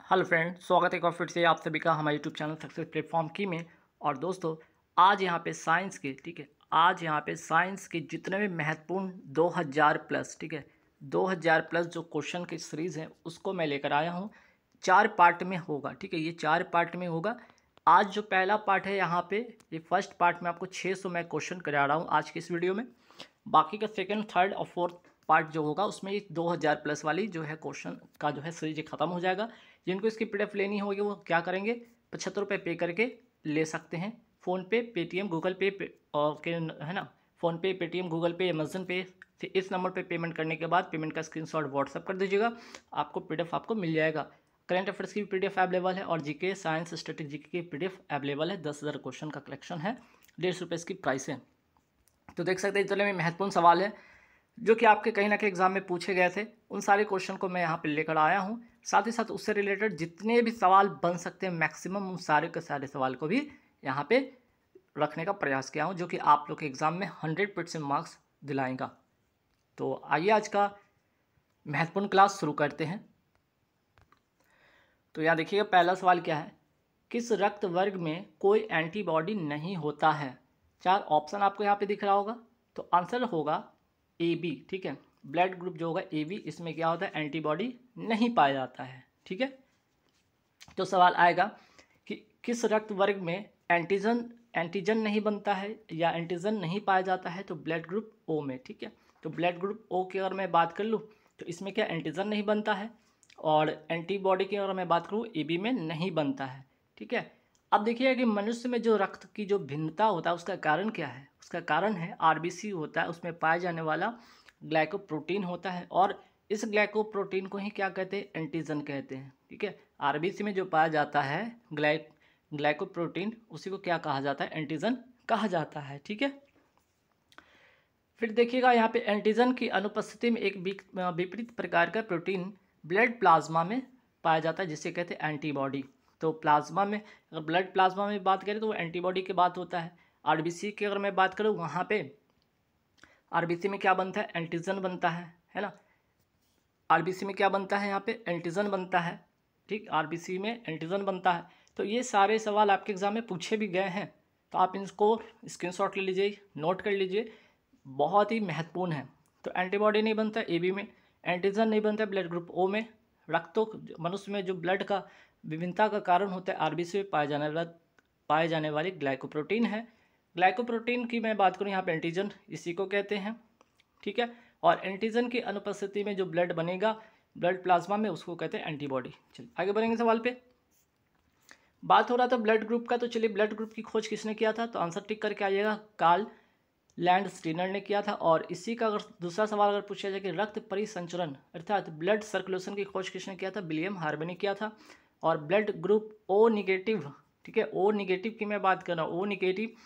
Hello friend, स्वागत है एक बार फिर से आप सभी का हमारे यूट्यूब चैनल सक्सेस प्लेटफॉर्म की में। और दोस्तों, आज यहाँ पे साइंस के आज यहाँ पे साइंस के जितने भी महत्वपूर्ण 2000 प्लस 2000 प्लस जो क्वेश्चन की सीरीज़ है उसको मैं लेकर आया हूँ। 4 पार्ट में होगा। ये 4 पार्ट में होगा। आज जो पहला पार्ट है यहाँ पे, ये फर्स्ट पार्ट में आपको 600 मैं क्वेश्चन करा रहा हूँ आज की इस वीडियो में। बाकी का सेकंड, थर्ड और फोर्थ पार्ट जो होगा उसमें ये 2000 प्लस वाली जो है क्वेश्चन का जो है सीरीज ख़त्म हो जाएगा। जिनको इसकी पीडीएफ लेनी होगी वो क्या करेंगे, 75 रुपये पे करके ले सकते हैं। फ़ोनपे, पेटीएम, गूगल पे और के है ना, फ़ोनपे, पेटीएम, गूगल पे, अमेजन पे से इस नंबर पे पेमेंट करने के बाद पेमेंट का स्क्रीनशॉट व्हाट्सअप कर दीजिएगा, आपको पीडीएफ आपको मिल जाएगा। करंट अफेयर्स की भी पीडीएफ अवेलेबल है और जीके, साइंस, स्टैटिक जीके की पीडीएफ अवेलेबल है। 10,000 क्वेश्चन का कलेक्शन है, 150 रुपये इसकी प्राइस है। तो देख सकते हैं इतने में महत्वपूर्ण सवाल है जो कि आपके कहीं ना कहीं एग्जाम में पूछे गए थे। उन सारे क्वेश्चन को मैं यहाँ पे लेकर आया हूँ। साथ ही साथ उससे रिलेटेड जितने भी सवाल बन सकते हैं मैक्सिमम, उन सारे के सारे सवाल को भी यहाँ पे रखने का प्रयास किया हूँ, जो कि आप लोग के एग्ज़ाम में 100% मार्क्स दिलाएगा। तो आइए आज का महत्वपूर्ण क्लास शुरू करते हैं। तो यहाँ देखिएगा, पहला सवाल क्या है, किस रक्त वर्ग में कोई एंटीबॉडी नहीं होता है। 4 ऑप्शन आपको यहाँ पे दिख रहा होगा। तो आंसर होगा ए बी। ब्लड ग्रुप जो होगा ए बी, इसमें क्या होता है, एंटीबॉडी नहीं पाया जाता है। तो सवाल आएगा कि किस रक्त वर्ग में एंटीजन नहीं बनता है या एंटीजन नहीं पाया जाता है। तो ब्लड ग्रुप ओ में। तो ब्लड ग्रुप ओ की अगर मैं बात कर लूँ तो इसमें क्या एंटीजन नहीं बनता है, और एंटीबॉडी की अगर मैं बात करूँ ए बी में नहीं बनता है। अब देखिए कि मनुष्य में जो रक्त की जो भिन्नता होता है उसका कारण क्या है। उसका कारण है आरबीसी होता है, उसमें पाया जाने वाला ग्लाइकोप्रोटीन होता है, और इस ग्लाइकोप्रोटीन को ही क्या कहते हैं, एंटीजन कहते हैं। आरबीसी में जो पाया जाता है ग्लाइकोप्रोटीन, उसी को क्या कहा जाता है, एंटीजन कहा जाता है। फिर देखिएगा यहाँ पे एंटीजन की अनुपस्थिति में एक विपरीत प्रकार का प्रोटीन ब्लड प्लाज्मा में पाया जाता है, जिसे कहते हैं एंटीबॉडी। तो प्लाज्मा में, अगर ब्लड प्लाज्मा में बात करें तो वो एंटीबॉडी की बात होता है। आरबीसी की अगर मैं बात करूँ, वहाँ पे आरबीसी में क्या बनता है, एंटीजन बनता है ना। आरबीसी में क्या बनता है, यहाँ पे एंटीजन बनता है। आरबीसी में एंटीजन बनता है। तो ये सारे सवाल आपके एग्जाम में पूछे भी गए हैं, तो आप इनको स्क्रीनशॉट ले लीजिए, नोट कर लीजिए, बहुत ही महत्वपूर्ण है। तो एंटीबॉडी नहीं बनता ए बी में, एंटीजन नहीं बनता ब्लड ग्रुप ओ में। रक्तों मनुष्य में जो ब्लड का विभिन्नता का कारण होता है आरबीसी में पाए जाने वाली ग्लाइकोप्रोटीन है। ग्लाइकोप्रोटीन की मैं बात करूँ यहाँ पे, एंटीजन इसी को कहते हैं। और एंटीजन की अनुपस्थिति में जो ब्लड बनेगा ब्लड प्लाज्मा में, उसको कहते हैं एंटीबॉडी। चलिए आगे बढ़ेंगे सवाल पे। बात हो रहा था ब्लड ग्रुप का, तो चलिए ब्लड ग्रुप की खोज किसने किया था, तो आंसर टिक करके आइएगा, कार्ल लैंडस्टीनर ने किया था। और इसी का अगर दूसरा सवाल अगर पूछा जाए कि रक्त परिसंचरण अर्थात ब्लड सर्कुलेशन की खोज किसने किया था, विलियम हार्वे ने किया था। और blood group O negative, O negative की मैं बात कर रहा हूँ, ओ निगेटिव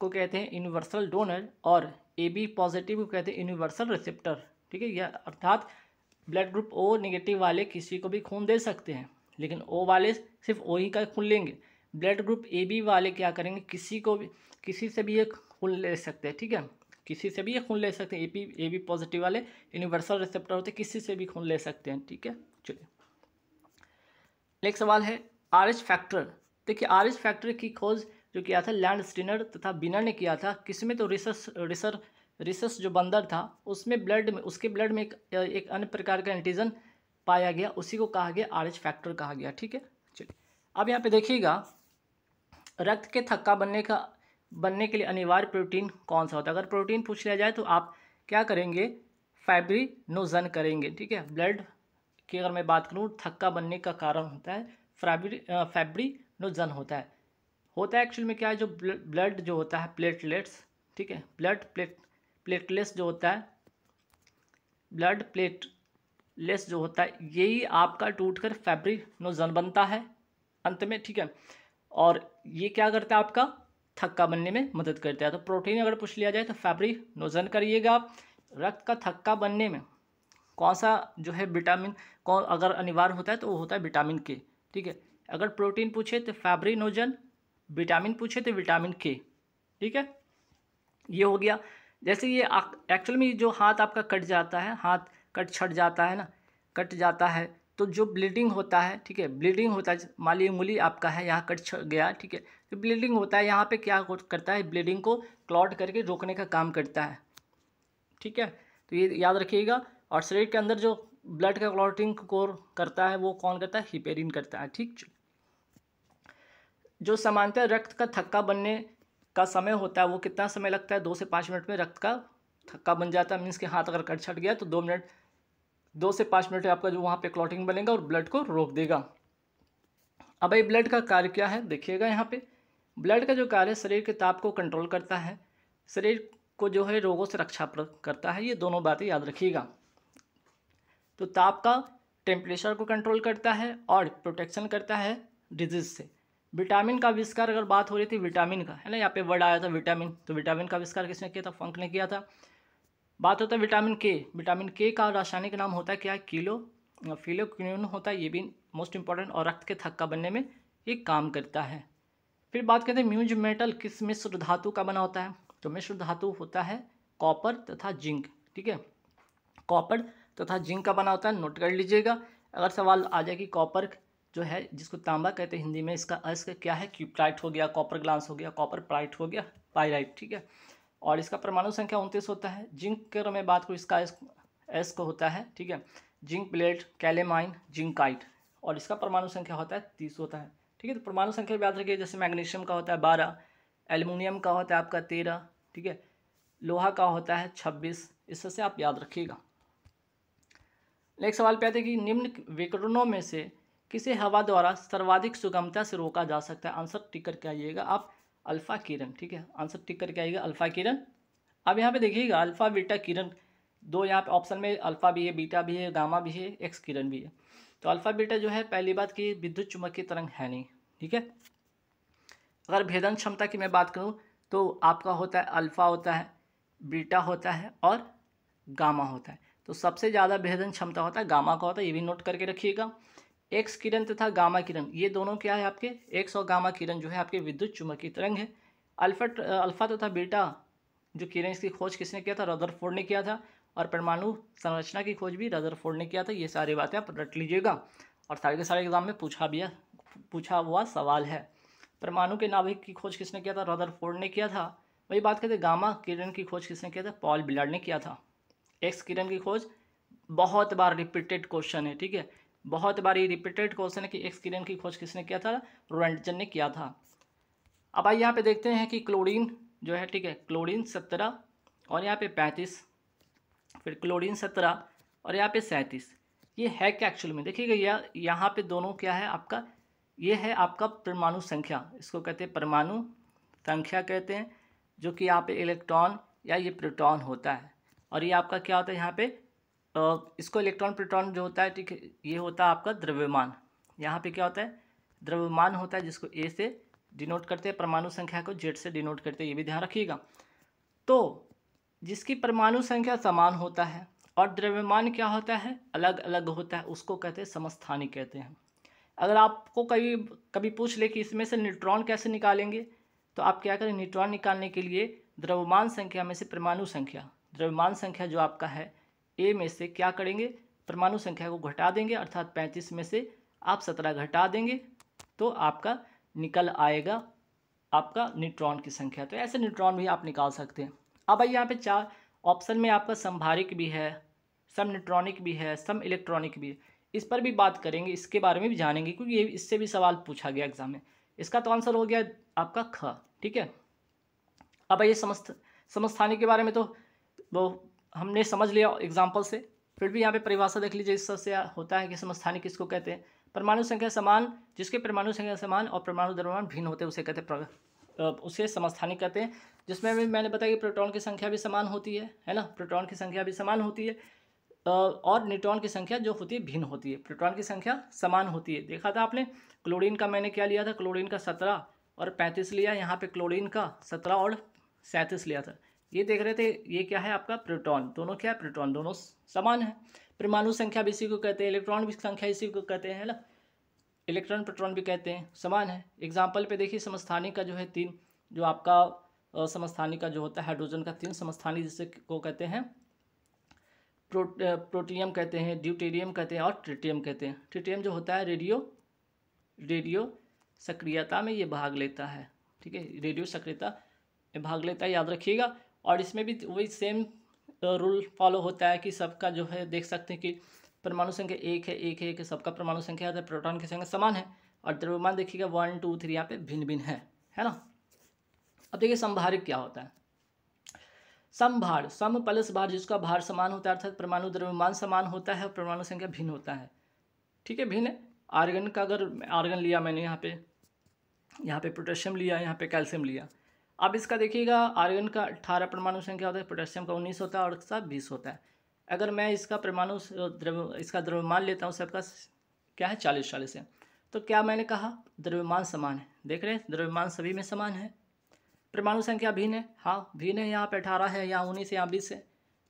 को कहते हैं यूनिवर्सल डोनर, और ए बी पॉजिटिव को कहते हैं यूनिवर्सल रिसेप्टर। यह अर्थात ब्लड ग्रुप ओ निगेटिव वाले किसी को भी खून दे सकते हैं, लेकिन ओ वाले सिर्फ ओ ही का खून लेंगे। ब्लड ग्रुप ए बी वाले क्या करेंगे, किसी से भी ये खून ले सकते हैं। किसी से भी ये खून ले सकते हैं। ए बी पॉजिटिव वाले यूनिवर्सल रिसेप्टर होते हैं, किसी से भी खून ले सकते हैं। चलिए नेक्स्ट सवाल है आर एच फैक्टर। देखिए आर एच फैक्टर की खोज जो किया था लैंडस्टीनर तथा बिनर ने किया था, किसमें, तो रिसस जो बंदर था उसमें उसके ब्लड में एक अन्य प्रकार का एंटीजन पाया गया, उसी को कहा गया आर एच फैक्टर कहा गया। चलिए अब यहाँ पे देखिएगा, रक्त के थक्का बनने के लिए अनिवार्य प्रोटीन कौन सा होता है। अगर प्रोटीन पूछ लिया जाए तो आप क्या करेंगे, फाइब्रिनोजन करेंगे। ब्लड की अगर मैं बात करूँ, थक्का बनने का कारण होता है फाइब्रिनोजन होता है एक्चुअल में क्या है, जो ब्लड जो होता है प्लेटलेट्स, ब्लड प्लेटलेट्स जो होता है, ब्लड प्लेटलेट्स जो होता है, यही आपका टूटकर फाइब्रिनोजन बनता है अंत में। और ये क्या करता है, आपका थक्का बनने में मदद करता है। तो प्रोटीन अगर पूछ लिया जाए तो फाइब्रिनोजन करिएगा आप। रक्त का थक्का बनने में कौन सा जो है विटामिन कौन अगर अनिवार्य होता है तो वो होता है विटामिन के। अगर प्रोटीन पूछे तो फाइब्रिनोजन, विटामिन पूछे तो विटामिन के। ये हो गया। जैसे ये एक्चुअल में जो हाथ आपका कट जाता है, हाथ छट जाता है ना, कट जाता है, तो जो ब्लीडिंग होता है, ठीक है, ब्लीडिंग होता है, मान लीजिए उंगली आपका है यहाँ कट गया, ठीक है, तो ब्लीडिंग होता है यहाँ पे, क्या करता है, ब्लीडिंग को क्लॉट करके रोकने का काम करता है, ठीक है। तो ये याद रखिएगा। और शरीर के अंदर जो ब्लड का क्लॉटिंग को करता है वो कौन करता है, हिपेरिन करता है, ठीक। जो सामान्यतः रक्त का थक्का बनने का समय होता है वो कितना समय लगता है, 2 से 5 मिनट में रक्त का थक्का बन जाता है। मीन्स के हाथ अगर कट छट गया तो 2 से 5 मिनट आपका जो वहाँ पे क्लॉटिंग बनेगा और ब्लड को रोक देगा। अब भाई ब्लड का कार्य क्या है, देखिएगा यहाँ पे ब्लड का जो कार्य है शरीर के ताप को कंट्रोल करता है, शरीर को जो है रोगों से रक्षा करता है, ये दोनों बातें याद रखिएगा। तो ताप का टेम्परेचर को कंट्रोल करता है और प्रोटेक्शन करता है डिजीज से। विटामिन का आविष्कार, अगर बात हो रही थी विटामिन का, है ना, यहाँ पे वर्ड आया था विटामिन, तो विटामिन का आविष्कार किसने किया था, फंक ने किया था। बात होता है विटामिन के, विटामिन के का रासायनिक नाम होता है क्या, फिलोक्विनोन होता है, ये भी मोस्ट इंपॉर्टेंट, और रक्त के थक्का बनने में ये काम करता है। फिर बात करते हैं म्यूज मेटल किस मिश्र धातु का बना होता है, तो मिश्र धातु होता है कॉपर तथा जिंक, ठीक है, कॉपर तथा जिंक का बना होता है, नोट कर लीजिएगा। अगर सवाल आ जाए कि कॉपर जो है जिसको तांबा कहते हैं हिंदी में, इसका क्या है, क्यूप्राइट हो गया, कॉपर ग्लास हो गया, कॉपर प्राइट हो गया, पाइराइट, ठीक है, और इसका परमाणु संख्या 29 होता है। जिंक की अगर मैं बात करूँ इसका एस को होता है, ठीक है, जिंक प्लेट, कैलेमाइन, जिंकाइट, और इसका परमाणु संख्या होता है 30 होता है, ठीक है। तो परमाणु संख्या याद रखिए, जैसे मैग्नीशियम का होता है 12, एल्युमिनियम का होता है आपका 13, ठीक है, लोहा का होता है 26, इससे आप याद रखिएगा। नेक्स्ट सवाल पे आते हैं कि निम्न विकिरणों में से किसे हवा द्वारा सर्वाधिक सुगमता से रोका जा सकता है, आंसर टिक करके आइएगा आप, अल्फा किरण, ठीक है, आंसर टिक करके आइएगा अल्फा किरण। अब यहाँ पे देखिएगा अल्फा बीटा किरण, दो यहाँ पे ऑप्शन में अल्फा भी है, बीटा भी है, गामा भी है, एक्स किरण भी है। तो अल्फा बीटा जो है, पहली बात कि विद्युत चुम्बकीय तरंग है नहीं, ठीक है। अगर भेदन क्षमता की मैं बात करूँ तो आपका होता है अल्फा होता है, बीटा होता है और गामा होता है। तो सबसे ज़्यादा भेदन क्षमता होता है गामा का होता है, ये भी नोट करके रखिएगा। एक्स किरण तथा गामा किरण, ये दोनों क्या है आपके, एक्स और गामा किरण जो है आपके विद्युत चुम्बकीय तरंग है। अल्फा तथा बीटा जो किरण, इसकी खोज किसने किया था, रदरफोर्ड ने किया था, और परमाणु संरचना की खोज भी रदरफोर्ड ने किया था। ये सारी बातें आप रट लीजिएगा, और सारे के सारे एग्जाम में पूछा हुआ सवाल है। परमाणु के नाभिक की खोज किसने किया था, रदरफोर्ड ने किया था। वही बात करते गामा किरण की खोज किसने किया था, पॉल बिलार्ड ने किया था। एक्स किरण की खोज बहुत बार रिपीटेड क्वेश्चन है, ठीक है, बहुत बार ये रिपीटेड क्वेश्चन है कि एक्स किरण की खोज किसने किया था, रोएंटजन ने किया था। अब आइए यहाँ पे देखते हैं कि क्लोरीन जो है, ठीक है, क्लोरीन 17 और यहाँ पे 35, फिर क्लोरीन 17 और यहाँ पे 37, ये है क्या एक्चुअल में, देखिएगा यहाँ पे दोनों क्या है आपका, ये है आपका परमाणु संख्या, इसको कहते हैं परमाणु संख्या कहते हैं, जो कि यहाँ पे इलेक्ट्रॉन या ये प्रोटॉन होता है, और ये आपका क्या होता है यहाँ पे इसको इलेक्ट्रॉन प्रोटॉन जो होता है, ठीक है, ये होता है आपका द्रव्यमान। यहाँ पे क्या होता है, द्रव्यमान होता है, जिसको ए से डिनोट करते हैं, परमाणु संख्या को जेड से डिनोट करते हैं, ये भी ध्यान रखिएगा। तो जिसकी परमाणु संख्या समान होता है और द्रव्यमान क्या होता है, अलग अलग होता है, उसको कहते हैं समस्थानिक कहते हैं। अगर आपको कभी पूछ ले कि इसमें से न्यूट्रॉन कैसे निकालेंगे, तो आप क्या करें, न्यूट्रॉन निकालने के लिए द्रव्यमान संख्या में से परमाणु संख्या, द्रव्यमान संख्या जो आपका है ए में से क्या करेंगे, परमाणु संख्या को घटा देंगे, अर्थात 35 में से आप 17 घटा देंगे, तो आपका निकल आएगा आपका न्यूट्रॉन की संख्या। तो ऐसे न्यूट्रॉन भी आप निकाल सकते हैं। अब यहाँ पे 4 ऑप्शन में आपका संभारिक भी है, सम न्यूट्रॉनिक भी है, सम इलेक्ट्रॉनिक भी है, इस पर भी बात करेंगे, इसके बारे में भी जानेंगे, क्योंकि ये इससे भी सवाल पूछा गया एग्जाम में। इसका तो आंसर हो गया आपका ख, ठीक है। अब ये समस्थानिक के बारे में तो वो हमने समझ लिया एग्जाम्पल से, फिर भी यहाँ पे परिभाषा देख लीजिए, इससे होता है कि समस्थानिक किसको कहते हैं, परमाणु संख्या समान, जिसके परमाणु संख्या समान और परमाणु द्रव्यमान भिन्न होते हैं उसे कहते हैं, उसे समस्थानिक कहते हैं। जिसमें भी मैंने बताया कि प्रोटॉन की संख्या भी समान होती है ना, प्रोटॉन की संख्या भी समान होती है, और न्यूट्रॉन की संख्या जो होती है भिन्न होती है, प्रोटॉन की संख्या समान होती है। देखा था आपने, क्लोरीन का मैंने क्या लिया था, क्लोरीन का 17 और 35 लिया, यहाँ पे क्लोरीन का 17 और 37 लिया था। ये देख रहे थे, ये क्या है आपका प्रोटॉन, दोनों क्या है, प्रोटॉन दोनों समान है। परमाणु संख्या भी इसी को कहते हैं, इलेक्ट्रॉन भी संख्या इसी को कहते हैं ना, इलेक्ट्रॉन प्रोटॉन भी कहते हैं, समान है। एग्जाम्पल पे देखिए, समस्थानिक का जो है 3, जो आपका समस्थानिक का जो होता है हाइड्रोजन का 3 समस्थानिक जिसे को कहते हैं प्रोटियम कहते हैं, ड्यूटेरियम कहते हैं और ट्रिटियम कहते हैं। ट्रिटियम जो होता है रेडियो सक्रियता में ये भाग लेता है, ठीक है, रेडियो सक्रियता में भाग लेता है, याद रखिएगा। और इसमें भी वही सेम रूल फॉलो होता है कि सबका जो है देख सकते हैं कि परमाणु संख्या एक है, सबका परमाणु संख्या है, प्रोटॉन की संख्या समान है। और द्रव्यमान देखिएगा 1 2 3 यहाँ पे भिन्न भिन्न है ना। अब देखिए समभारिक क्या होता है। समभार, सम प्लस भार, जिसका भार समान होता है अर्थात परमाणु द्रव्यमान समान होता है और परमाणु संख्या भिन्न होता है, ठीक है, भिन्न है। आर्गन का अगर आर्गन लिया मैंने यहाँ पे पोटेशियम लिया, यहाँ पे कैल्शियम लिया। अब इसका देखिएगा आर्गन का 18 परमाणु संख्या होता है, पोटेशियम का 19 होता है और इसका 20 होता है। अगर मैं इसका परमाणु इसका द्रव्यमान लेता हूँ, सबका क्या है 40 है, तो क्या मैंने कहा द्रव्यमान समान है। देख रहे हैं द्रव्यमान सभी में समान है, परमाणु संख्या भिन्न है, हाँ भिन्न है, यहाँ पे 18 है, यहाँ 19 है, यहाँ 20 है,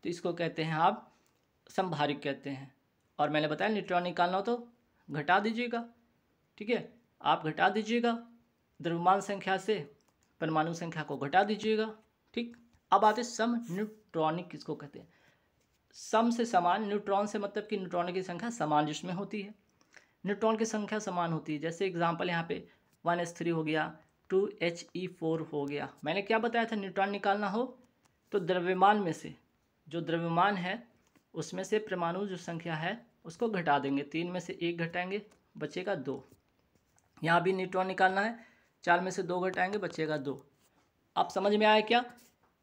तो इसको कहते हैं आप समभारिक कहते हैं। और मैंने बताया न्यूट्रॉन निकालना हो तो घटा दीजिएगा, ठीक है, आप घटा दीजिएगा द्रव्यमान संख्या से परमाणु संख्या को घटा दीजिएगा, ठीक। अब आते सम न्यूट्रॉनिक किसको कहते हैं। सम से समान, न्यूट्रॉन से मतलब कि न्यूट्रॉन की संख्या समान जिसमें होती है, न्यूट्रॉन की संख्या समान होती है। जैसे एग्जांपल यहाँ पे 1s3 हो गया, 2He4 हो गया। मैंने क्या बताया था, न्यूट्रॉन निकालना हो तो द्रव्यमान में से, जो द्रव्यमान है उसमें से परमाणु जो संख्या है उसको घटा देंगे, 3 में से 1 घटाएंगे बचेगा 2। यहाँ भी न्यूट्रॉन निकालना है, 4 में से 2 घटाएंगे बचेगा 2। आप समझ में आया क्या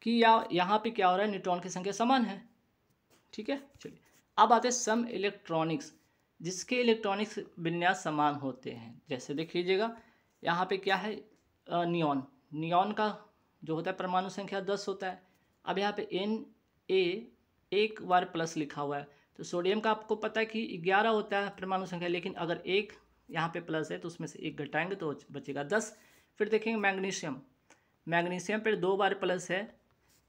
कि यहाँ पे क्या हो रहा है, न्यूट्रॉन की संख्या समान है, ठीक है। चलिए अब आते हैं सम इलेक्ट्रॉनिक्स, जिसके इलेक्ट्रॉनिक्स विन्यास समान होते हैं। जैसे देख लीजिएगा यहाँ पे क्या है, नियॉन का जो होता है परमाणु संख्या 10 होता है। अब यहाँ पे Na एक बार प्लस लिखा हुआ है, तो सोडियम का आपको पता है कि 11 होता है परमाणु संख्या, लेकिन अगर एक यहाँ पे प्लस है तो उसमें से 1 घटाएंगे तो बचेगा 10। फिर देखेंगे मैग्नीशियम पर 2 बार प्लस है,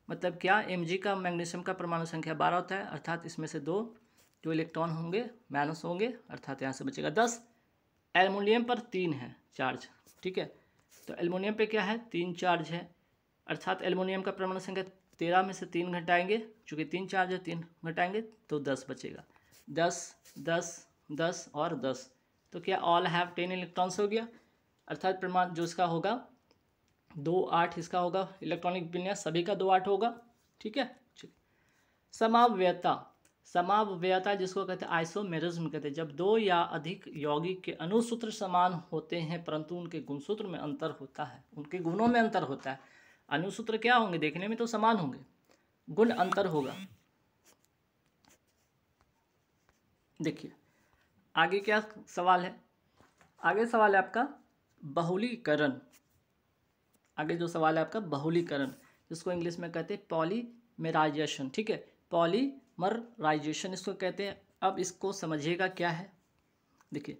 मतलब क्या Mg का मैग्नीशियम का परमाणु संख्या 12 होता है, अर्थात इसमें से 2 जो इलेक्ट्रॉन होंगे माइनस होंगे, अर्थात यहाँ से बचेगा 10। एल्युमिनियम पर 3 है चार्ज, ठीक है, तो एल्युमिनियम पे क्या है 3 चार्ज है, अर्थात एल्युमिनियम का परमाणु संख्या 13 में से 3 घटाएंगे, चूँकि 3 चार्ज है 3 घटाएंगे तो 10 बचेगा। 10 10 10 और 10, तो क्या ऑल हैव 10 इलेक्ट्रॉन्स हो गया, अर्थात परमाणु जो इसका होगा 2 8 इसका होगा, इलेक्ट्रॉनिक विन्यास सभी का 2 8 होगा, ठीक है। समावयवता जिसको कहते हैं आइसोमेरिज्म कहते हैं, जब 2 या अधिक यौगिक के अणुसूत्र समान होते हैं परंतु उनके गुणसूत्र में अंतर होता है, उनके गुणों में अंतर होता है। अणुसूत्र क्या होंगे, देखने में तो समान होंगे, गुण अंतर होगा। देखिए आगे क्या सवाल है, आगे सवाल है आपका बहुलीकरण। आगे जो सवाल है आपका बहुलीकरण, जिसको इंग्लिश में कहते हैं पॉलीमेराइजेशन, ठीक है, पॉलीमराइजेशन इसको कहते हैं। अब इसको समझिएगा क्या है, देखिए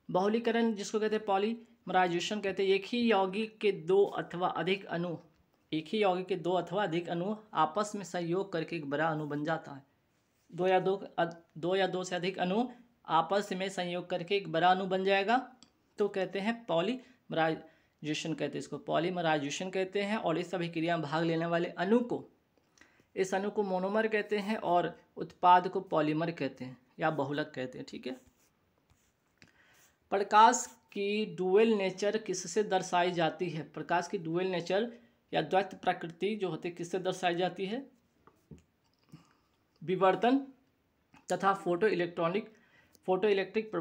बहुलीकरण जिसको कहते हैं पॉलीमराइजेशन कहते हैं, एक ही यौगिक के 2 अथवा अधिक अणु आपस में सहयोग करके एक बड़ा अणु बन जाता है। 2 या 2 से अधिक अणु आपस में संयोग करके एक बड़ा अणु बन जाएगा तो कहते हैं पॉलीमराइजेशन कहते हैं, इसको पॉलीमराइजेशन कहते हैं। और इस अभिक्रिया में भाग लेने वाले अणु को, इस अणु को मोनोमर कहते हैं और उत्पाद को पॉलीमर कहते हैं या बहुलक कहते हैं, ठीक है। प्रकाश की डुअल नेचर किससे दर्शाई जाती है, प्रकाश की डुअल नेचर या द्वैत प्रकृति जो होती है किससे दर्शाई जाती है, विवर्तन तथा फोटो इलेक्ट्रिक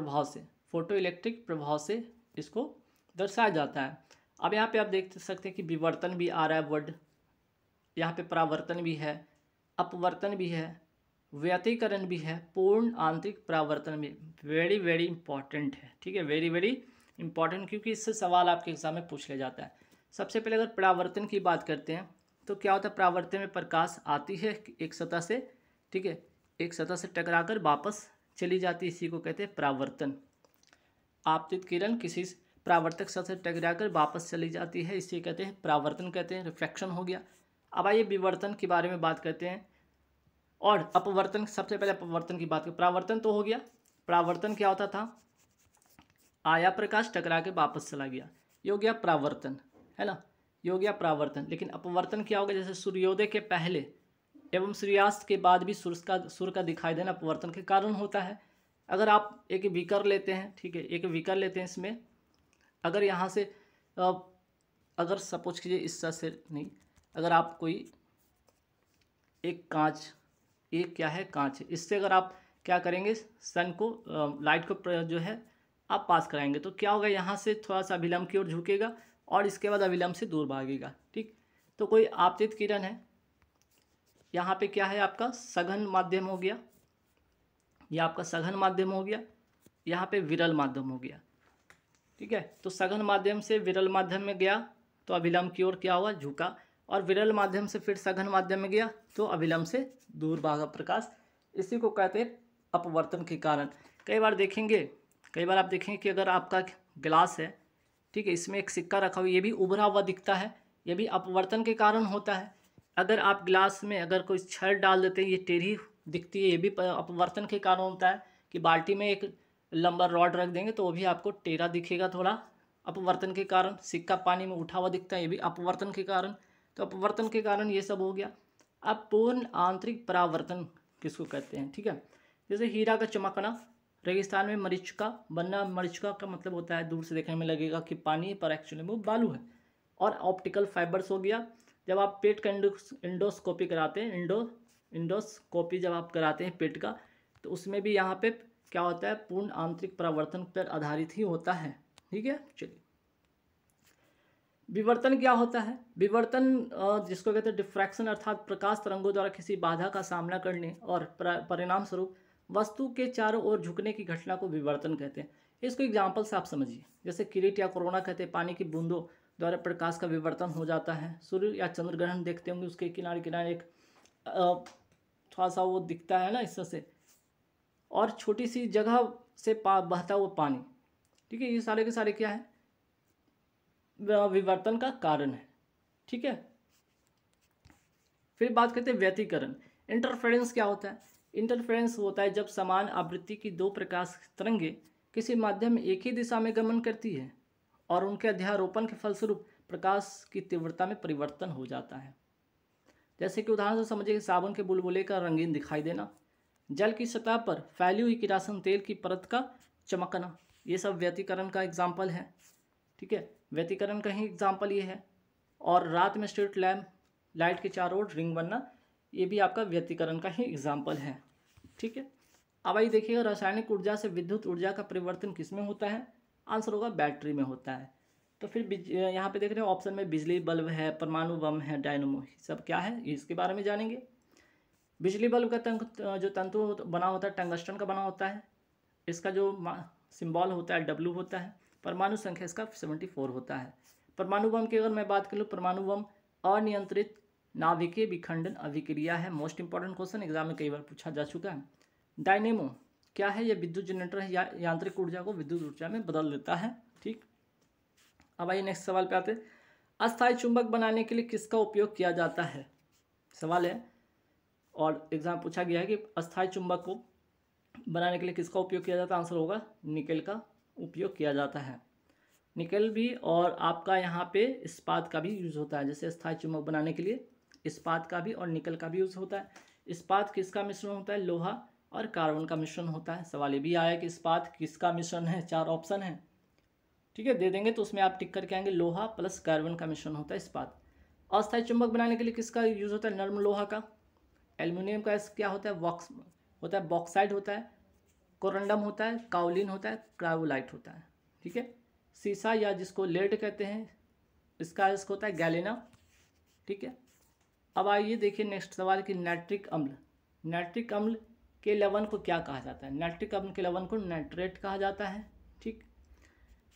प्रभाव से इसको दर्शाया जाता है। अब यहाँ पे आप देख सकते हैं कि विवर्तन भी आ रहा है वर्ड, यहाँ पे परावर्तन भी है, अपवर्तन भी है, व्यतिकरण भी है, पूर्ण आंतरिक परावर्तन भी। वेरी वेरी इंपॉर्टेंट है, ठीक है, वेरी वेरी इंपॉर्टेंट, क्योंकि इससे सवाल आपके एग्जाम में पूछ लिया जाता है। सबसे पहले अगर परावर्तन की बात करते हैं तो क्या होता है, परावर्तन में प्रकाश आती है एक सतह से, ठीक है, एक सतह से टकराकर वापस चली जाती है, इसी को कहते हैं परावर्तन। आपतित किरण किसी परावर्तक सतह से टकराकर वापस चली जाती है, इसे कहते हैं परावर्तन कहते हैं, रिफ्लेक्शन हो गया। अब आइए विवर्तन के बारे में बात करते हैं और अपवर्तन। सबसे पहले अपवर्तन की बात करें, परावर्तन तो हो गया, परावर्तन क्या होता था, आया प्रकाश टकरा के वापस चला गया, ये हो गया परावर्तन, है ना, ये हो गया परावर्तन। लेकिन अपवर्तन क्या होगा, जैसे सूर्योदय के पहले एवं सूर्यास्त के बाद भी सूर्य का दिखाई देना अपवर्तन के कारण होता है। अगर आप एक बीकर लेते हैं, ठीक है, एक बीकर लेते हैं, इसमें अगर यहाँ से अगर सपोज कीजिए इस तरह से नहीं, अगर आप कोई एक कांच, एक क्या है कांच है, इससे अगर आप क्या करेंगे सन को लाइट को जो है आप पास कराएंगे तो क्या होगा, यहाँ से थोड़ा सा अभिलंब की ओर झुकेगा और इसके बाद अभिलंब से दूर भागेगा। ठीक, तो कोई आपतित किरण है, यहाँ पे क्या है आपका सघन माध्यम हो गया, यह आपका सघन माध्यम हो गया, यहाँ पे विरल माध्यम हो गया। ठीक है, तो सघन माध्यम से विरल माध्यम में गया तो अभिलंब की ओर क्या हुआ, झुका, और विरल माध्यम से फिर सघन माध्यम में गया तो अभिलंब से दूर भागा प्रकाश। इसी को कहते हैं अपवर्तन के कारण। कई बार आप देखेंगे कि अगर आपका गिलास है, ठीक है, इसमें एक सिक्का रखा हुआ, ये भी उभरा हुआ दिखता है, ये भी अपवर्तन के कारण होता है। अगर आप गिलास में अगर कोई छड़ डाल देते हैं, ये टेढ़ी दिखती है, ये भी अपवर्तन के कारण होता है। कि बाल्टी में एक लंबा रॉड रख देंगे तो वो भी आपको टेढ़ा दिखेगा थोड़ा, अपवर्तन के कारण। सिक्का पानी में उठा हुआ दिखता है, ये भी अपवर्तन के कारण। तो अपवर्तन के कारण ये सब हो गया। अब पूर्ण आंतरिक परावर्तन किसको कहते हैं, ठीक है, जैसे हीरा का चमकना, रेगिस्तान में मरीचिका बनना। मरीचिका का मतलब होता है दूर से देखने में लगेगा कि पानी है पर एक्चुअली वो बालू है। और ऑप्टिकल फाइबर्स हो गया, जब आप पेट का इंडोस्कोपी कराते हैं, इंडोस्कोपी जब आप कराते हैं पेट का, तो उसमें भी यहाँ पे क्या होता है, पूर्ण आंतरिक परावर्तन पर आधारित ही होता है। ठीक है, चलिए विवर्तन क्या होता है। विवर्तन जिसको कहते हैं डिफ्रैक्शन, अर्थात प्रकाश तरंगों द्वारा किसी बाधा का सामना करने और परिणाम स्वरूप वस्तु के चारों ओर झुकने की घटना को विवर्तन कहते हैं। इसको एग्जाम्पल से आप समझिए, जैसे किरीट या कोरोना कहते हैं, पानी की बूंदों द्वारा प्रकाश का विवर्तन हो जाता है। सूर्य या चंद्र ग्रहण देखते होंगे, उसके किनारे किनारे एक थोड़ा सा वो दिखता है ना इस तरह से, और छोटी सी जगह से बहता हुआ पानी। ठीक है, ये सारे के सारे क्या है, विवर्तन का कारण है। ठीक है, फिर बात करते हैं व्यतिकरण। इंटरफेरेंस क्या होता है। इंटरफेरेंस होता है जब समान आवृत्ति की दो प्रकाश तरंगे किसी माध्यम में एक ही दिशा में गमन करती है और उनके अध्यारोपण के फलस्वरूप प्रकाश की तीव्रता में परिवर्तन हो जाता है। जैसे कि उदाहरण से समझिए, साबुन के बुलबुले का रंगीन दिखाई देना, जल की सतह पर फैली हुई किरासन तेल की परत का चमकना, ये सब व्यतिकरण का एग्जाम्पल है। ठीक है, व्यतिकरण का ही एग्जाम्पल ये है। और रात में स्ट्रीट लैम्प लाइट के चारों ओर रिंग बनना, ये भी आपका व्यतिकरण का ही एग्जाम्पल है। ठीक है, अब आइए देखिएगा, रासायनिक ऊर्जा से विद्युत ऊर्जा का परिवर्तन किस में होता है। आंसर होगा बैटरी में होता है। तो फिर यहाँ पे देख रहे हो ऑप्शन में बिजली बल्ब है, परमाणु बम है, डायनमो, सब क्या है इसके बारे में जानेंगे। बिजली बल्ब का जो तंतु बना होता है टंगस्टन का बना होता है, इसका जो सिंबल होता है W होता है। परमाणु संख्या इसका 74 होता है। परमाणु बम की अगर मैं बात कर लूँ, परमाणु बम अनियंत्रित नाभिकीय विखंडन अभिक्रिया है। मोस्ट इंपॉर्टेंट क्वेश्चन, एग्जाम में कई बार पूछा जा चुका है। डायनेमो क्या है, यह विद्युत जनरेटर है, या यांत्रिक ऊर्जा को विद्युत ऊर्जा में बदल देता है। ठीक, अब आइए नेक्स्ट सवाल पे आते हैं। अस्थायी चुंबक बनाने के लिए किसका उपयोग किया जाता है, सवाल है। और एग्जाम पूछा गया है कि अस्थायी चुंबक को बनाने के लिए किसका उपयोग किया जाता है। आंसर होगा निकेल का उपयोग किया जाता है। निकेल भी, और आपका यहाँ पे इस्पात का भी यूज़ होता है। जैसे अस्थायी चुंबक बनाने के लिए इस्पात का भी और निकल का भी यूज़ होता है। इस्पात किसका मिश्रण होता है, लोहा और कार्बन का मिश्रण होता है। सवाल ये भी आया कि इस्पात किसका मिश्रण है, 4 ऑप्शन है। ठीक है, दे देंगे तो उसमें आप टिक करके आएंगे, लोहा प्लस कार्बन का मिश्रण होता है इस्पात। अस्थायी चुंबक बनाने के लिए किसका यूज़ होता है, नर्म लोहा का। एल्यूमिनियम का क्या होता है, बॉक्साइड होता है। कोरंडम होता है, काओलिन होता है, क्रायोलाइट होता है। ठीक है, सीसा या जिसको लेड कहते हैं, इसका होता है गैलेना। ठीक है, अब आइए देखिए नेक्स्ट सवाल कि नाइट्रिक अम्ल, नाइट्रिक अम्ल के लवण को क्या कहा जाता है। नाइट्रिक अम्ल के लवण को नाइट्रेट कहा जाता है। ठीक,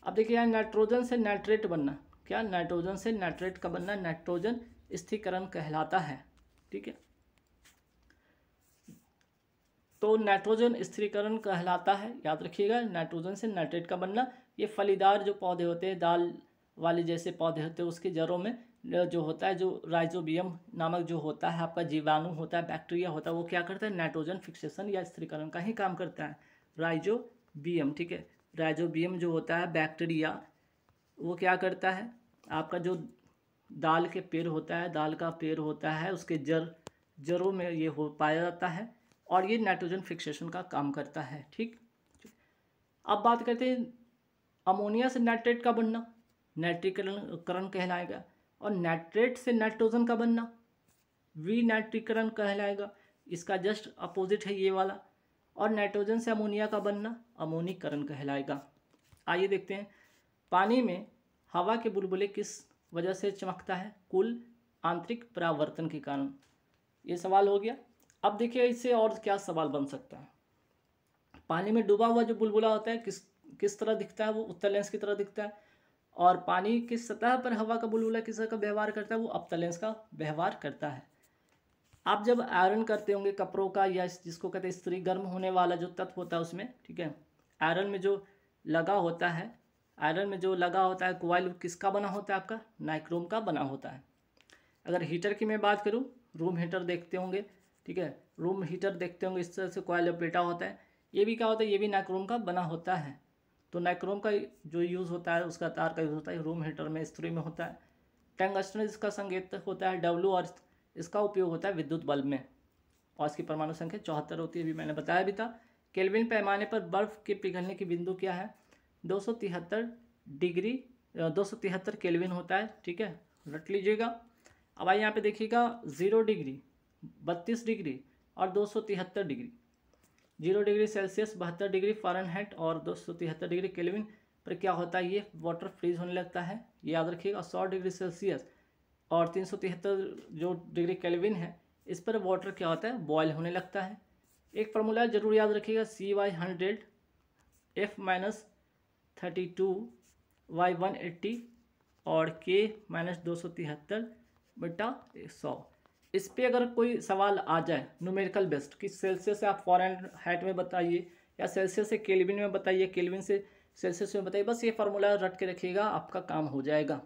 अब देखिए यहाँ नाइट्रोजन से नाइट्रेट बनना, क्या नाइट्रोजन से नाइट्रेट का बनना नाइट्रोजन स्थिरीकरण कहलाता है। ठीक है, तो नाइट्रोजन स्थिरीकरण कहलाता है, याद रखिएगा। नाइट्रोजन से नाइट्रेट का बनना, ये फलीदार जो पौधे होते हैं, दाल वाले जैसे पौधे होते हैं, उसकी जड़ों में जो होता है, जो राइजोबियम नामक जो होता है आपका जीवाणु होता है, बैक्टीरिया होता है, वो क्या करता है, नाइट्रोजन फिक्सेशन या स्थिरीकरण का ही काम करता है, राइजोबियम। ठीक है, राइजोबियम जो होता है बैक्टीरिया, वो क्या करता है, आपका जो दाल के पेड़ होता है, दाल का पेड़ होता है, उसके जड़ जड़ों में ये हो पाया जाता है और ये नाइट्रोजन फिक्सेशन का काम करता है। ठीक, अब बात करते हैं अमोनिया से नाइट्रेट का बनना, नाइट्रीकरण कहलाएगा, और नाइट्रेट से नाइट्रोजन का बनना विनाइट्रीकरण कहलाएगा। इसका जस्ट अपोजिट है ये वाला। और नाइट्रोजन से अमोनिया का बनना अमोनीकरण कहलाएगा। आइए देखते हैं, पानी में हवा के बुलबुले किस वजह से चमकता है? कुल आंतरिक परावर्तन के कारण। ये सवाल हो गया। अब देखिए इससे और क्या सवाल बन सकता है। पानी में डूबा हुआ जो बुलबुला होता है किस तरह दिखता है? वो उत्तल लेंस की तरह दिखता है। और पानी की सतह पर हवा का बुलबुला किस तरह का व्यवहार करता है? वो अवतल लेंस का व्यवहार करता है। आप जब आयरन करते होंगे कपड़ों का, या जिसको कहते हैं स्त्री गर्म होने वाला जो तत्व होता है उसमें, ठीक है, आयरन में जो लगा होता है, आयरन में जो लगा होता है कॉइल, किसका बना होता है? आपका नाइक्रोम का बना होता है। अगर हीटर की मैं बात करूं, रूम हीटर देखते होंगे, ठीक है, रूम हीटर देखते होंगे, इस तरह से कॉइल लपेटा होता है। ये भी क्या होता है? ये भी नाइक्रोम का बना होता है। तो नाइक्रोम का जो यूज़ होता है, उसका तार का यूज़ होता है रूम हीटर में, स्त्री में होता है। टंगस्टन इसका संकेत होता है W, और इसका उपयोग होता है विद्युत बल्ब में, और इसकी परमाणु संख्या 74 होती है, अभी मैंने बताया भी था। केल्विन पैमाने पर बर्फ़ के पिघलने की बिंदु क्या है? 273 केल्विन होता है, ठीक है, रट लीजिएगा। अब आइए यहाँ पे देखिएगा, 0 डिग्री, 32 डिग्री और 273 degree. 0 degree Celsius 72 degree Fahrenheit और 273 डिग्री केल्विन पर क्या होता है? ये वाटर फ्रीज होने लगता है, ये याद रखिएगा। 100 डिग्री सेल्सियस और 373 जो डिग्री केल्विन है, इस पर वाटर क्या होता है? बॉयल होने लगता है। एक फार्मूला जरूर याद रखिएगा, CY100 F-32Y180 और K-273/100। इस पे अगर कोई सवाल आ जाए न्यूमेरिकल बेस्ड कि सेल्सियस से आप फ़ारेनहाइट में बताइए, या सेल्सियस से केल्विन में बताइए, केल्विन से सेल्सियस में बताइए, बस ये फार्मूला रट के रखिएगा, आपका काम हो जाएगा।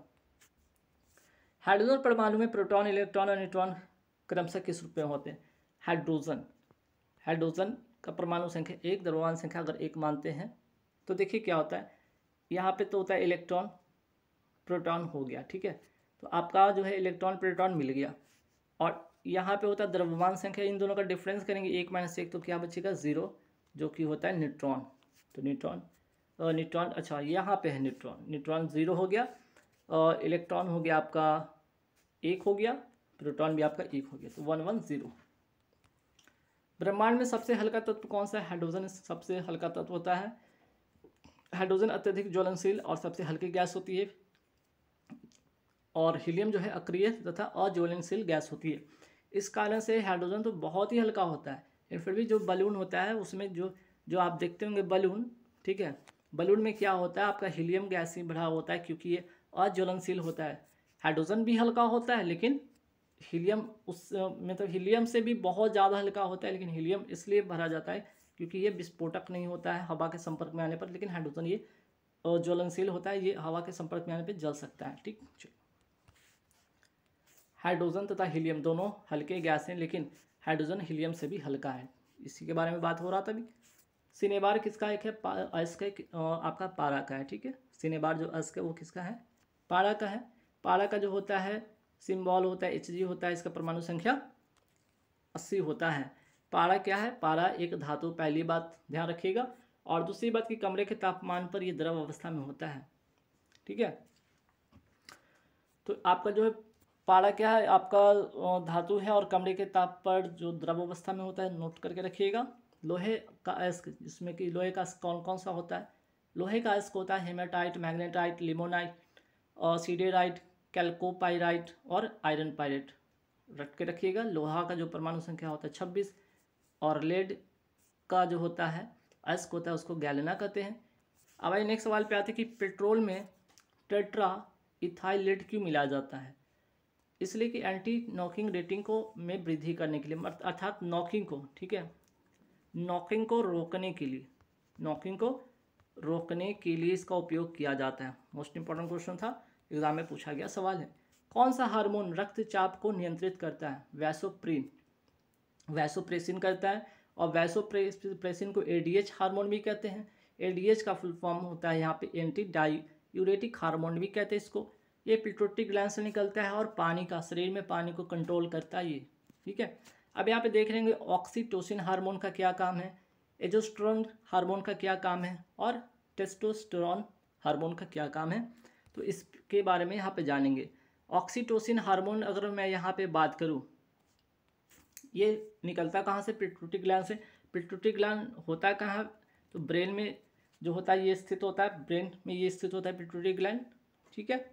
हाइड्रोजन परमाणु में प्रोटॉन, इलेक्ट्रॉन और न्यूट्रॉन क्रमशः किस रूप में होते हैं? हाइड्रोजन का परमाणु संख्या 1, द्रव्यमान संख्या अगर 1 मानते हैं तो देखिए क्या होता है, यहाँ पे तो होता है इलेक्ट्रॉन, प्रोटॉन हो गया, ठीक है, तो आपका जो है इलेक्ट्रॉन प्रोटॉन मिल गया। और यहाँ पे होता है द्रव्यमान संख्या, इन दोनों का डिफरेंस करेंगे 1 - 1 तो क्या बचेगा? 0, जो कि होता है न्यूट्रॉन। तो न्यूट्रॉन अच्छा यहाँ पे है न्यूट्रॉन 0 हो गया, और इलेक्ट्रॉन हो गया आपका 1 हो गया, प्रोटॉन भी आपका 1 हो गया, तो 1 1 0। ब्रह्मांड में सबसे हल्का तत्व कौन सा है? हाइड्रोजन सबसे हल्का तत्व होता है। हाइड्रोजन अत्यधिक ज्वलनशील और सबसे हल्की गैस होती है, और हीलियम जो है अक्रिय तथा अज्वलनशील गैस होती है। इस कारण से हाइड्रोजन तो बहुत ही हल्का होता है। फिर भी जो बलून होता है उसमें जो आप देखते होंगे बलून, ठीक है, बलून में क्या होता है? आपका हीलियम गैस ही भरा होता है, क्योंकि ये अज्वलनशील होता है। हाइड्रोजन भी हल्का होता है, लेकिन हीलियम मतलब हीलियम से भी बहुत ज़्यादा हल्का होता है, लेकिन हीलियम इसलिए भरा जाता है क्योंकि ये विस्फोटक नहीं होता है हवा के संपर्क में आने पर, लेकिन हाइड्रोजन ये ज्वलनशील होता है, ये हवा के संपर्क में आने पर जल सकता है। ठीक, हाइड्रोजन तथा हीलियम दोनों हल्के गैस हैं, लेकिन हाइड्रोजन हीलियम से भी हल्का है। इसी के बारे में बात हो रहा था अभी। सिनेबार किसका एक है? अयस्क का आपका पारा का है, ठीक है। सिनेबार जो अयस्क है वो किसका है? पारा का है। पारा का जो होता है सिंबल होता है Hg होता है, इसका परमाणु संख्या 80 होता है। पारा क्या है? पारा एक धातु, पहली बात ध्यान रखिएगा। और दूसरी बात कि कमरे के तापमान पर ये द्रव अवस्था में होता है, ठीक है। तो आपका जो है पारा क्या है? आपका धातु है और कमरे के ताप पर जो द्रव अवस्था में होता है, नोट करके रखिएगा। लोहे का अयस्क, जिसमें कि लोहे का कौन कौन सा होता है? लोहे का अयस्क होता है हेमाटाइट, मैग्नेटाइट, लिमोनाइट और सीडेराइट, कैल्कोपाइराइट और आयरन पाइरेट। रट के रखिएगा। लोहा का जो परमाणु संख्या होता है 26, और लेड का जो होता है अयस्क होता है उसको गैलेना कहते हैं। अब आइए नेक्स्ट सवाल पे आते हैं कि पेट्रोल में टेट्रा इथाइल लेड क्यों मिलाया जाता है? इसलिए कि एंटी नॉकिंग रेटिंग को में वृद्धि करने के लिए, अर्थात नॉकिंग को, ठीक है, नॉकिंग को रोकने के लिए, नॉकिंग को रोकने के लिए इसका उपयोग किया जाता है। मोस्ट इंपॉर्टेंट क्वेश्चन था, एग्जाम में पूछा गया सवाल है। कौन सा हार्मोन रक्तचाप को नियंत्रित करता है? वैसोप्रिन, वैसोप्रेसिन करता है। और वैसोप्रेसिन को एडीएच हार्मोन भी कहते हैं। एडीएच का फुल फॉर्म होता है यहाँ पे एंटी डाईयूरेटिक हार्मोन भी कहते हैं इसको। ये पिट्यूटरी ग्लैंड से निकलता है और पानी का, शरीर में पानी को कंट्रोल करता है ये, ठीक है। अब यहाँ पे देख लेंगे ऑक्सीटोसिन हार्मोन का क्या काम है, एजोस्टेरोन हार्मोन का क्या काम है और टेस्टोस्टेरोन हार्मोन का क्या काम है, तो इसके बारे में यहाँ पे जानेंगे। ऑक्सीटोसिन हार्मोन अगर मैं यहाँ पे बात करूँ, ये निकलता कहाँ से, पिट्यूटरी ग्लैंड से। पिट्यूटरी ग्लैंड होता है कहाँ, तो ब्रेन में जो होता है ये स्थित होता है, ब्रेन में ये स्थित होता है पिट्यूटरी ग्लैंड, ठीक है,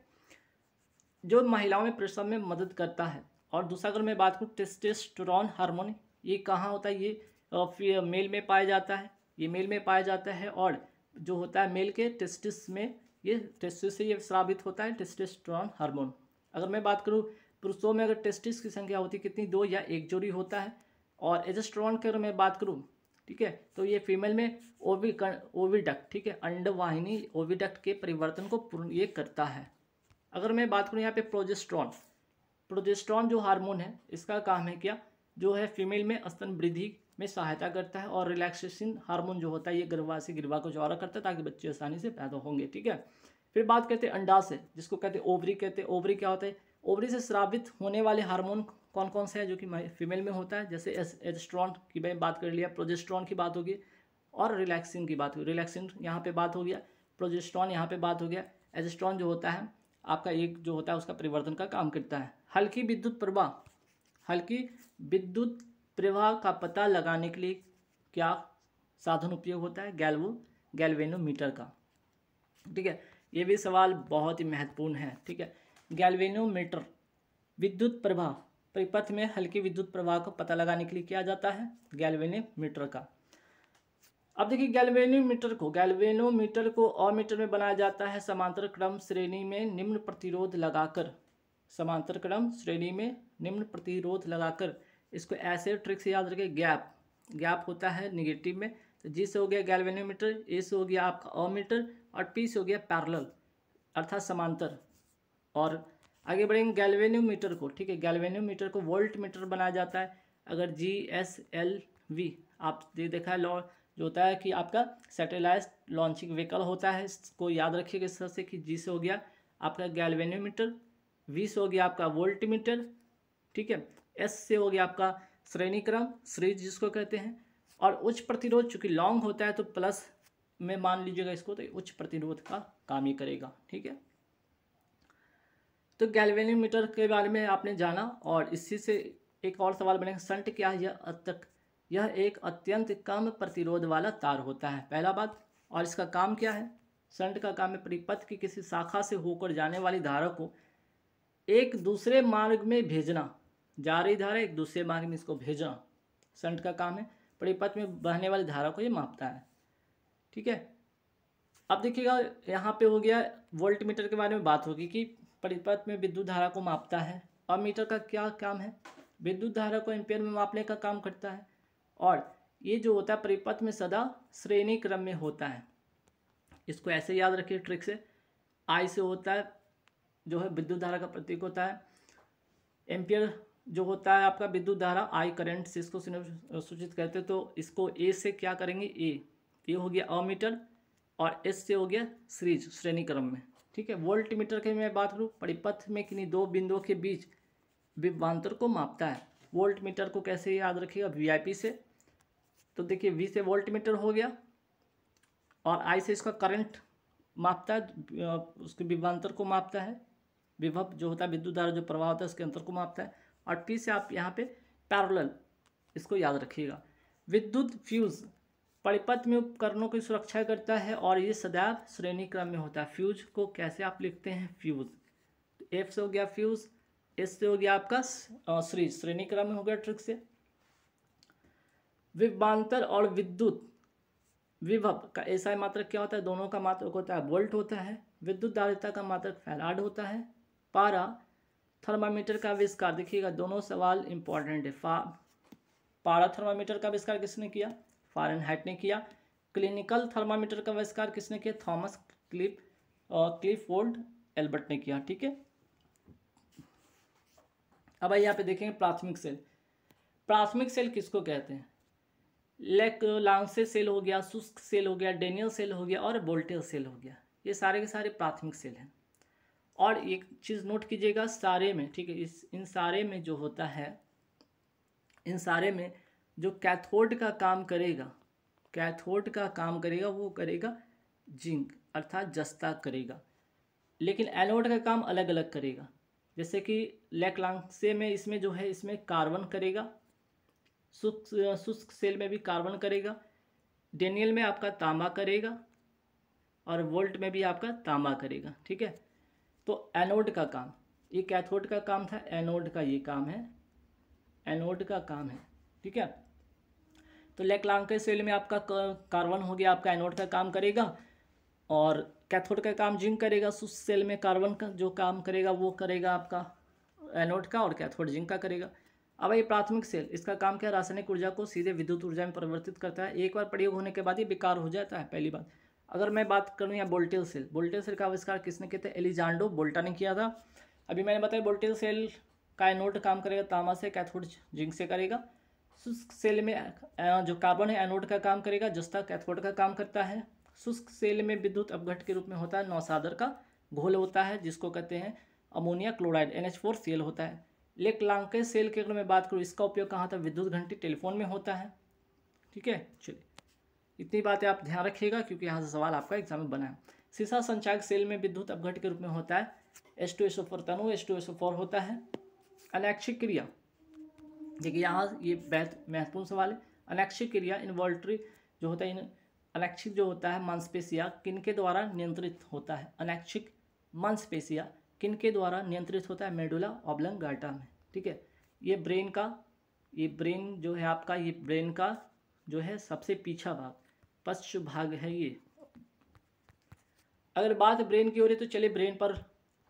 जो महिलाओं में प्रसव में मदद करता है। और दूसरा अगर मैं बात करूँ टेस्टोस्टेरोन हार्मोन, ये कहाँ होता है, ये मेल में पाया जाता है, ये मेल में पाया जाता है। और जो होता है मेल के टेस्टिस में, ये टेस्टिस से ये स्रावित होता है टेस्टोस्टेरोन हार्मोन। अगर मैं बात करूँ पुरुषों में, अगर टेस्टिस की संख्या होती है कितनी, 2 या 1 जोड़ी होता है। और एजोस्टेरोन की अगर मैं बात करूँ, ठीक है, तो ये फीमेल में ओविडक्ट, ठीक है, अंडवाहिनी ओविडक्ट के परिवर्तन को पूर्ण ये करता है। अगर मैं बात करूँ यहाँ पे प्रोजेस्टेरॉन जो हार्मोन है, इसका काम है क्या, जो है फीमेल में स्तन वृद्धि में सहायता करता है। और रिलैक्सेशन हार्मोन जो होता है, ये गर्भाशय ग्रीवा को चौड़ा करता है ताकि बच्चे आसानी से पैदा होंगे, ठीक है। फिर बात करते हैं अंडाशय, जिसको कहते हैं ओवरी कहते हैं। ओवरी क्या होता है, ओवरी से स्रावित होने वाले हार्मोन कौन कौन से हैं जो कि फीमेल में होता है, जैसे एस्ट्रोन की मैं बात कर लिया, प्रोजेस्टेरॉन की बात होगी और रिलैक्सिन की बात होगी। रिलैक्सिन यहाँ पे बात हो गया, प्रोजेस्टेरॉन यहाँ पे बात हो गया। एस्ट्रोन जो होता है आपका एक जो होता है उसका परिवर्तन का काम करता है। हल्की विद्युत प्रवाह का पता लगाने के लिए क्या साधन उपयोग होता है, गैल्वेनोमीटर का, ठीक है। ये भी सवाल बहुत ही महत्वपूर्ण है, ठीक है। गैल्वेनोमीटर विद्युत प्रवाह, परिपथ में हल्की विद्युत प्रवाह को पता लगाने के लिए किया जाता है, गैल्वेनोमीटर का। अब देखिए गैल्वेनोमीटर को अमीटर में बनाया जाता है समांतर क्रम श्रेणी में निम्न प्रतिरोध लगाकर, इसको ऐसे ट्रिक से याद रखें। गैप होता है निगेटिव में, तो जी से हो गया गैल्वेनोमीटर, ए से हो गया आपका अमीटर और पी से हो गया पैरेलल अर्थात समांतर। और आगे बढ़ेंगे गैल्वेनोमीटर को, ठीक है, गैल्वेनोमीटर को वोल्ट मीटर बनाया जाता है। अगर GSLV आप देखा है जो होता है कि आपका सैटेलाइट लॉन्चिंग व्हीकल होता है, इसको याद रखिएगा इस तरह से कि जी से हो गया आपका गैल्वेनोमीटर, वी से हो गया आपका वोल्ट मीटर, ठीक है, एस से हो गया आपका श्रेणी क्रम, सीरीज जिसको कहते हैं। और उच्च प्रतिरोध चूंकि लॉन्ग होता है तो प्लस में मान लीजिएगा इसको, तो उच्च प्रतिरोध का काम ही करेगा, ठीक है। तो गैल्वेनोमीटर के बारे में आपने जाना। और इसी से एक और सवाल बनेगा, शंट क्या है, यह एक अत्यंत कम प्रतिरोध वाला तार होता है, पहला बात। और इसका काम क्या है, शंट का काम है परिपथ की किसी शाखा से होकर जाने वाली धारा को एक दूसरे मार्ग में भेजना, जा रही धारा एक दूसरे मार्ग में इसको भेजना, शंट का काम है। परिपथ में बहने वाली धारा को ये मापता है, ठीक है। अब देखिएगा यहाँ पे हो गया वोल्ट मीटर के बारे में बात होगी कि परिपथ में विद्युत धारा को मापता है। अमीटर का क्या काम है, विद्युत धारा को एम्पियर में मापने का काम करता है। और ये जो होता है परिपथ में सदा श्रेणी क्रम में होता है, इसको ऐसे याद रखिए ट्रिक से। आई से होता है जो है विद्युत धारा का प्रतीक होता है, एम्पियर जो होता है आपका विद्युत धारा, आई करंट से इसको सूचित करते हैं। तो इसको ए से क्या करेंगे, ए हो गया अमीटर और एस से हो गया सीरीज श्रेणी क्रम में, ठीक है। वोल्ट मीटर की मैं बात करूँ, परिपथ में किन्हीं दो बिंदुओं के बीच विभवांतर को मापता है। वोल्ट मीटर को कैसे याद रखिएगा, VIP से। तो देखिए V से वोल्ट मीटर हो गया और I से इसका करंट मापता है, उसके विभवांतर को मापता है, विभव जो होता है विद्युत धारा जो प्रवाह होता है उसके अंतर को मापता है। और P से आप यहाँ पे पैरेलल, इसको याद रखिएगा। विद्युत फ्यूज परिपथ में उपकरणों की सुरक्षा करता है और ये सदैव श्रेणी क्रम में होता है। फ्यूज को कैसे आप लिखते हैं, फ्यूज, F से हो गया फ्यूज, S से हो गया आपका सीरीज श्रेणी क्रम में हो गया ट्रिक से। विभवांतर और विद्युत विभव का ऐसा मात्रक क्या होता है, दोनों का मात्रक होता है वोल्ट होता है। विद्युत धारिता का मात्रक फैराड होता है। पारा थर्मामीटर का आविष्कार, देखिएगा दोनों सवाल इंपॉर्टेंट है। पारा थर्मामीटर का आविष्कार किसने किया, फ़ारेनहाइट ने किया। क्लिनिकल थर्मामीटर का आविष्कार किसने किया, थॉमस क्लिफोर्ड एल्बर्ट ने किया, ठीक है। अब यहाँ पे देखेंगे प्राथमिक सेल। प्राथमिक सेल किसको कहते हैं, लांसे सेल हो गया, शुष्क सेल हो गया, डेनियल सेल हो गया और वोल्टेज सेल हो गया, ये सारे के सारे प्राथमिक सेल हैं। और एक चीज़ नोट कीजिएगा सारे में, ठीक है, इन सारे में जो होता है इन सारे में जो कैथोड का काम करेगा, कैथोड का काम करेगा वो करेगा जिंक अर्थात जस्ता करेगा, लेकिन एनोड का काम अलग अलग करेगा। जैसे कि लेक्लांसे में इसमें जो है इसमें कार्बन करेगा, शुष्क सेल में भी कार्बन करेगा, डेनियल में आपका तांबा करेगा और वोल्ट में भी आपका तांबा करेगा। ठीक है, तो एनोड का काम, ये कैथोड का काम था, एनोड का ये काम है, एनोड का काम है। ठीक है, तो लेक्लांके सेल में आपका कार्बन हो गया, आपका एनोड का काम करेगा, और कैथोड का काम जिंक करेगा। शुष्क सेल में कार्बन का जो काम करेगा वो करेगा आपका एनोड का, और कैथोड जिंक का करेगा। अब ये प्राथमिक सेल, इसका काम क्या, रासायनिक ऊर्जा को सीधे विद्युत ऊर्जा में परिवर्तित करता है। एक बार प्रयोग होने के बाद ये बेकार हो जाता है, पहली बात। अगर मैं बात करूँ यहाँ वोल्टेज सेल, वोल्टेज सेल का आविष्कार किसने किया था, एलिजांड्रो वोल्टा ने किया था। अभी मैंने बताया वोल्टेज सेल का एनोड काम करेगा तांबा से, कैथोड जिंक से करेगा। शुष्क सेल में जो कार्बन है एनोड का काम करेगा, जस्ता कैथोड का काम करता है। शुष्क सेल में विद्युत अपघट के रूप में होता है, नौसादर का घोल होता है जिसको कहते हैं अमोनिया क्लोराइड, NH4Cl होता है। लेक्लांके सेल की अगर मैं बात करूँ, इसका उपयोग कहाँ था, विद्युत घंटी टेलीफोन में होता है। ठीक है, चलिए इतनी बातें आप ध्यान रखिएगा क्योंकि यहाँ से सवाल आपका एग्जाम में बना है। सीसा संचायक सेल में विद्युत अपघट के रूप में होता है, H2SO4 तनु H2SO4 होता है। अनैक्षिक क्रिया, देखिए यहाँ ये महत्वपूर्ण सवाल है। अनैक्षिक क्रिया इनवॉल्ट्री जो होता है, अनैक्षिक जो होता है मांसपेशिया किनके द्वारा नियंत्रित होता है, अनैक्षिक मांसपेशिया किनके द्वारा नियंत्रित होता है, मेडुला ऑब्लंगाटा में। ठीक है, ये ब्रेन का, ये ब्रेन जो है आपका, ये ब्रेन का जो है सबसे पीछा भाग, पश्च भाग है ये। अगर बात ब्रेन की हो रही तो चलिए ब्रेन पर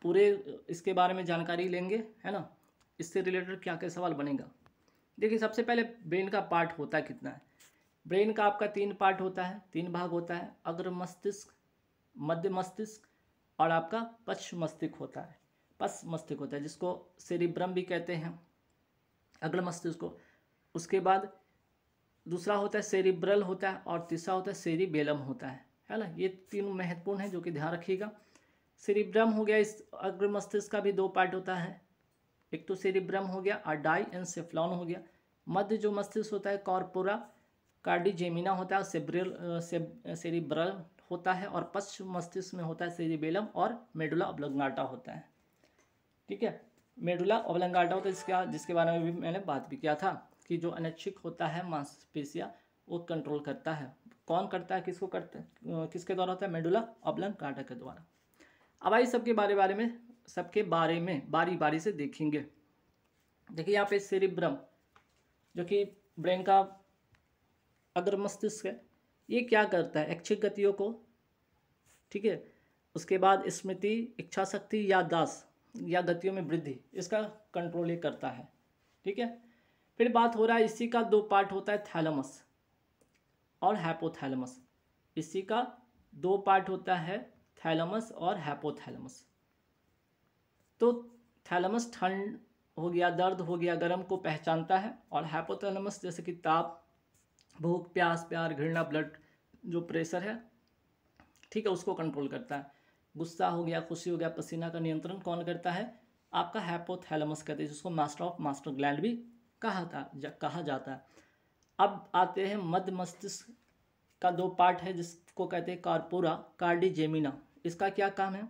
पूरे इसके बारे में जानकारी लेंगे, है ना, इससे रिलेटेड क्या क्या सवाल बनेगा। देखिए सबसे पहले ब्रेन का पार्ट होता कितना है। ब्रेन का आपका 3 पार्ट होता है, 3 भाग होता है, अग्र मस्तिष्क, मध्य मस्तिष्क और आपका पश्च मस्तिष्क होता है, पश्च मस्तिष्क होता है जिसको सेरिब्रम भी कहते हैं, अग्र मस्तिष्क को। उसके बाद दूसरा होता है सेरिब्रल होता है, और तीसरा होता है सेरिबेलम होता है ना। ये तीनों महत्वपूर्ण है जो कि ध्यान रखिएगा। सेरिब्रम हो गया, इस अग्र मस्तिष्क का भी 2 पार्ट होता है, एक तो सेरिब्रम हो गया और डाईएनसेफ्लॉन हो गया। मध्य जो मस्तिष्क होता है कॉर्पोरा कार्डिजेमिना होता है, सेरिब्रल होता है, और पश्च मस्तिष्क में होता है सेरिबेलम और मेडुला ऑब्लंगाटा होता है। ठीक है, मेडुला ऑब्लंगाटा होता है जिसके बारे में भी मैंने बात भी किया था कि जो अनैच्छिक होता है मांसपेशिया वो कंट्रोल करता है। कौन करता है, किसको करता है, किसके द्वारा होता है, मेडुला ऑब्लंगाटा के द्वारा। अब आइए सबके बारे में बारी बारी से देखेंगे। देखिए यहाँ पे सेरिब्रम जो कि ब्रेन का अग्र मस्तिष्क है, ये क्या करता है, ऐच्छिक गतियों को, ठीक है, उसके बाद स्मृति, इच्छा शक्ति, याददाश्त या गतियों में वृद्धि, इसका कंट्रोल ये करता है। ठीक है, फिर बात हो रहा है इसी का 2 पार्ट होता है, थैलेमस और हैपोथैलेमस। इसी का 2 पार्ट होता है, थैलेमस और हैपोथैलेमस। तो थैलेमस ठंड हो गया, दर्द हो गया, गर्म को पहचानता है, और हैपोथैलेमस जैसे कि ताप, भूख, प्यास, प्यार, घृणा, ब्लड जो प्रेशर है, ठीक है, उसको कंट्रोल करता है। गुस्सा हो गया, खुशी हो गया, पसीना का नियंत्रण कौन करता है, आपका हैपोथैलेमस कहते हैं, जिसको मास्टर ऑफ मास्टर ग्लैंड भी कहा जाता है। अब आते हैं मध्य मस्तिष्क का 2 पार्ट है जिसको कहते हैं कॉर्पोरा कार्डिजेमिना। इसका क्या काम है,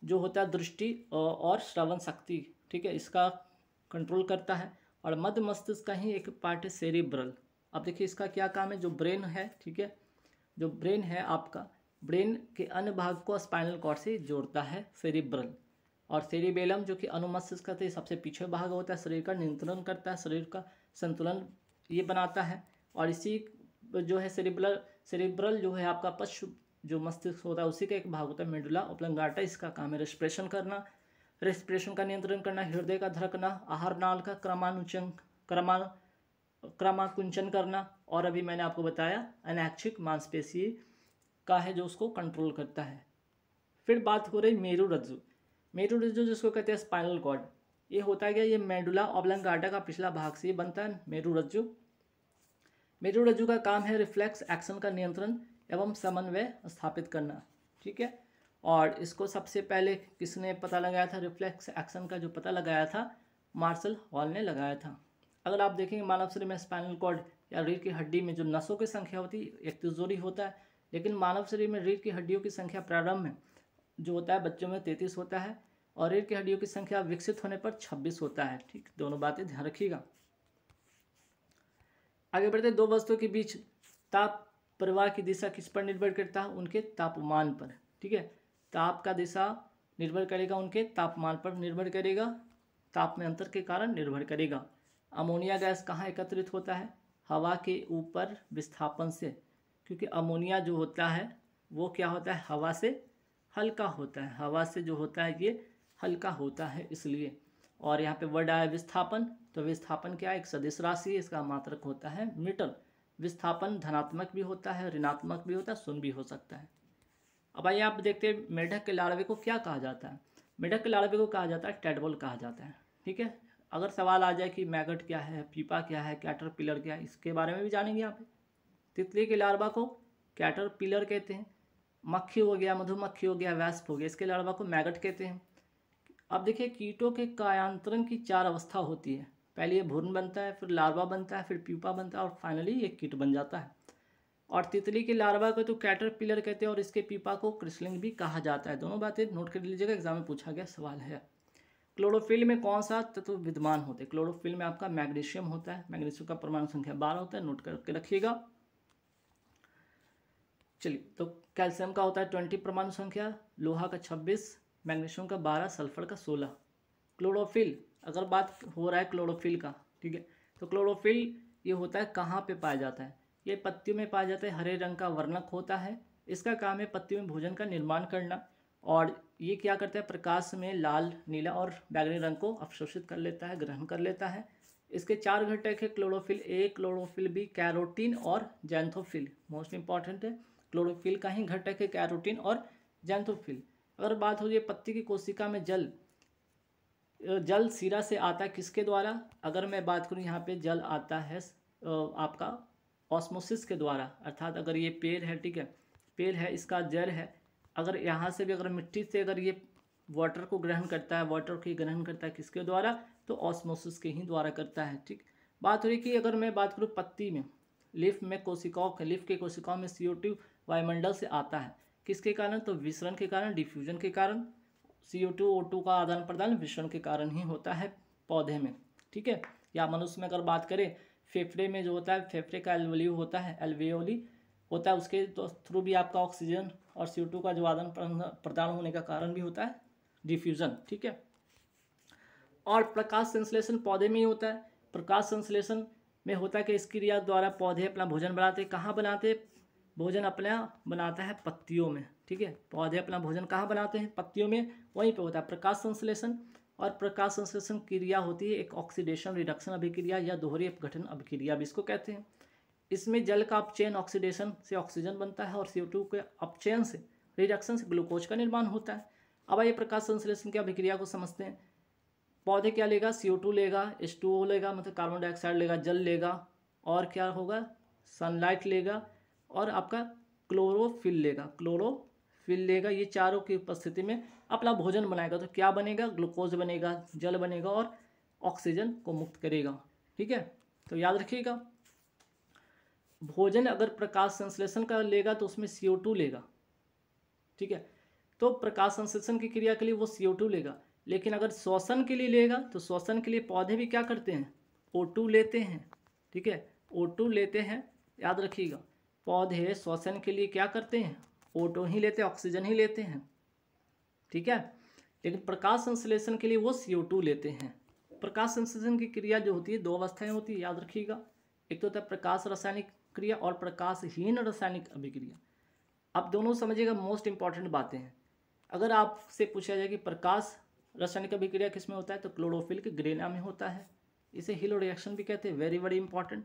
जो होता है दृष्टि और श्रवण शक्ति, ठीक है, इसका कंट्रोल करता है। और मध्य मस्तिष्क का ही एक पार्ट है सेरिब्रल। अब देखिए इसका क्या काम है, जो ब्रेन है, ठीक है, जो ब्रेन है आपका, ब्रेन के अन्य भाग को स्पाइनल कॉर्ड से जोड़ता है सेरिब्रल। और सेरिबेलम जो कि अनुमस्तिष्क का सबसे पीछे भाग होता है, शरीर का नियंत्रण करता है, शरीर का संतुलन ये बनाता है। और इसी जो है सेरिब्रल जो है आपका पश्च जो मस्तिष्क होता है उसी का एक भाग होता है मेडुला ऑब्लंगाटा। इसका काम है रेस्पिरेशन करना, रेस्पिरेशन का नियंत्रण करना, हृदय का धड़कना, आहार नाल का क्रमाकुंचन करना, और अभी मैंने आपको बताया अनैच्छिक मांसपेशी का है जो उसको कंट्रोल करता है। फिर बात हो रही मेरुरज्जु। मेरुरज्जु जिसको कहते हैं स्पाइनल कॉर्ड, ये होता है क्या, ये मेडुला ऑब्लंगाटा का पिछला भाग से बनता है मेरुरज्जु। मेरुरज्जु का काम है रिफ्लेक्स एक्शन का नियंत्रण एवं समन्वय स्थापित करना। ठीक है, और इसको सबसे पहले किसने पता लगाया था, रिफ्लेक्स एक्शन का जो पता लगाया था मार्शल हॉल ने लगाया था। अगर आप देखेंगे मानव शरीर में स्पाइनल कॉर्ड या रीढ़ की हड्डी में जो नसों की संख्या होती है 31 होता है, लेकिन मानव शरीर में रीढ़ की हड्डियों की संख्या प्रारंभ में जो होता है बच्चों में 33 होता है और रीढ़ की हड्डियों की संख्या विकसित होने पर 26 होता है। ठीक, दोनों बातें ध्यान रखिएगा। आगे बढ़ते, दो वस्तुओं के बीच ताप प्रवाह की दिशा किस पर निर्भर करता है? उनके तापमान पर। ठीक है, ताप का दिशा निर्भर करेगा उनके तापमान पर, निर्भर करेगा, ताप में अंतर के कारण निर्भर करेगा। अमोनिया गैस कहाँ एकत्रित होता है? हवा के ऊपर विस्थापन से, क्योंकि अमोनिया जो होता है वो क्या होता है? हवा से हल्का होता है, हवा से जो होता है ये हल्का होता है इसलिए। और यहाँ पे वर्ड आया विस्थापन, तो विस्थापन क्या है? एक सदिश राशि है, इसका मात्रक होता है मीटर। विस्थापन धनात्मक भी होता है, ऋणात्मक भी होता है, शून्य भी हो सकता है। अब आइए आप देखते हैं मेढक के लार्वे को क्या कहा जाता है। मेढक के लार्वे को कहा जाता है टैडपोल कहा जाता है। ठीक है, अगर सवाल आ जाए कि मैगट क्या है, पीपा क्या है, कैटरपिलर क्या है, इसके बारे में भी जानेंगे यहाँ पे। तितली के लार्वा को कैटरपिलर कहते हैं। मक्खी हो गया, मधुमक्खी हो गया, वैस्प हो गया, इसके लार्वा को मैगट कहते हैं। अब देखिए कीटों के कायांतरण की 4 अवस्था होती है। पहले ये भ्रूण बनता है, फिर लार्वा बनता है, फिर प्यूपा बनता है और फाइनली ये कीट बन जाता है। और तितली के लार्वा को तो कैटरपिलर कहते हैं और इसके पीपा को क्रिसलिंग भी कहा जाता है। दोनों बातें नोट कर लीजिएगा, एग्जाम में पूछा गया सवाल है। क्लोरोफिल में कौन सा तत्व विद्यमान होते हैं? क्लोरोफिल में आपका मैग्नीशियम होता है, मैग्नीशियम का परमाणु संख्या 12 होता है, नोट करके रखिएगा। चलिए, तो कैल्शियम का होता है 20 परमाणु संख्या, लोहा का 26, मैग्नीशियम का 12, सल्फर का 16। क्लोरोफिल, अगर बात हो रहा है क्लोरोफिल का, ठीक है, तो क्लोरोफिल ये होता है कहाँ पे पाया जाता है? ये पत्तियों में पाया जाता है, हरे रंग का वर्णक होता है। इसका काम है पत्तियों में भोजन का निर्माण करना। और ये क्या करता है? प्रकाश में लाल, नीला और बैगनी रंग को अवशोषित कर लेता है, ग्रहण कर लेता है। इसके 4 घटक है chlorophyll A, chlorophyll B, carotene और जैंथोफिल। मोस्ट इंपॉर्टेंट है, क्लोरोफिल का ही घटक है कैरोटीन और जैंथोफिल। अगर बात हो जाए पत्ती की कोशिका में जल सीरा से आता है किसके द्वारा? अगर मैं बात करूँ यहाँ पे जल आता है आपका ऑस्मोसिस के द्वारा। अर्थात अगर ये पेड़ है, ठीक है, पेड़ है, इसका जड़ है, अगर यहाँ से भी अगर मिट्टी से अगर ये वाटर को ग्रहण करता है, वाटर की ग्रहण करता है किसके द्वारा? तो ऑस्मोसिस के ही द्वारा करता है। ठीक, बात हो रही कि अगर मैं बात करूँ पत्ती में, लीफ में लीफ के कोशिकाओं में CO2 वायुमंडल से आता है किसके कारण? तो विसरण के कारण, डिफ्यूजन के कारण। CO2 O2 का आदान प्रदान विसरण के कारण ही होता है पौधे में। ठीक है, या मनुष्य में अगर बात करें, फेफड़े में जो होता है, फेफड़े का एल्वेओली होता है, एल्वेओली होता है, उसके तो थ्रू भी आपका ऑक्सीजन और CO2 का जो आदान प्रदान होने का कारण भी होता है डिफ्यूजन। ठीक है, और प्रकाश संश्लेषण पौधे में ही होता है। प्रकाश संश्लेषण में होता है कि इस क्रिया द्वारा पौधे अपना भोजन बनाते हैं। कहाँ बनाते हैं? भोजन अपना बनाता है पत्तियों में। ठीक है, पौधे अपना भोजन कहाँ बनाते हैं? पत्तियों में, वहीं पे होता है प्रकाश संश्लेषण। और प्रकाश संश्लेषण क्रिया होती है एक ऑक्सीडेशन रिडक्शन अभिक्रिया या दोहरी अपघटन अभिक्रिया भी इसको कहते हैं। इसमें जल का अपचयन ऑक्सीडेशन से ऑक्सीजन बनता है और CO2 के अपचयन से, रिडक्शन से ग्लूकोज का निर्माण होता है। अब आइए प्रकाश संश्लेषण की अभिक्रिया को समझते हैं। पौधे क्या लेगा? CO2 लेगा, H2O लेगा, मतलब कार्बन डाइऑक्साइड लेगा, जल लेगा, और क्या होगा? सनलाइट लेगा, और आपका क्लोरोफिल लेगा। ये चारों की उपस्थिति में अपना भोजन बनाएगा। तो क्या बनेगा? ग्लूकोज बनेगा, जल बनेगा और ऑक्सीजन को मुक्त करेगा। ठीक है, तो याद रखिएगा, भोजन अगर प्रकाश संश्लेषण का लेगा तो उसमें CO2 लेगा। ठीक है, तो प्रकाश संश्लेषण की क्रिया के लिए वो CO2 लेगा। लेकिन अगर श्वसन के लिए लेगा तो श्वसन के लिए पौधे भी क्या करते हैं? O2 लेते हैं। ठीक है, O2 लेते हैं, याद रखिएगा, पौधे श्वसन के लिए क्या करते हैं? O2 ही लेते हैं, ऑक्सीजन ही लेते हैं। ठीक है, लेकिन प्रकाश संश्लेषण के लिए वो CO2 लेते हैं। प्रकाश संश्लेषण की क्रिया जो होती है 2 अवस्थाएं होती है, याद रखिएगा। एक तो होता है प्रकाश रासायनिक क्रिया और प्रकाशहीन रासायनिक अभिक्रिया। अब दोनों समझिएगा, मोस्ट इंपॉर्टेंट बातें हैं। अगर आपसे पूछा जाए कि प्रकाश रासायनिक अभिक्रिया किस में होता है, तो क्लोरोफिल के ग्रेना में होता है। इसे हिलो रिएक्शन भी कहते हैं, वेरी इंपॉर्टेंट।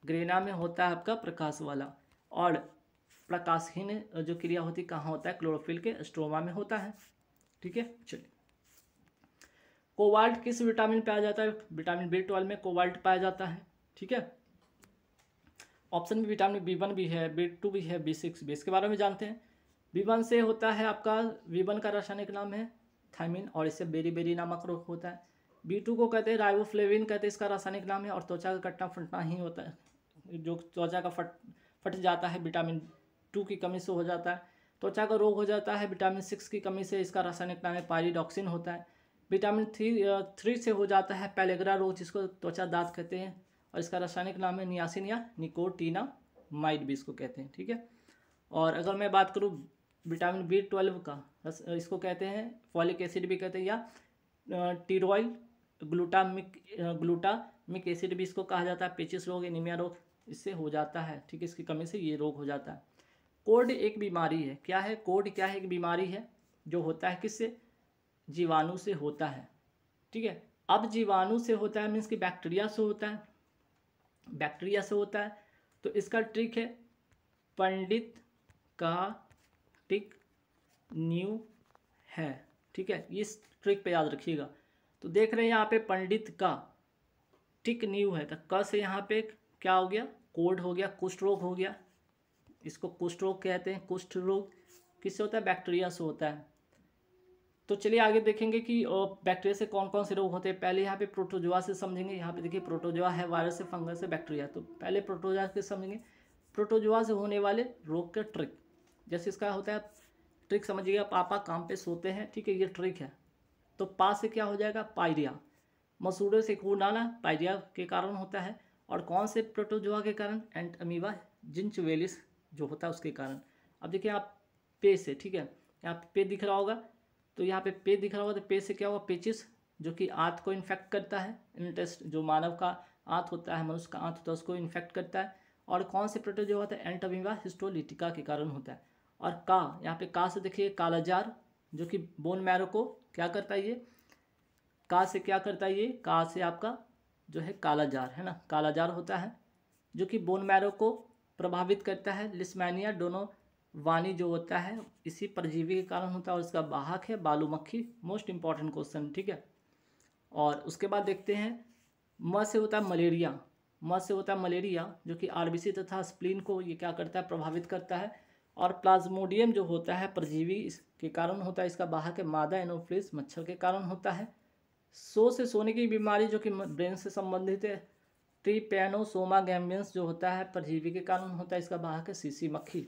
ग्रेना में होता है आपका प्रकाश वाला, और प्रकाशहीन जो क्रिया होती है कहाँ होता है? क्लोरोफिल के स्ट्रोमा में होता है। ठीक है, चलिए, कोबाल्ट किस विटामिन पाया जाता है? विटामिन B12 में कोबाल्ट पाया जाता है। ठीक है, ऑप्शन में विटामिन B1 भी है, B2 भी है, B6 भी। इसके बारे में जानते हैं। B1 से होता है आपका, B1 का रासायनिक नाम है थायमिन, और इससे बेरी नामक रोग होता है। B2 को कहते हैं राइबोफ्लेविन कहते हैं, इसका रासायनिक नाम है। और त्वचा का कटना फटना ही होता है, जो त्वचा का फट जाता है विटामिन 2 की कमी से हो जाता है। त्वचा का रोग हो जाता है विटामिन 6 की कमी से, इसका रासायनिक नाम है पायरिडॉक्सिन होता है। विटामिन 3 से हो जाता है पेलेग्रा रोग, जिसको त्वचा दाद कहते हैं, और इसका रासायनिक नाम है नियासिन या निकोटिनामाइड भी इसको कहते हैं, ठीक है। और अगर मैं बात करूँ विटामिन B12 का, इसको कहते हैं फॉलिक एसिड भी कहते हैं, या टीरोइल ग्लूटामिक एसिड भी इसको कहा जाता है। पेचिस रोग, एनीमिया रोग इससे हो जाता है, ठीक है, इसकी कमी से ये रोग हो जाता है। कोढ़ एक बीमारी है, क्या है कोढ़, क्या है, एक बीमारी है जो होता है किससे, जीवाणु से होता है, ठीक है। अब जीवाणु से होता है मीन्स कि बैक्टीरिया से होता है, बैक्टीरिया से होता है, तो इसका ट्रिक है पंडित का टिक न्यू है, ठीक है, इस ट्रिक पे याद रखिएगा। तो देख रहे हैं यहाँ पे पंडित का टिक न्यू है, तो क से यहाँ पे क्या हो गया, कोढ़ हो गया, कुष्ठ रोग हो गया, इसको कुष्ठ रोग कहते हैं। कुष्ठ रोग किससे होता है, बैक्टीरिया से होता है। तो चलिए आगे देखेंगे कि बैक्टीरिया से कौन कौन से रोग होते हैं। पहले यहाँ पे प्रोटोजोआ से समझेंगे। यहाँ पे देखिए प्रोटोजोआ है, वायरस से, फंगस से, बैक्टीरिया। तो पहले प्रोटोजोआ से समझेंगे, प्रोटोजोआ से होने वाले रोग का ट्रिक। जैसे इसका होता है ट्रिक समझिएगा, पापा काम पे सोते हैं, ठीक है, ये ट्रिक है। तो पा से क्या हो जाएगा, पायरिया। मसूड़े से खून आना पायरिया के कारण होता है। और कौन से प्रोटोजोआ के कारण, एंट अमीबा जिंचुवेलिस जो होता है उसके कारण। अब देखिए आप पे से, ठीक है, यहाँ पे दिख रहा होगा, तो यहाँ पे पे दिख रहा होगा, तो पे से क्या होगा, पेचिस, जो कि आंत को इन्फेक्ट करता है। इंटेस्ट जो मानव का आंत होता है, मनुष्य का आंत होता है, उसको इन्फेक्ट करता है। और कौन से प्रोटोजोआ होता है, एंट अमीबा हिस्टोलिटिका के कारण होता है। और का, यहाँ पे का से देखिए कालाजार, जो कि बोन मैरो को क्या करता है, ये का से क्या करता है, ये का से आपका जो है कालाजार है ना, कालाजार होता है, जो कि बोन मैरो को प्रभावित करता है। लिस्मेनिया डोनोवानी जो होता है इसी परजीवी के कारण होता है, और इसका वाहक है बालू मक्खी। मोस्ट इंपॉर्टेंट क्वेश्चन, ठीक है। और उसके बाद देखते हैं म से होता है मलेरिया। म से होता है मलेरिया, जो कि आरबीसी तथा स्प्लीन को ये क्या करता है, प्रभावित करता है। और प्लाज्मोडियम जो होता है परजीवी इसके कारण होता है, इसका वाहक है मादा एनोफ्लिस, मच्छर के कारण होता है। सो से सोने की बीमारी, जो कि ब्रेन से संबंधित है। ट्रिपैनोसोमा गैम्बियंस जो होता है परजीवी के कारण होता है, इसका वाहक है सीसी मक्खी।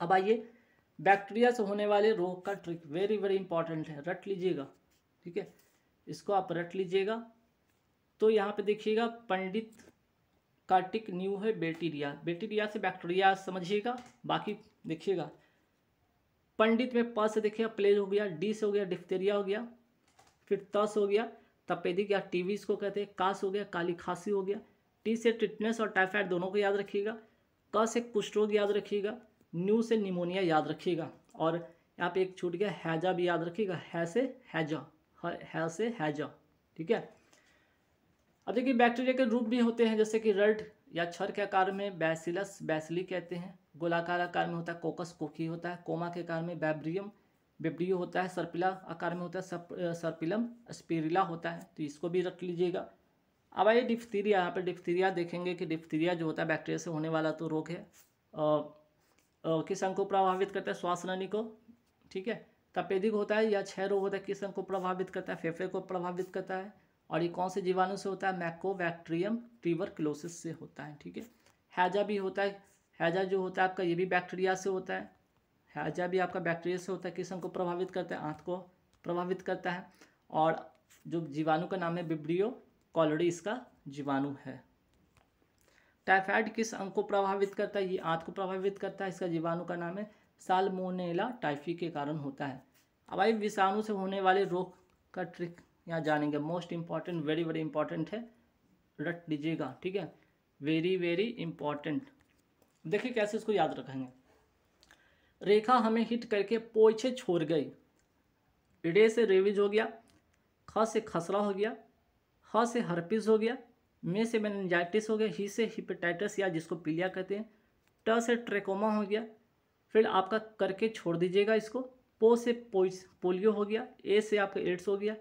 अब आइए बैक्टीरिया से होने वाले रोग का ट्रिक, वेरी वेरी इंपॉर्टेंट है, रट लीजिएगा, ठीक है, इसको आप रट लीजिएगा। तो यहाँ पे देखिएगा पंडित का टिक न्यू है बैक्टीरिया, बैक्टीरिया से बैक्टीरिया समझिएगा, बाकी देखिएगा। पंडित में प से देखिएगा प्लेग हो गया, डी से हो गया डिफ्थेरिया हो गया, फिर त से हो गया तपेदिक या टीवी इसको कहते हैं, का से हो गया काली खांसी हो गया, टी से टिटनेस और टाइफाइड दोनों को याद रखिएगा, क से कुष्ठ रोग याद रखिएगा, न्यू से निमोनिया याद रखिएगा। और यहाँ पे एक छूट गया हैजा भी याद रखिएगा, है से हैजा, है से हैजा, ठीक है। अब देखिए बैक्टीरिया के रूप भी होते हैं, जैसे कि रड या छर के आकार में बैसिलस बैसिली कहते हैं, गोलाकार आकार में होता है कोकस कोकी होता है, कोमा के आकार में बैब्रियम बेब्रियो होता है, सर्पिला आकार में होता है सर्पिलम स्पिरिला होता है, तो इसको भी रख लीजिएगा। अब आइए डिफ्थीरिया, यहाँ पर डिफ्थीरिया देखेंगे कि डिफ्थीरिया जो होता है बैक्टीरिया से होने वाला तो रोग है। किस अंग को प्रभावित करता है, श्वास नली को, ठीक है। तपेदिक होता है या क्षय रोग होता है, किस अंग को प्रभावित करता है, फेफड़े को प्रभावित करता है। और ये कौन से जीवाणु से होता है, मैकोबैक्टीरियम ट्यूबरकुलोसिस से होता है, ठीक है। हैजा भी होता है, हैजा जो होता है आपका ये भी बैक्टीरिया से होता है, हैजा भी आपका बैक्टीरिया से होता है, किस अंग को प्रभावित करता है, आंत को प्रभावित करता है। और जो जीवाणु का नाम है विब्रियो कॉलोडी इसका जीवाणु है। टाइफाइड किस अंग को प्रभावित करता है, ये आंत को प्रभावित करता है, इसका जीवाणु का नाम है साल्मोनेला टाइफी के कारण होता है। अब आइए विषाणु से होने वाले रोग का ट्रिक यहाँ जानेंगे, most important, very very important है, रट लीजिएगा, ठीक है, वेरी वेरी इंपॉर्टेंट। देखिए कैसे इसको याद रखेंगे। रेखा हमें हिट करके पोछे छोड़ गई, रे से रेविज हो गया, ख से खसरा हो गया, ह से हर्पिस हो गया, में से मेनिंजाइटिस हो गया, ही से हिपेटाइटिस या जिसको पीलिया कहते हैं, ट से ट्रेकोमा हो गया, फिर आपका करके छोड़ दीजिएगा इसको। पो से पोलियो हो गया, ए से आपका एड्स हो गया,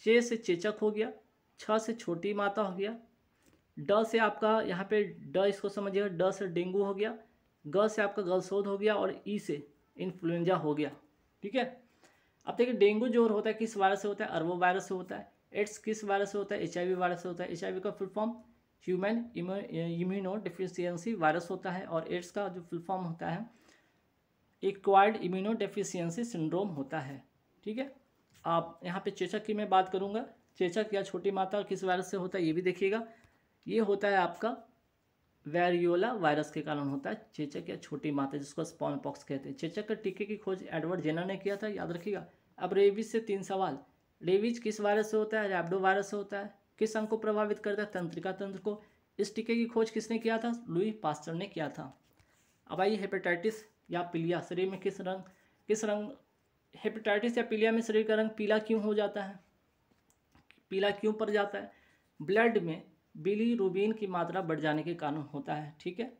चे से चेचक हो गया, छ से छोटी माता हो गया, ड से आपका यहाँ पे ड इसको समझिएगा, ड से डेंगू हो गया, ग से आपका गलसोद हो गया, और ई से इन्फ्लुएंजा हो गया, ठीक है। अब देखिए डेंगू जो होता है किस वायरस से होता है, अरबो वायरस से होता है। एड्स किस वायरस से होता है? HIV वायरस से होता है। HIV का full form human immuno deficiency virus होता है, और एड्स का जो फुल फॉर्म होता है एक्वायर्ड इम्यूनो डेफिशिएंसी सिंड्रोम होता है। ठीक है, आप यहाँ पे चेचक की मैं बात करूँगा। चेचक या छोटी माता किस वायरस से होता है ये भी देखिएगा। ये होता है आपका वेरियोला वायरस के कारण होता है चेचक या छोटी माता, जिसको स्पॉन पॉक्स कहते हैं। चेचक के टीके की खोज एडवर्ड जेनर ने किया था, याद रखिएगा। अब रेबीज से 3 सवाल। रेबीज किस वायरस से होता है? रैबिडो वायरस से होता है। किस अंग को प्रभावित करता है? तंत्रिका तंत्र को। इस टीके की खोज किसने किया था? लुई पास्चर ने किया था। अब आइए हेपेटाइटिस या पीलिया, शरीर में किस रंग हेपेटाइटिस या पीलिया में शरीर का रंग पीला क्यों हो जाता है? पीला क्यों पड़ जाता है? ब्लड में बिलीरुबिन की मात्रा बढ़ जाने के कारण होता है। ठीक है,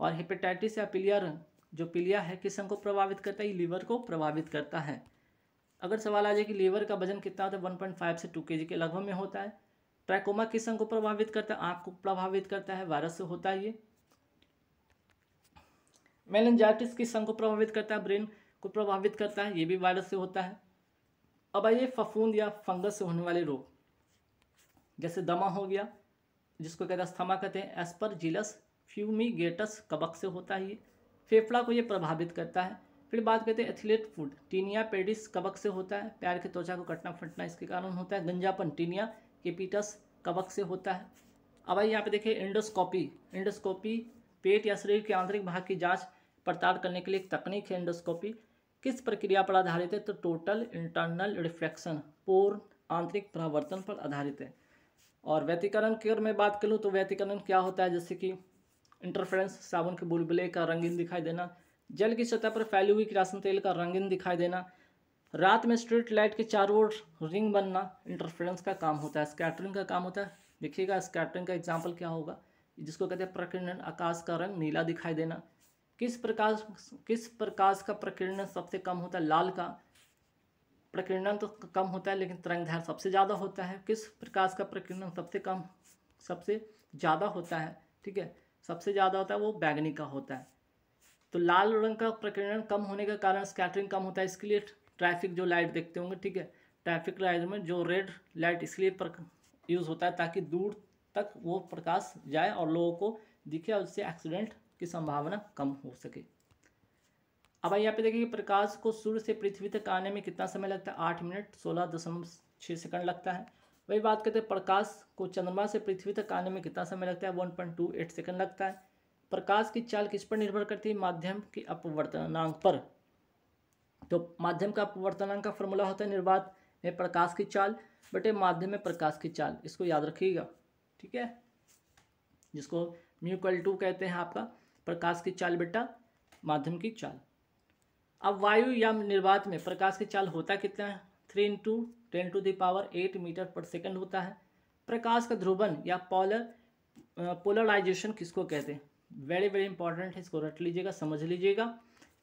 और हेपेटाइटिस या पीलिया रंग, जो पीलिया है किस अंग को प्रभावित करता है? लीवर को प्रभावित करता है। अगर सवाल आ जाए कि लीवर का वजन कितना होता है? 1.5 से 2 kg के लगभग में होता है। ट्रैकोमा किस अंग को प्रभावित करता है? आँख को प्रभावित करता है, वायरस से होता है ये। मेनिंजाइटिस किस अंग को प्रभावित करता है? ब्रेन को प्रभावित करता है, ये भी वायरस से होता है। अब आइए फफूंद या फंगस से होने वाले रोग, जैसे दमा हो गया, जिसको कहते हैं अस्थमा कहते हैं। एस्परजिलस फ्यूमिगेटस कवक से होता है ये, फेफड़ा को ये प्रभावित करता है। फिर बात करते हैं एथलीट फूड, टीनिया पेडिस कवक से होता है, पैर की त्वचा को कटना फटना इसके कारण होता है। गंजापन टीनिया केपिटस कवक से होता है। अब आइए यहाँ पे देखिए एंडोस्कोपी पेट या शरीर के आंतरिक भाग की जांच पड़ताल करने के लिए एक तकनीक है एंडोस्कोपी। किस प्रक्रिया पर आधारित है? तो टोटल इंटरनल रिफ्लेक्शन, पूर्ण आंतरिक परावर्तन पर आधारित है। और व्यतिकरण की अगर मैं बात करूँ तो व्यतिकरण क्या होता है? जैसे कि इंटरफेरेंस, साबुन के बुलबुले का रंगीन दिखाई देना, जल की सतह पर फैली हुई किरासन तेल का रंगीन दिखाई देना, रात में स्ट्रीट लाइट के चारों ओर रिंग बनना इंटरफेरेंस का काम होता है। स्कैटरिंग का काम होता है। देखिएगा स्कैटरिंग का एग्जाम्पल क्या होगा, जिसको कहते हैं प्रकीर्णन, आकाश का रंग नीला दिखाई देना। किस प्रकाश का प्रकीर्णन सबसे कम होता है? लाल का प्रकीर्णन तो कम होता है, लेकिन तरंगदैर्घ्य सबसे ज़्यादा होता है। किस प्रकाश का प्रकीर्णन सबसे ज़्यादा होता है? ठीक है, सबसे ज़्यादा होता है वो बैगनी का होता है। तो लाल रंग का प्रकीर्णन कम होने का कारण स्कैटरिंग कम होता है। इसके लिए ट्रैफिक जो लाइट देखते होंगे, ठीक है, ट्रैफिक लाइट में जो रेड लाइट इसलिए यूज़ होता है ताकि दूर तक वो प्रकाश जाए और लोगों को दिखे और उससे एक्सीडेंट की संभावना कम हो सके। अब यहाँ पे देखिए प्रकाश को सूर्य से पृथ्वी तक आने में कितना समय लगता है? 8 मिनट 16.6 सेकंड लगता है। वही बात करते हैं प्रकाश को चंद्रमा से पृथ्वी तक आने में कितना समय लगता है? 1.28 सेकंड लगता है। प्रकाश की चाल किस पर निर्भर करती है? माध्यम के अपवर्तनांक पर। तो माध्यम का अपवर्तनांक का फॉर्मूला होता है निर्वात में प्रकाश की चाल बटे माध्यम में प्रकाश की चाल, इसको याद रखिएगा। ठीक है, जिसको μ/2 कहते हैं आपका प्रकाश की चाल बेटा माध्यम की चाल। अब वायु या निर्वात में प्रकाश की चाल होता कितना है? 3 × 10⁸ मीटर पर सेकंड होता है। प्रकाश का ध्रुवन या पोलराइजेशन किसको कहते हैं? वेरी वेरी इंपॉर्टेंट है, इसको रट लीजिएगा, समझ लीजिएगा।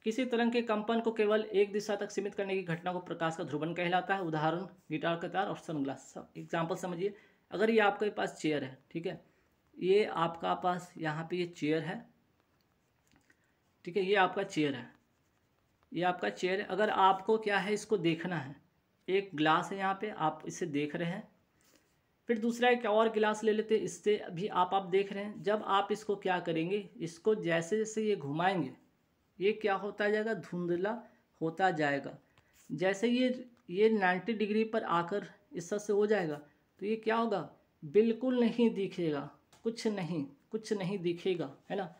किसी तरंग के कंपन को केवल एक दिशा तक सीमित करने की घटना को प्रकाश का ध्रुवन कहलाता है। उदाहरण गिटार का तार और सनग्लास। एग्जाम्पल समझिए, अगर ये आपके पास चेयर है, ठीक है, ये आपका पास यहाँ पे ये चेयर है, ठीक है, ये आपका चेयर है, ये आपका चेयर है। अगर आपको क्या है, इसको देखना है, एक ग्लास है यहाँ पे, आप इसे देख रहे हैं, फिर दूसरा एक और गिलास ले लेते हैं, इससे भी आप देख रहे हैं। जब आप इसको क्या करेंगे, इसको जैसे जैसे ये घुमाएंगे, ये क्या होता जाएगा? धुंधला होता जाएगा। जैसे ये 90 डिग्री पर आकर इस तरह से हो जाएगा तो ये क्या होगा? बिल्कुल नहीं दिखेगा, कुछ नहीं दिखेगा, है ना,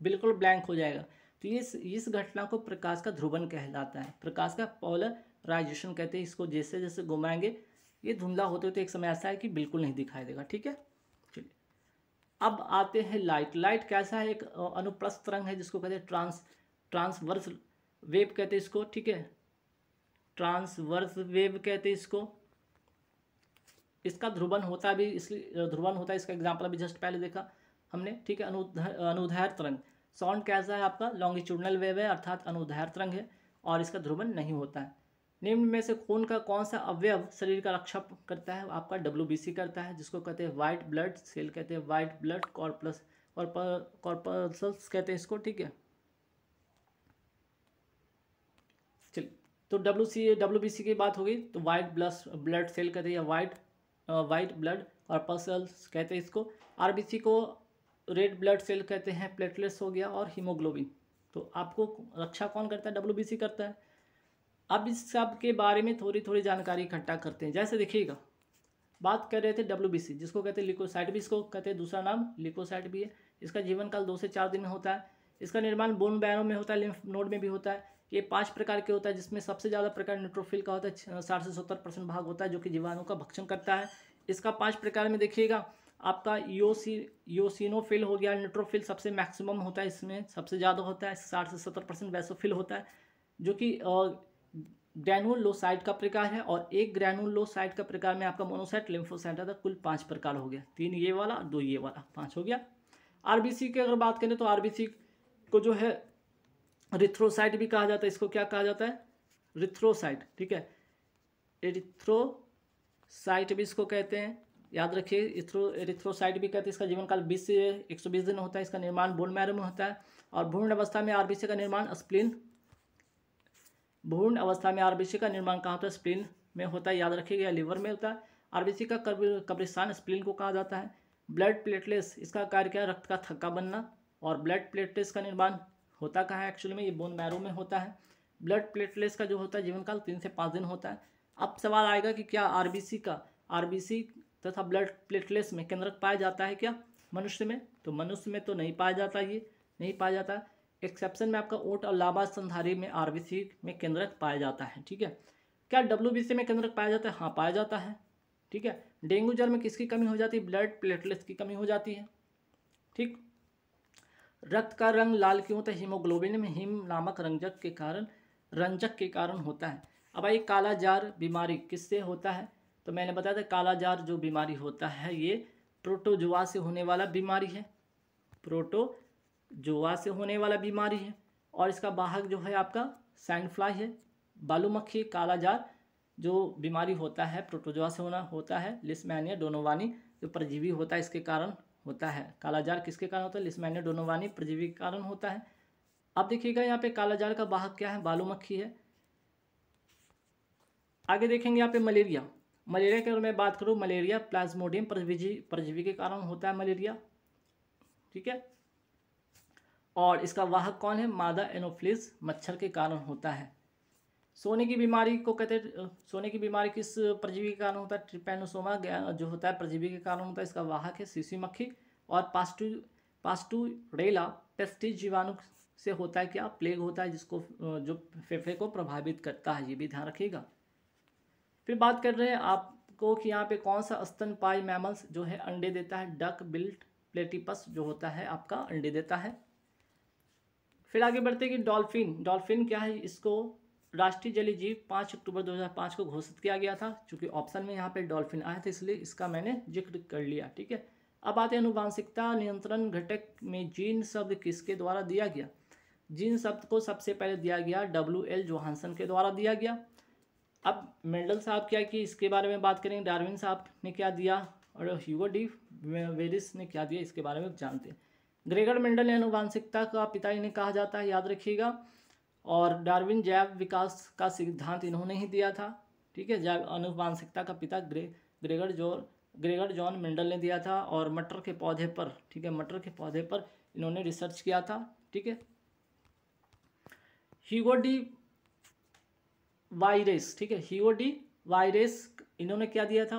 बिल्कुल ब्लैंक हो जाएगा। तो इस घटना को प्रकाश का ध्रुवन कहलाता है। प्रकाश का पोलराइजेशन कहते हैं इसको। जैसे जैसे घुमाएंगे ये धुंधला होते तो एक समय ऐसा है कि बिल्कुल नहीं दिखाई देगा। ठीक है, चलिए अब आते हैं लाइट। लाइट कैसा है? एक अनुप्रस्थ तरंग है, जिसको कहते हैं ट्रांसवर्स वेव कहते हैं इसको। ठीक है, ट्रांसवर्स वेव कहते हैं इसको। इसका ध्रुवन होता भी इसलिए ध्रुवन होता है, इसका एग्जाम्पल अभी जस्ट पहले देखा हमने। ठीक है, अनुदैर्घ्य तरंग, साउंड कैसा है आपका? लॉन्गिट्यूडनल वेव है, अर्थात अनुदैर्घ्य तरंग है, और इसका ध्रुवन नहीं होता है। निम्न में से खून का कौन सा अवयव शरीर का रक्षा करता है? आपका WBC करता है, जिसको कहते हैं वाइट ब्लड सेल कहते हैं, वाइट ब्लड कॉर्पसल्स कहते हैं इसको। ठीक है, चलिए तो WBC की बात होगी तो वाइट ब्लड सेल कहते हैं या वाइट वाइट ब्लड कॉर्पस्कल्स कहते हैं इसको, आरबीसी को रेड ब्लड सेल कहते हैं, प्लेटलेट्स हो गया, और हीमोग्लोबिन। तो आपको रक्षा कौन करता है? डब्ल्यूबीसी करता है। अब इस सब के बारे में थोड़ी थोड़ी जानकारी इकट्ठा करते हैं। जैसे देखिएगा, बात कर रहे थे डब्ल्यूबीसी, जिसको कहते हैं ल्यूकोसाइट भी इसको कहते हैं, दूसरा नाम ल्यूकोसाइट भी है। इसका जीवन काल 2 से 4 दिन में होता है। इसका निर्माण बोन बैरो में होता है, लिम्फ नोड में भी होता है। ये 5 प्रकार के होता है, जिसमें सबसे ज़्यादा प्रकार न्यूट्रोफिल का होता है, 60 से 70% भाग होता है, जो कि जीवाणु का भक्षण करता है। इसका 5 प्रकार में देखिएगा, आपका योसिनोफिल हो गया, न्यूट्रोफिल सबसे मैक्सिमम होता है, इसमें सबसे ज़्यादा होता है, 60 से 70%। बेसोफिल होता है, जो कि ग्रैनुलोसाइट का प्रकार है, और एक ग्रैनुलोसाइट का प्रकार में आपका मोनोसाइट, लिम्फोसाइट आता है। कुल 5 प्रकार हो गया, 3 ये वाला, 2 ये वाला, 5 हो गया। आरबीसी की अगर बात करें तो आरबीसी को जो है रिथ्रोसाइट भी कहा जाता है। इसको क्या कहा जाता है? रिथ्रोसाइट, ठीक है, एरिथ्रोसाइट भी इसको कहते हैं, याद रखिए। एरिथ्रोसाइट भी कहते हैं। इसका जीवन काल 20 से 120 दिन होता है। इसका निर्माण बोन मैरो में होता है। और भ्रूण अवस्था में आरबीसी का निर्माण स्प्लीन, भ्रूण अवस्था में आरबीसी का निर्माण कहाँ होता है? स्प्लीन में होता है, याद रखिएगा, लिवर में होता है। आरबीसी का कब्रिस्तान स्प्लीन को कहा जाता है। ब्लड प्लेटलेट्स, इसका कार्य क्या है? रक्त का थक्का बनना। और ब्लड प्लेटलेट्स का निर्माण होता कहाँ है? एक्चुअली में ये बोन मैरो में होता है। ब्लड प्लेटलेट्स का जो होता है जीवन काल 3 से 5 दिन होता है। अब सवाल आएगा कि क्या आरबीसी तथा ब्लड प्लेटलेट्स में केंद्रक पाया जाता है क्या मनुष्य में? तो मनुष्य में तो नहीं पाया जाता, ये नहीं पाया जाता। एक्सेप्शन में आपका ओट और लाबा स्तनधारी में आरबीसी में केंद्रक पाया जाता है, ठीक है। क्या डब्ल्यूबीसी में केंद्रक पाया जाता है? हाँ, पाया जाता है, ठीक है। डेंगू ज्वर में किसकी कमी हो जाती है? ब्लड प्लेटलेट्स की कमी हो जाती है, ठीक। रक्त का रंग लाल क्यों होता है? हीमोग्लोबिन में हीम नामक रंजक के कारण होता है। अब आइए, काला जार बीमारी किससे होता है? तो मैंने बताया था, काला जार जो बीमारी होता है ये प्रोटोजोआ से होने वाला बीमारी है, प्रोटोजोआ से होने वाला बीमारी है। और इसका वाहक जो है आपका सैंड फ्लाई है, बालू मक्खी। काला जार जो बीमारी होता है प्रोटोजोआ से होता है। लिस्मैनिया डोनोवानी जो परजीवी होता है इसके कारण होता है। काला जार किसके कारण होता है? लिस्मैनिया डोनोवानी परजीवी के कारण होता है। अब देखिएगा यहाँ पे काला जार का वाहक क्या है? बालू मक्खी है। आगे देखेंगे यहाँ पे मलेरिया की अगर मैं बात करूँ, मलेरिया प्लाज्मोडियम परजीवी के कारण होता है मलेरिया, ठीक है। और इसका वाहक कौन है? मादा एनोफ्लिस मच्छर के कारण होता है। सोने की बीमारी को कहते हैं, सोने की बीमारी किस परजीवी के कारण होता है? ट्रिपैनोसोमा जो होता है परजीवी के कारण होता है। इसका वाहक है सीसी मक्खी। और पास्टुरेला पेस्टिस जीवाणु से होता है क्या? प्लेग होता है, जिसको जो फेफड़े को प्रभावित करता है, ये भी ध्यान रखिएगा। फिर बात कर रहे हैं आपको कि यहाँ पे कौन सा स्तनपायी मैमल्स जो है अंडे देता है? डक बिल्ड प्लेटिपस जो होता है आपका अंडे देता है। फिर आगे बढ़ते हैं कि डॉल्फिन क्या है? इसको राष्ट्रीय जलीय जीव 5 अक्टूबर 2005 को घोषित किया गया था। चूंकि ऑप्शन में यहाँ पे डॉल्फिन आया था इसलिए इसका मैंने जिक्र कर लिया, ठीक है। अब आते हैं अनुवांशिकता नियंत्रण घटक में जीन शब्द किसके द्वारा दिया गया? जीन शब्द को सबसे पहले दिया गया WL जोहानसन के द्वारा दिया गया। अब मेंडल साहब क्या कि इसके बारे में बात करेंगे, डार्विन साहब ने क्या दिया और ह्यूगो डी वेरिस ने क्या दिया, इसके बारे में जानते हैं। ग्रेगर मेंडल ने अनुवांशिकता का पिता इन्हें कहा जाता है, याद रखिएगा। और डार्विन जैव विकास का सिद्धांत इन्होंने ही दिया था, ठीक है। जैव अनुवांशिकता का पिता ग्रेगर जॉन मेंडल ने दिया था। और मटर के पौधे पर, ठीक है, मटर के पौधे पर इन्होंने रिसर्च किया था, ठीक है। ह्यूगो डी वायरेस, ठीक है, ह्यूगो डी वायरेस इन्होंने क्या दिया था?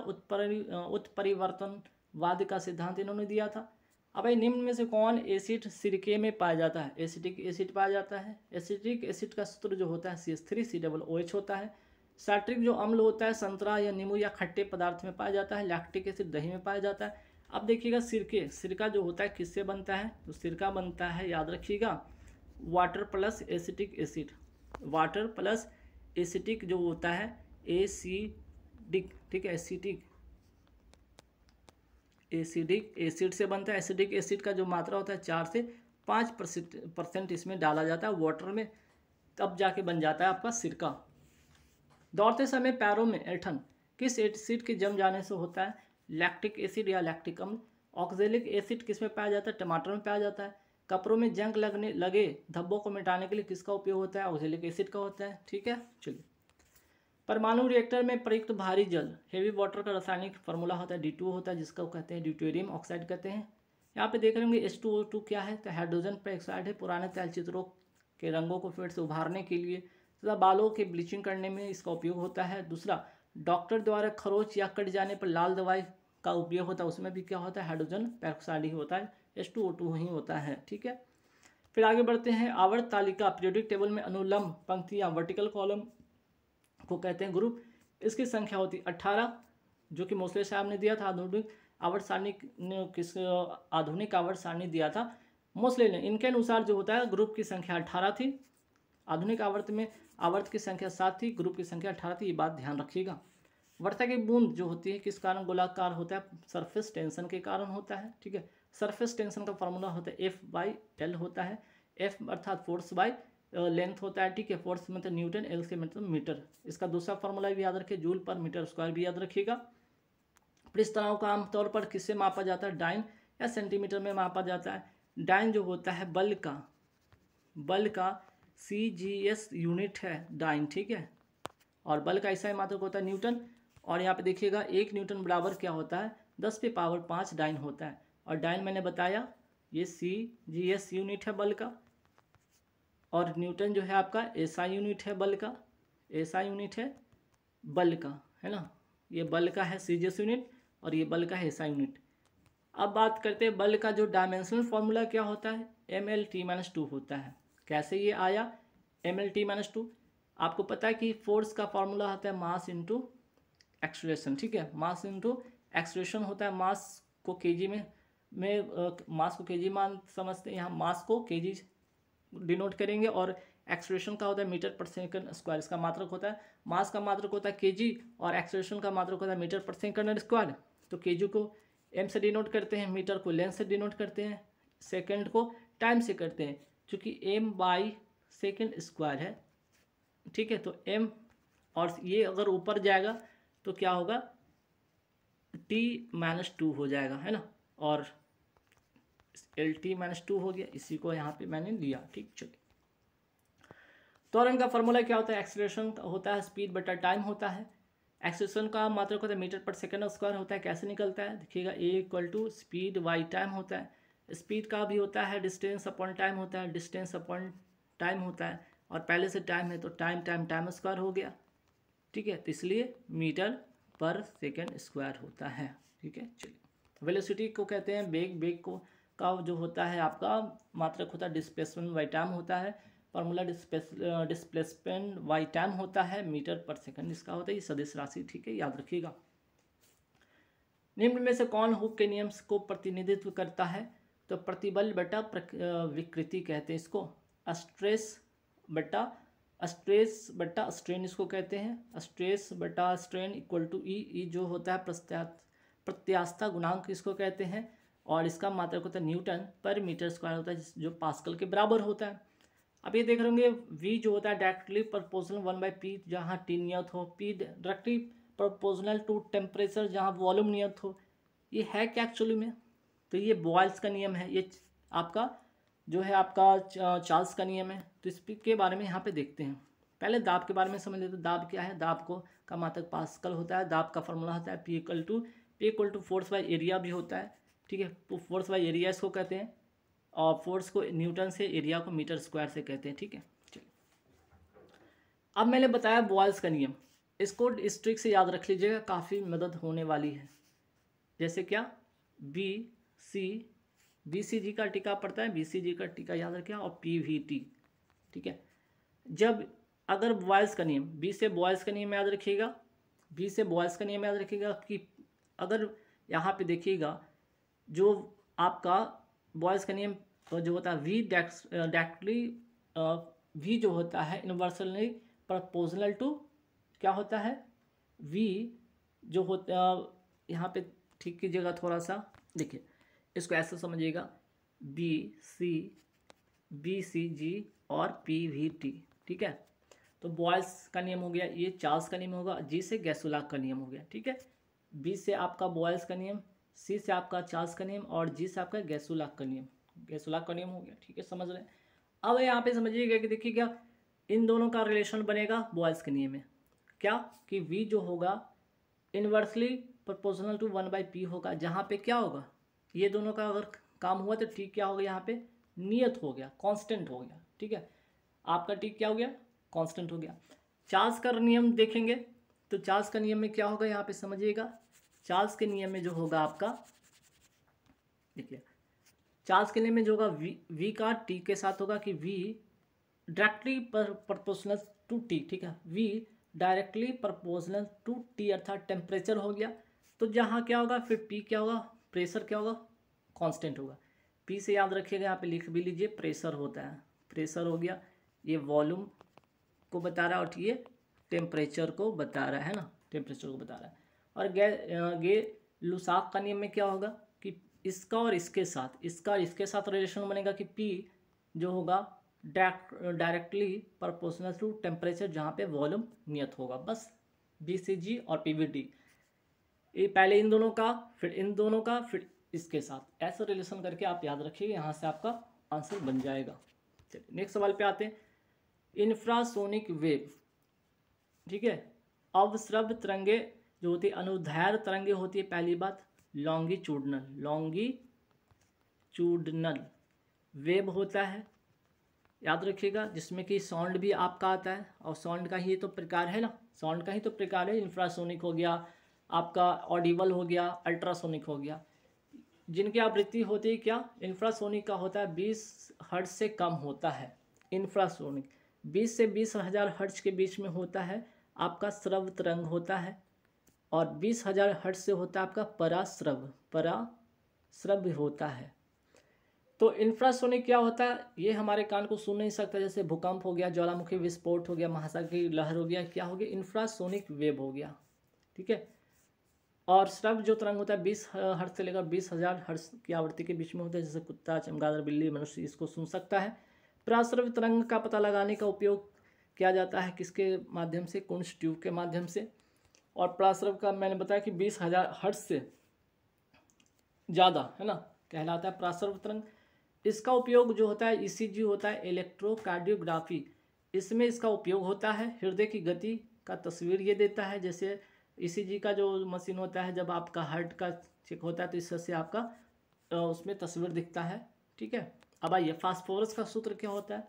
उत्परिवर्तनवाद का सिद्धांत इन्होंने दिया था। अब भाई निम्न में से कौन एसिड सिरके में पाया जाता है? एसिटिक एसिड पाया जाता है। एसिटिक एसिड का सूत्र जो होता है CH3COOH होता है। साइट्रिक जो अम्ल होता है संतरा या नींबू या खट्टे पदार्थ में पाया जाता है। लैक्टिक एसिड दही में पाया जाता है। अब देखिएगा सिरका जो होता है किससे बनता है? तो सिरका बनता है, याद रखिएगा, water plus acetic acid, water plus acetic जो होता है एसिडिक, ठीक है, एसिडिक एसिड से बनता है। एसिडिक एसिड का जो मात्रा होता है 4 से 5% इसमें डाला जाता है वाटर में, तब जाके बन जाता है आपका सिरका। दौड़ते समय पैरों में ऐंठन किस एसिड के जम जाने से होता है? लैक्टिक एसिड या लैक्टिक अम्ल। ऑक्जेलिक एसिड किस में पाया जाता है? टमाटर में पाया जाता है। कपड़ों में जंग लगे धब्बों को मिटाने के लिए किसका उपयोग होता है? ऑक्जेलिक एसिड का होता है, ठीक है। चलिए परमाणु रिएक्टर में प्रयुक्त भारी जल हेवी वाटर का रासायनिक फार्मूला होता है D2O होता है, जिसको कहते हैं ड्यूटेरियम ऑक्साइड कहते हैं। यहाँ पे देख रहे होंगे H2O2 क्या है, तो हाइड्रोजन पेरोक्साइड है। पुराने तैलचित्रों के रंगों को फिर से उभारने के लिए तथा बालों के ब्लीचिंग करने में इसका उपयोग होता है। दूसरा, डॉक्टर द्वारा खरोच या कट जाने पर लाल दवाई का उपयोग होता है, उसमें भी क्या होता है, हाइड्रोजन पेरोक्साइड ही होता है, H2O2 ही होता है। ठीक है, फिर आगे बढ़ते हैं। आवर्त तालिका पीरियोडिक टेबल में अनुलंब पंक्तियाँ वर्टिकल कॉलम को कहते हैं ग्रुप। इसकी संख्या होती है 18, जो कि मोसले साहब ने दिया था। आधुनिक आवर्त सारणी ने आधुनिक आवर्त सारणी दिया था मोसले ने। इनके अनुसार जो होता है ग्रुप की संख्या 18 थी। आधुनिक आवर्त में आवर्त की संख्या 7 थी, ग्रुप की संख्या 18 थी। ये बात ध्यान रखिएगा। वर्षा की बूंद जो होती है किस कारण गोलाकार होता है, सरफेस टेंशन के कारण होता है। ठीक है, सरफेस टेंशन का फॉर्मूला होता है F/L होता है। F अर्थात फोर्स बाय लेंथ होता है। ठीक है, फोर्स मतलब न्यूटन, L से मतलब मीटर। इसका दूसरा फॉर्मूला भी याद रखिए, जूल पर मीटर स्क्वायर भी याद रखिएगा। पृष्ठ तनाव का आमतौर पर किससे मापा जाता है, डाइन या सेंटीमीटर में मापा जाता है। डाइन जो होता है बल का CGS यूनिट है डाइन। ठीक है, और बल का ऐसा मात्रक होता है न्यूटन। और यहाँ पे देखिएगा 1 न्यूटन बराबर क्या होता है, 10⁵ डाइन होता है। और डाइन मैंने बताया ये CGS यूनिट है बल का, और न्यूटन जो है आपका SI यूनिट है बल का। SI यूनिट है बल का, है ना। ये बल का है CGS यूनिट और ये बल का है SI यूनिट। अब बात करते हैं बल का जो डायमेंशनल फॉर्मूला क्या होता है, MLT-2 होता है। कैसे ये आया MLT-2? आपको पता है कि फोर्स का फॉर्मूला होता है मास इंटू एक्सलेरेशन। ठीक है, मास इंटू एक्सलेरेशन होता है। मास को केजी में मास को केजी मान समझते हैं, यहाँ मास को केजी डिनोट करेंगे, और एक्सलेरेशन का होता है मीटर पर सेकंड स्क्वायर। इसका मात्रक होता है, मास का मात्रक होता है केजी और एक्सलेरेशन का मात्रक होता है मीटर पर सेकंड स्क्वायर। तो केजी को एम से डिनोट करते हैं, मीटर को लेंथ से डिनोट करते हैं, सेकंड को टाइम से करते हैं, क्योंकि m/सेकंड स्क्वायर है। ठीक है, तो m, और ये अगर ऊपर जाएगा तो क्या होगा, T-2 हो जाएगा, है ना। और LT-2 हो गया, इसी को यहाँ पे मैंने लिया। ठीक, चलिए। त्वरण का फॉर्मूला क्या होता है, एक्सीलरेशन होता है स्पीड बटा टाइम होता है। एक्सीलरेशन का मात्रक होता है मीटर पर सेकंड स्क्वायर होता है। कैसे निकलता है, देखिएगा A = स्पीड बाई टाइम होता है। स्पीड का भी होता है डिस्टेंस अपॉन टाइम होता है, डिस्टेंस अपॉन टाइम होता है, और पहले से टाइम है तो टाइम स्क्वायर हो गया। ठीक है, तो इसलिए मीटर पर सेकंड स्क्वायर होता है। ठीक है, चलिए। वेलोसिटी को कहते हैं वेग को का जो होता है आपका मात्रक होता है डिस्प्लेसमेंट बाई टाइम होता है। फॉर्मूला डिस्प्लेसमेंट बाई टाइम होता है मीटर पर सेकंड इसका होता है। ये सदिश राशि, ठीक है, याद रखिएगा। निम्न में से कौन हुक के नियम को प्रतिनिधित्व करता है, तो प्रतिबल बटा विकृति कहते हैं इसको। स्ट्रेस बटा स्ट्रेन इसको कहते हैं। स्ट्रेस बटा स्ट्रेन = ई जो होता है प्रत्यास्थता गुणांक इसको कहते हैं, और इसका मात्रक होता है न्यूटन पर मीटर स्क्वायर होता है, जो पास्कल के बराबर होता है। अब ये देख रहे होंगे V जो होता है डायरेक्टली प्रोपोर्शनल 1/P जहाँ T नियत हो, P directly proportional to temperature जहाँ वॉल्यूम नियत हो। ये है क्या एक्चुअली में, तो ये बॉयल्स का नियम है। ये आपका जो है आपका चार्ल्स का नियम है। तो इसके बारे में यहाँ पे देखते हैं। पहले दाब के बारे में समझ लेते हैं। दाब क्या है, दाब का मात्रक पास्कल होता है। दाब का फॉर्मूला होता है P = फोर्स बाय एरिया भी होता है। ठीक है, तो फोर्स बाय एरिया इसको कहते हैं, और फोर्स को न्यूटन से, एरिया को मीटर स्क्वायर से कहते हैं। ठीक है, चलिए। अब मैंने बताया बॉयल्स का नियम, इसको इस ट्रिक से याद रख लीजिएगा, काफ़ी मदद होने वाली है। जैसे क्या, BCG का टीका पड़ता है, BCG का टीका याद रखिए, और PVT। ठीक है, जब अगर बॉयल्स का नियम, B से बॉयल्स का नियम याद रखिएगा, B से बॉयल्स का नियम याद रखिएगा कि अगर यहाँ पे देखिएगा जो आपका बॉयल्स का नियम जो होता है V जो होता है इन्वर्सली प्रोपोर्शनल टू क्या होता है, V जो होता यहाँ पे ठीक कीजिएगा थोड़ा सा, देखिए इसको ऐसे समझिएगा, BCG और PVT। ठीक है, तो बॉयल्स का नियम हो गया, ये चार्ल्स का नियम होगा, G से गैसोलाक का नियम हो गया। ठीक है, B से आपका बॉयल्स का नियम, C से आपका चार्ल्स का नियम, और G से आपका गैसोलाक का नियम हो गया। ठीक है, समझ रहे हैं। अब यहाँ पे समझिएगा कि देखिएगा इन दोनों का रिलेशन बनेगा बॉयल्स के नियम में। क्या कि v जो होगा इनवर्सली प्रोपोर्शनल टू 1/p होगा, जहाँ पे क्या होगा, ये दोनों का अगर काम हुआ तो t क्या हो गया, यहाँ पे नियत हो गया, कांस्टेंट हो गया। ठीक है, आपका t क्या हो गया, कांस्टेंट हो गया। चार्ल्स का नियम देखेंगे तो चार्ल्स का नियम में क्या होगा, यहाँ पे समझिएगा। चार्ल्स के नियम में जो होगा आपका, देखिए चार्ल्स के नियम में जो होगा v का t के साथ होगा कि v directly proportional to t। ठीक है, v directly proportional to t अर्थात टेम्परेचर हो गया। तो जहाँ क्या होगा फिर p क्या होगा, प्रेशर क्या होगा, कांस्टेंट होगा। p से याद रखिएगा, यहाँ पे लिख भी लीजिए, प्रेशर होता है, प्रेशर हो गया, ये वॉल्यूम को बता रहा है और ये टेम्परेचर को बता रहा है ना, टेम्परेचर को बता रहा है। और गे लुसाक का नियम में क्या होगा कि इसका और इसके साथ, इसका और इसके साथ रिलेशन बनेगा कि p जो होगा डायरेक्टली प्रोपोर्शनल टू टेम्परेचर, जहाँ पे वॉल्यूम नियत होगा। बस BCG और PVD, ये पहले इन दोनों का, फिर इन दोनों का, फिर इसके साथ, ऐसा रिलेशन करके आप याद रखिएगा, यहाँ से आपका आंसर बन जाएगा। चलिए नेक्स्ट सवाल पे आते हैं। इंफ्रासोनिक वेव, ठीक है, अवस्रव तरंगे जो होती है, अनुदैर्घ्य तरंगे होती है। पहली बात लॉन्गिट्यूडनल वेव होता है, याद रखिएगा, जिसमें कि साउंड भी आपका आता है, और साउंड का ही तो प्रकार है ना, साउंड का ही तो प्रकार है। इंफ्रासोनिक हो गया आपका, ऑडिबल हो गया, अल्ट्रासोनिक हो गया, जिनकी आवृत्ति होती है क्या, इंफ्रासोनिक का होता है 20 हर्ट्ज से कम होता है। इंफ्रासोनिक 20 से 20,000 हर्ट्ज के बीच में होता है आपका श्रव्य तरंग होता है, और 20,000 हर्ट्ज से होता है आपका पराश्रव्य होता है। तो इंफ्रासोनिक क्या होता है, ये हमारे कान को सुन नहीं सकता, जैसे भूकंप हो गया, ज्वालामुखी विस्फोट हो गया, महासागर की लहर हो गया, क्या हो गया, इंफ्रासोनिक वेव हो गया। ठीक है, और श्रव्य जो तरंग होता है 20 हर्ट्ज से लेकर 20,000 हर्ट्ज की आवृत्ति के बीच में होता है, जैसे कुत्ता, चमगादड़, बिल्ली, मनुष्य इसको सुन सकता है। पराश्रव्य तरंग का पता लगाने का उपयोग किया जाता है किसके माध्यम से, कुंज ट्यूब के माध्यम से। और पराश्रव्य का मैंने बताया कि 20,000 हर्ट्ज से ज़्यादा है ना, कहलाता है पराश्रव्य तरंग। इसका उपयोग जो होता है ECG होता है, इलेक्ट्रोकार्डियोग्राफी, इसमें इसका उपयोग होता है। हृदय की गति का तस्वीर ये देता है, जैसे ECG का जो मशीन होता है, जब आपका हार्ट का चेक होता है तो इससे आपका उसमें तस्वीर दिखता है। ठीक है, अब आइए फास्फोरस का सूत्र क्या होता है।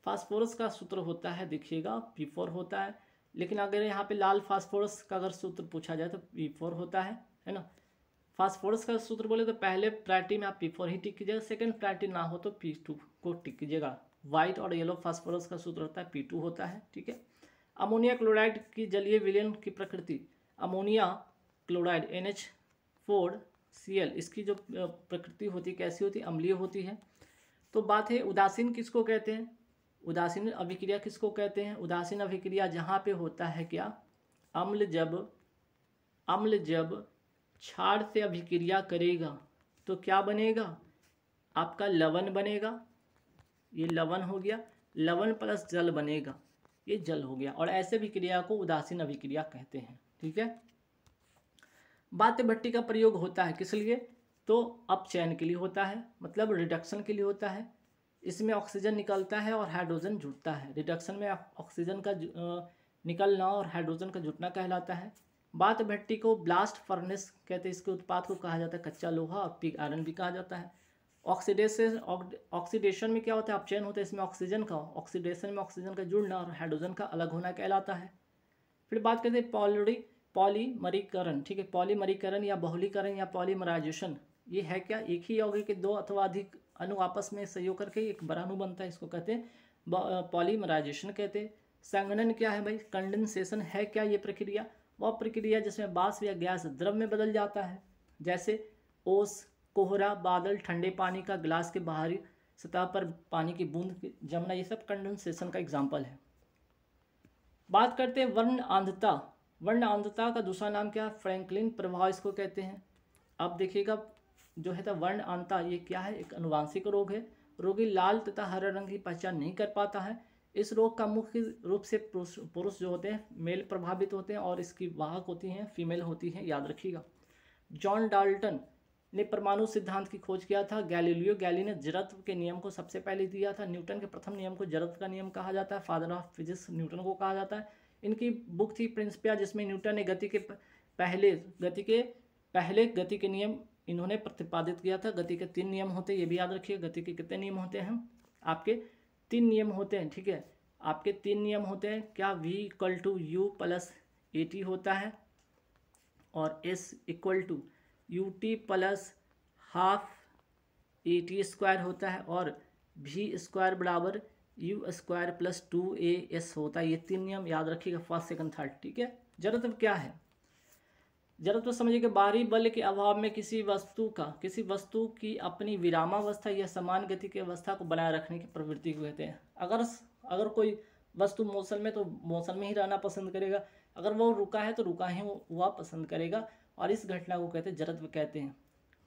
फास्फोरस का सूत्र होता है, देखिएगा P4 होता है, लेकिन अगर यहाँ पे लाल फास्फोरस का अगर सूत्र पूछा जाए तो P4 होता है ना। फास्फोरस का सूत्र बोले तो पहले प्रायोरिटी में आप P4 ही टिक कीजिएगा, सेकंड प्रायोरिटी ना हो तो P2 को टिक कीजिएगा। व्हाइट और येलो फास्फोरस का सूत्र होता है P2 होता है। ठीक है, अमोनिया क्लोराइड की जलीय विलयन की प्रकृति, अमोनिया क्लोराइड NH4Cl, इसकी जो प्रकृति होती है कैसी होती है, अम्लीय होती है। तो बात है उदासीन किसको कहते हैं, उदासीन अभिक्रिया किसको कहते हैं। उदासीन अभिक्रिया जहाँ पे होता है क्या, अम्ल जब क्षार से अभिक्रिया करेगा तो क्या बनेगा, आपका लवण बनेगा, ये लवण हो गया, लवण प्लस जल बनेगा, ये जल हो गया, और ऐसे अभिक्रिया को उदासीन अभिक्रिया कहते हैं। ठीक है, बाध्य भट्टी का प्रयोग होता है किस लिए, तो अपचयन के लिए होता है, मतलब रिडक्शन के लिए होता है। इसमें ऑक्सीजन निकलता है और हाइड्रोजन जुड़ता है, रिडक्शन में ऑक्सीजन का निकलना और हाइड्रोजन का जुटना कहलाता है। बाध्य भट्टी को ब्लास्ट फर्नेस कहते हैं, इसके उत्पाद को कहा जाता है कच्चा लोहा और पिग आयरन भी कहा जाता है। ऑक्सीडेशन में क्या होता है, अपचयन होता है, इसमें ऑक्सीजन का, ऑक्सीडेशन में ऑक्सीजन का जुड़ना और हाइड्रोजन का अलग होना कहलाता है। फिर बात करते हैं पॉलीमरीकरण। ठीक है, पॉलीमरीकरण या बहुलीकरण या पॉलीमराइजेशन, ये है क्या, एक ही यौगिक के दो अथवा अधिक अणु आपस में सहयोग करके एक बड़ा अणु बनता है, इसको कहते हैं पॉलीमराइजेशन कहते हैं। संघनन क्या है भाई, कंडेंसेशन है क्या, ये प्रक्रिया, वह प्रक्रिया जिसमें वाष्प या गैस द्रव में बदल जाता है, जैसे ओस, कोहरा, बादल, ठंडे पानी का गिलास के बाहरी सतह पर पानी की बूंद जमना, ये सब कंडेंसेशन का एग्जाम्पल है। बात करते हैं वर्ण आंधता। वर्ण आंधता का दूसरा नाम क्या है, फ्रैंकलिन प्रभाव इसको कहते हैं। अब देखिएगा जो है तो वर्ण आंधता ये क्या है, एक अनुवांशिक रोग है। रोगी लाल तथा हरे रंग की पहचान नहीं कर पाता है। इस रोग का मुख्य रूप से पुरुष जो होते हैं मेल प्रभावित होते हैं, और इसकी वाहक होती हैं फीमेल होती हैं, याद रखिएगा। जॉन डाल्टन ने परमाणु सिद्धांत की खोज किया था। गैलीलियो गैली ने जड़त्व के नियम को सबसे पहले दिया था। न्यूटन के प्रथम नियम को जड़त्व का नियम कहा जाता है, फादर ऑफ फिजिक्स न्यूटन को कहा जाता है। इनकी बुक थी प्रिंसिपिया, जिसमें न्यूटन ने गति के गति के नियम इन्होंने प्रतिपादित किया था। गति के 3 नियम होते हैं, ये भी याद रखिए। गति के कितने नियम होते हैं? आपके 3 नियम होते हैं, ठीक है। आपके 3 नियम होते हैं क्या? v = u + at होता है, और s = ut + ½ at² होता है, और v² = u² + 2as होता है। ये 3 नियम याद रखिएगा, फर्स्ट, सेकंड, थर्ड, ठीक है। जड़त्व क्या है? जड़त्व समझिए कि बाहरी बल के अभाव में किसी वस्तु की अपनी विरामावस्था या समान गति की अवस्था को बनाए रखने की प्रवृत्ति को कहते हैं। अगर कोई वस्तु मोशन में, तो मोशन में ही रहना पसंद करेगा, अगर वो रुका है तो रुका ही हुआ पसंद करेगा, और इस घटना को कहते हैं जड़त्व कहते हैं,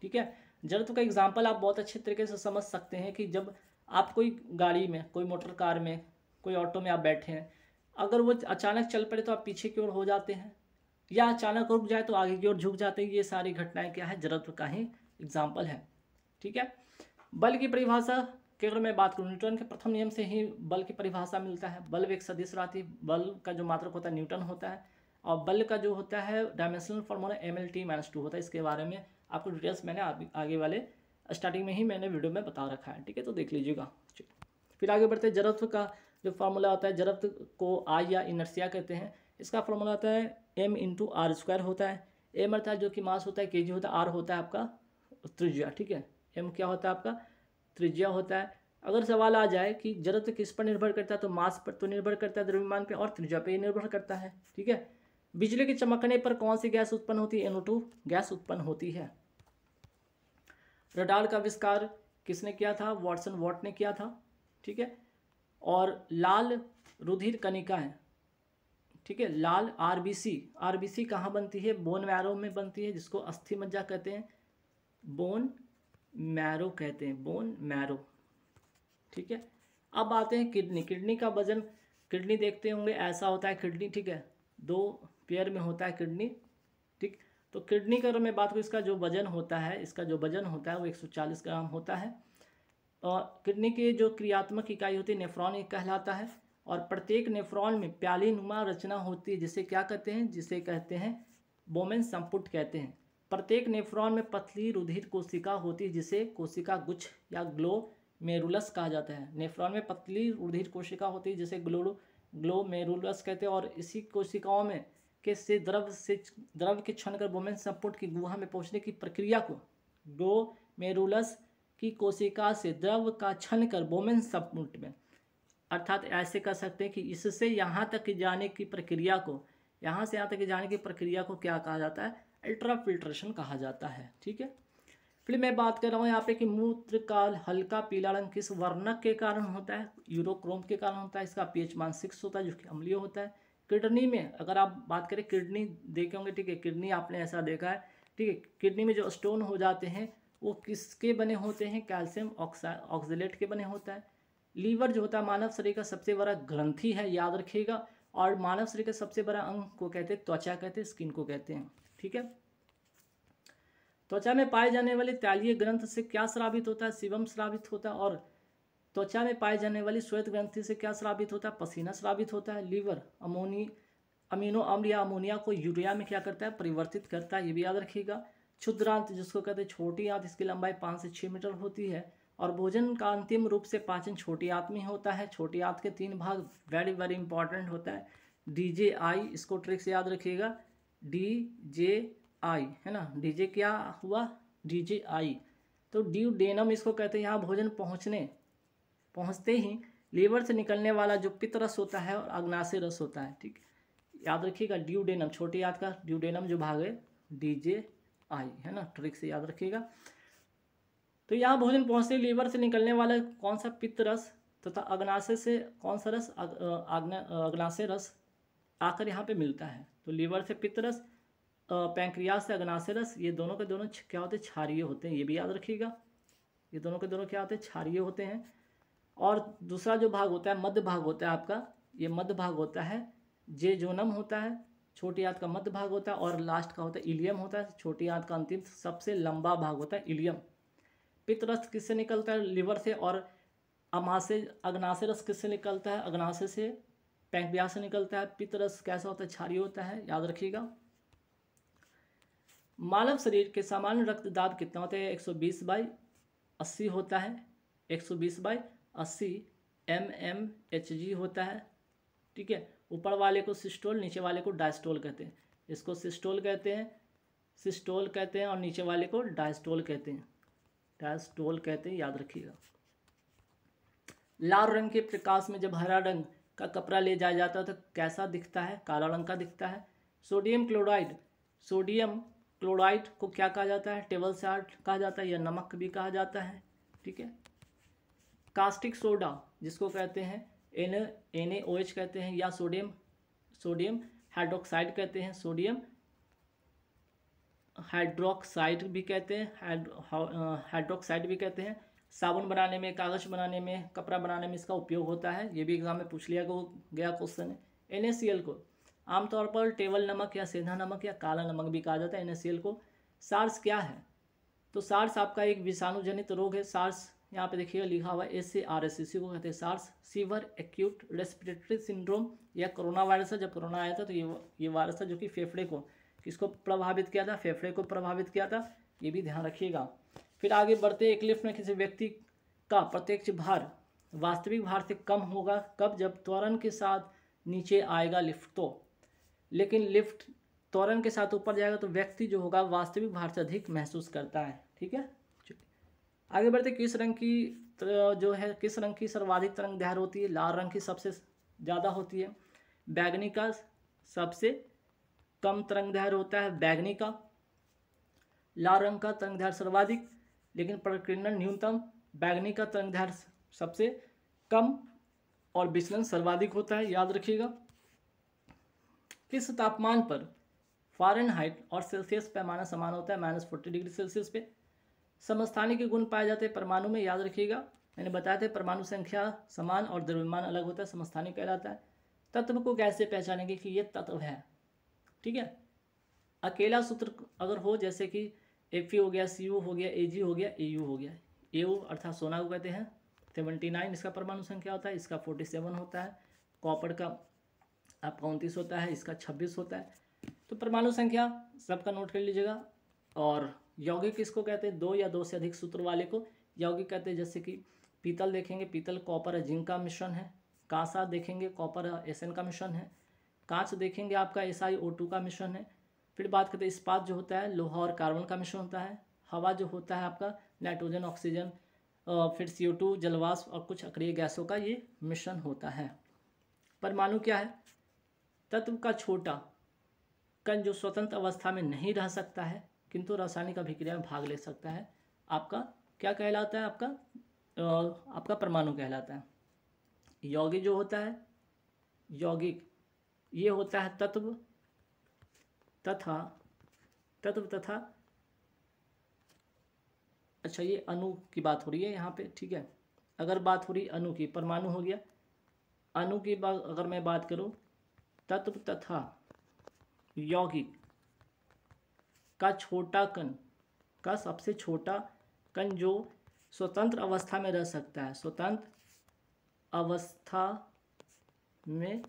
ठीक है। जड़त्व का एग्जाम्पल आप बहुत अच्छे तरीके से समझ सकते हैं कि जब आप कोई गाड़ी में, कोई मोटर कार में, कोई ऑटो में आप बैठे हैं, अगर वो अचानक चल पड़े तो आप पीछे की ओर हो जाते हैं, या अचानक रुक जाए तो आगे की ओर झुक जाते हैं। ये सारी घटनाएं क्या है? जड़त्व का ही एग्जाम्पल है, ठीक है। बल की परिभाषा की अगर मैं बात करूँ, न्यूटन के प्रथम नियम से ही बल की परिभाषा मिलता है। बल एक सदिश राशि, बल का जो मात्रक होता है न्यूटन होता है, और बल का जो होता है डायमेंशनल फॉर्मूला mLT-2 होता है। इसके बारे में आपको डिटेल्स मैंने आगे वाले स्टार्टिंग में ही मैंने वीडियो में बता रखा है, ठीक है, तो देख लीजिएगा। फिर आगे बढ़ते हैं। जड़त्व का जो फार्मूला होता है, जड़त्व को आई या इनर्शिया कहते हैं। इसका फार्मूला होता है m × r² होता है। m अर्थात जो कि मास होता है kg होता है, r होता है आपका त्रिज्या, ठीक है। m क्या होता है? आपका त्रिज्या होता है। अगर सवाल आ जाए कि जड़त्व किस पर निर्भर करता है, तो मास पर तो निर्भर करता है, द्रव्यमान पे, और त्रिज्या पे ही निर्भर करता है, ठीक है। बिजली के चमकने पर कौन सी गैस उत्पन्न होती है? NO2 गैस उत्पन्न होती है। रडार का आविष्कार किसने किया था? वाटसन वॉट ने किया था, ठीक है। और लाल रुधिर कणिकाएं, ठीक है, लाल आरबीसी कहाँ बनती है? बोन मैरो में बनती है, जिसको अस्थि मज्जा कहते हैं, बोन मैरो कहते हैं, बोन मैरो, ठीक है। अब आते हैं किडनी का वजन। किडनी देखते होंगे ऐसा होता है किडनी, ठीक है, 2 पेयर में होता है किडनी, ठीक। तो किडनी का अगर मैं बात करूँ, इसका जो वजन होता है वो 140 ग्राम होता है। और किडनी की जो क्रियात्मक इकाई होती है नेफ्रॉन कहलाता है, और प्रत्येक नेफ्रॉन में प्यालीनुमा रचना होती है, जिसे क्या कहते हैं? जिसे कहते हैं बोमेन संपुट कहते हैं। प्रत्येक नेफ्रॉन में पतली रुधिर कोशिका होती है, जिसे कोशिका गुच्छ या ग्लोमेरुलस कहा जाता है। नेफ्रॉन में पतली रुधिर कोशिका होती है, जिसे ग्लोमेरुलस कहते हैं, और इसी कोशिकाओं में से द्रव के छनकर बोमेन संपुट की गुहा में पहुंचने की प्रक्रिया को ग्लोमेरुलस की कोशिका से द्रव का छन कर बोमेन संपुट में, अर्थात ऐसे कर सकते हैं कि इससे यहाँ तक जाने की प्रक्रिया को, यहाँ से यहाँ तक जाने की प्रक्रिया को क्या कहा जाता है? अल्ट्राफिल्ट्रेशन कहा जाता है, ठीक है। फिर मैं बात कर रहा हूँ यहाँ पे कि मूत्र का हल्का पीला रंग किस वर्णक के कारण होता है? यूरोक्रोम के कारण होता है। इसका pH मान 6 होता है, जो कि अम्लीय होता है। किडनी में अगर आप बात करें, किडनी देखे होंगे, ठीक है, किडनी आपने ऐसा देखा है, ठीक है, किडनी में जो स्टोन हो जाते हैं वो किसके बने होते हैं? कैल्शियम ऑक्सलेट के बने होता है। लीवर जो होता है मानव शरीर का सबसे बड़ा ग्रंथि है, याद रखिएगा, और मानव शरीर का सबसे बड़ा अंग को कहते हैं त्वचा, कहते हैं स्किन को कहते हैं, ठीक है। त्वचा में पाए जाने वाले तैलीय ग्रंथ से क्या स्रावित होता है? सीबम स्रावित होता है। और त्वचा में पाए जाने वाली श्वेत ग्रंथि से क्या स्रावित होता है? पसीना स्रावित होता है। लीवर अमीनो अम्ल या अमोनिया को यूरिया में क्या करता है? परिवर्तित करता है, ये भी याद रखिएगा। क्षुद्रांत जिसको कहते हैं छोटी आंत, इसकी लंबाई 5 से 6 मीटर होती है। और भोजन का अंतिम रूप से पाचन छोटी आंत में होता है। छोटी आंत के 3 भाग वेरी वेरी इंपॉर्टेंट होता है। DJI, इसको ट्रिक से याद रखिएगा, DJI है ना, डीजे क्या हुआ? DJI। तो ड्यूडेनम इसको कहते हैं। यहाँ भोजन पहुँचते ही लीवर से निकलने वाला जो पित्त रस होता है और अग्नाशय रस होता है, ठीक, याद रखिएगा। ड्यूडेनम, छोटी आंत का ड्यूडेनम जो भाग है DJI है ना, ट्रिक से याद रखिएगा। तो यहाँ भोजन पहुँचते लीवर से निकलने वाला कौन सा? पित्त रस, तथा अग्नाशय से कौन सा रस? अग्नाशय रस आकर यहाँ पे मिलता है। तो लीवर से पित्त रस, पैंक्रियास से अग्नाशय रस, ये दोनों के दोनों क्या होते हैं? क्षारीय होते हैं, ये भी याद रखिएगा। ये दोनों के दोनों क्या होते हैं? क्षारीय होते हैं। और दूसरा जो भाग होता है, मध्य भाग होता है आपका, ये मध्य भाग होता है, जेजोनम होता है, छोटी आंत का मध्य भाग होता है, और लास्ट का होता है इलियम होता है। छोटी आंत का अंतिम सबसे लंबा भाग होता है इलियम। पित्त रस किससे निकलता है? लीवर से। और अग्नाशय रस किससे निकलता है? अग्नाशय से। पैंक्रियास से निकलता है। पित्त रस कैसा होता है, क्षारीय होता है, याद रखिएगा। मानव शरीर के सामान्य रक्त दाब कितना होता है, 120/80 होता है, 120/80 mmHg होता है, ठीक है। ऊपर वाले को सिस्टोल, नीचे वाले को डायस्टोल कहते हैं। इसको सिस्टोल कहते हैं और नीचे वाले को डायस्टोल कहते हैं, याद रखिएगा। लाल रंग के प्रकाश में जब हरा रंग का कपड़ा ले जाया जाता है तो कैसा दिखता है, काला रंग का दिखता है। सोडियम क्लोराइड को क्या कहा जाता है, टेबल सॉल्ट कहा जाता है या नमक भी कहा जाता है, ठीक है। कास्टिक सोडा जिसको कहते हैं NaOH कहते हैं, या सोडियम हाइड्रोक्साइड कहते हैं, सोडियम हाइड्रोक्साइड भी कहते हैं। साबुन बनाने में, कागज़ बनाने में, कपड़ा बनाने में इसका उपयोग होता है। ये भी एग्जाम में पूछ लिया गया क्वेश्चन है। NaCl को आमतौर पर टेबल नमक या सेंधा नमक या काला नमक भी कहा जाता है NaCl को। सार्स क्या है, तो सार्स आपका एक विषाणु जनित रोग है। सार्स यहाँ पे देखिएगा लिखा हुआ है SARS, इसी को कहते हैं SARS, severe acute respiratory syndrome. या कोरोना वायरस है, जब कोरोना आया था तो ये वायरस था जो कि फेफड़े को किसको प्रभावित किया था, फेफड़े को प्रभावित किया था, ये भी ध्यान रखिएगा। फिर आगे बढ़ते, एक लिफ्ट में किसी व्यक्ति का प्रत्यक्ष भार वास्तविक भार से कम होगा कब, जब त्वरण के साथ नीचे आएगा लिफ्ट तो, लेकिन लिफ्ट त्वरण के साथ ऊपर जाएगा तो व्यक्ति जो होगा वास्तविक भार से अधिक महसूस करता है, ठीक है। आगे बढ़ते, किस रंग की सर्वाधिक तरंग दैर्घ्य होती है, लाल रंग की सबसे ज़्यादा होती है, बैगनी का सबसे कम तरंग दैर्घ्य होता है, बैगनी का। लाल रंग का तरंग दैर्घ्य सर्वाधिक लेकिन प्रकीर्णन न्यूनतम, बैगनी का तरंग दैर्घ्य सबसे कम और विचलन सर्वाधिक होता है, याद रखिएगा। किस तापमान पर फ़ारेनहाइट और सेल्सियस पैमाना समान होता है, -40 डिग्री सेल्सियस पे। समस्थानिक के गुण पाए जाते हैं परमाणु में, याद रखिएगा। मैंने बताया था परमाणु संख्या समान और द्रव्यमान अलग होता है, समस्थानिक कहलाता है। तत्व को कैसे पहचानेंगे कि ये तत्व है, ठीक है। अकेला सूत्र अगर हो, जैसे कि Fe हो गया, Cu हो गया, Ag हो गया, Au हो गया। Au अर्थात सोना को कहते हैं, 79 इसका परमाणु संख्या होता है, इसका 47 होता है। कॉपर का आपका 29 होता है, इसका 26 होता है। तो परमाणु संख्या सबका नोट कर लीजिएगा। और यौगिक किसको कहते हैं, 2 या 2 से अधिक सूत्र वाले को यौगिक कहते हैं। जैसे कि पीतल देखेंगे, पीतल कॉपर और जिंक का मिश्रण है। कांसा देखेंगे, कॉपर और Sn का मिश्रण है। कांच देखेंगे आपका SiO2 का मिश्रण है। फिर बात करते हैं इस्पात जो होता है लोहा और कार्बन का मिश्रण होता है। हवा जो होता है आपका नाइट्रोजन, ऑक्सीजन, फिर CO2 जलवाष्प और कुछ अक्रिय गैसों का ये मिश्रण होता है। परमाणु क्या है, तत्व का छोटा कण जो स्वतंत्र अवस्था में नहीं रह सकता है किंतु रासायनिक अभिक्रिया में भाग ले सकता है, आपका क्या कहलाता है, आपका परमाणु कहलाता है। यौगिक जो होता है, यौगिक ये होता है तत्व तथा अच्छा ये अणु की बात हो रही है यहाँ पे, ठीक है। अगर बात हो रही अणु की, परमाणु हो गया। अणु की बात अगर मैं बात करूँ, तत्व तथा यौगिक का छोटा कण का सबसे छोटा कण जो स्वतंत्र अवस्था में रह सकता है, स्वतंत्र अवस्था में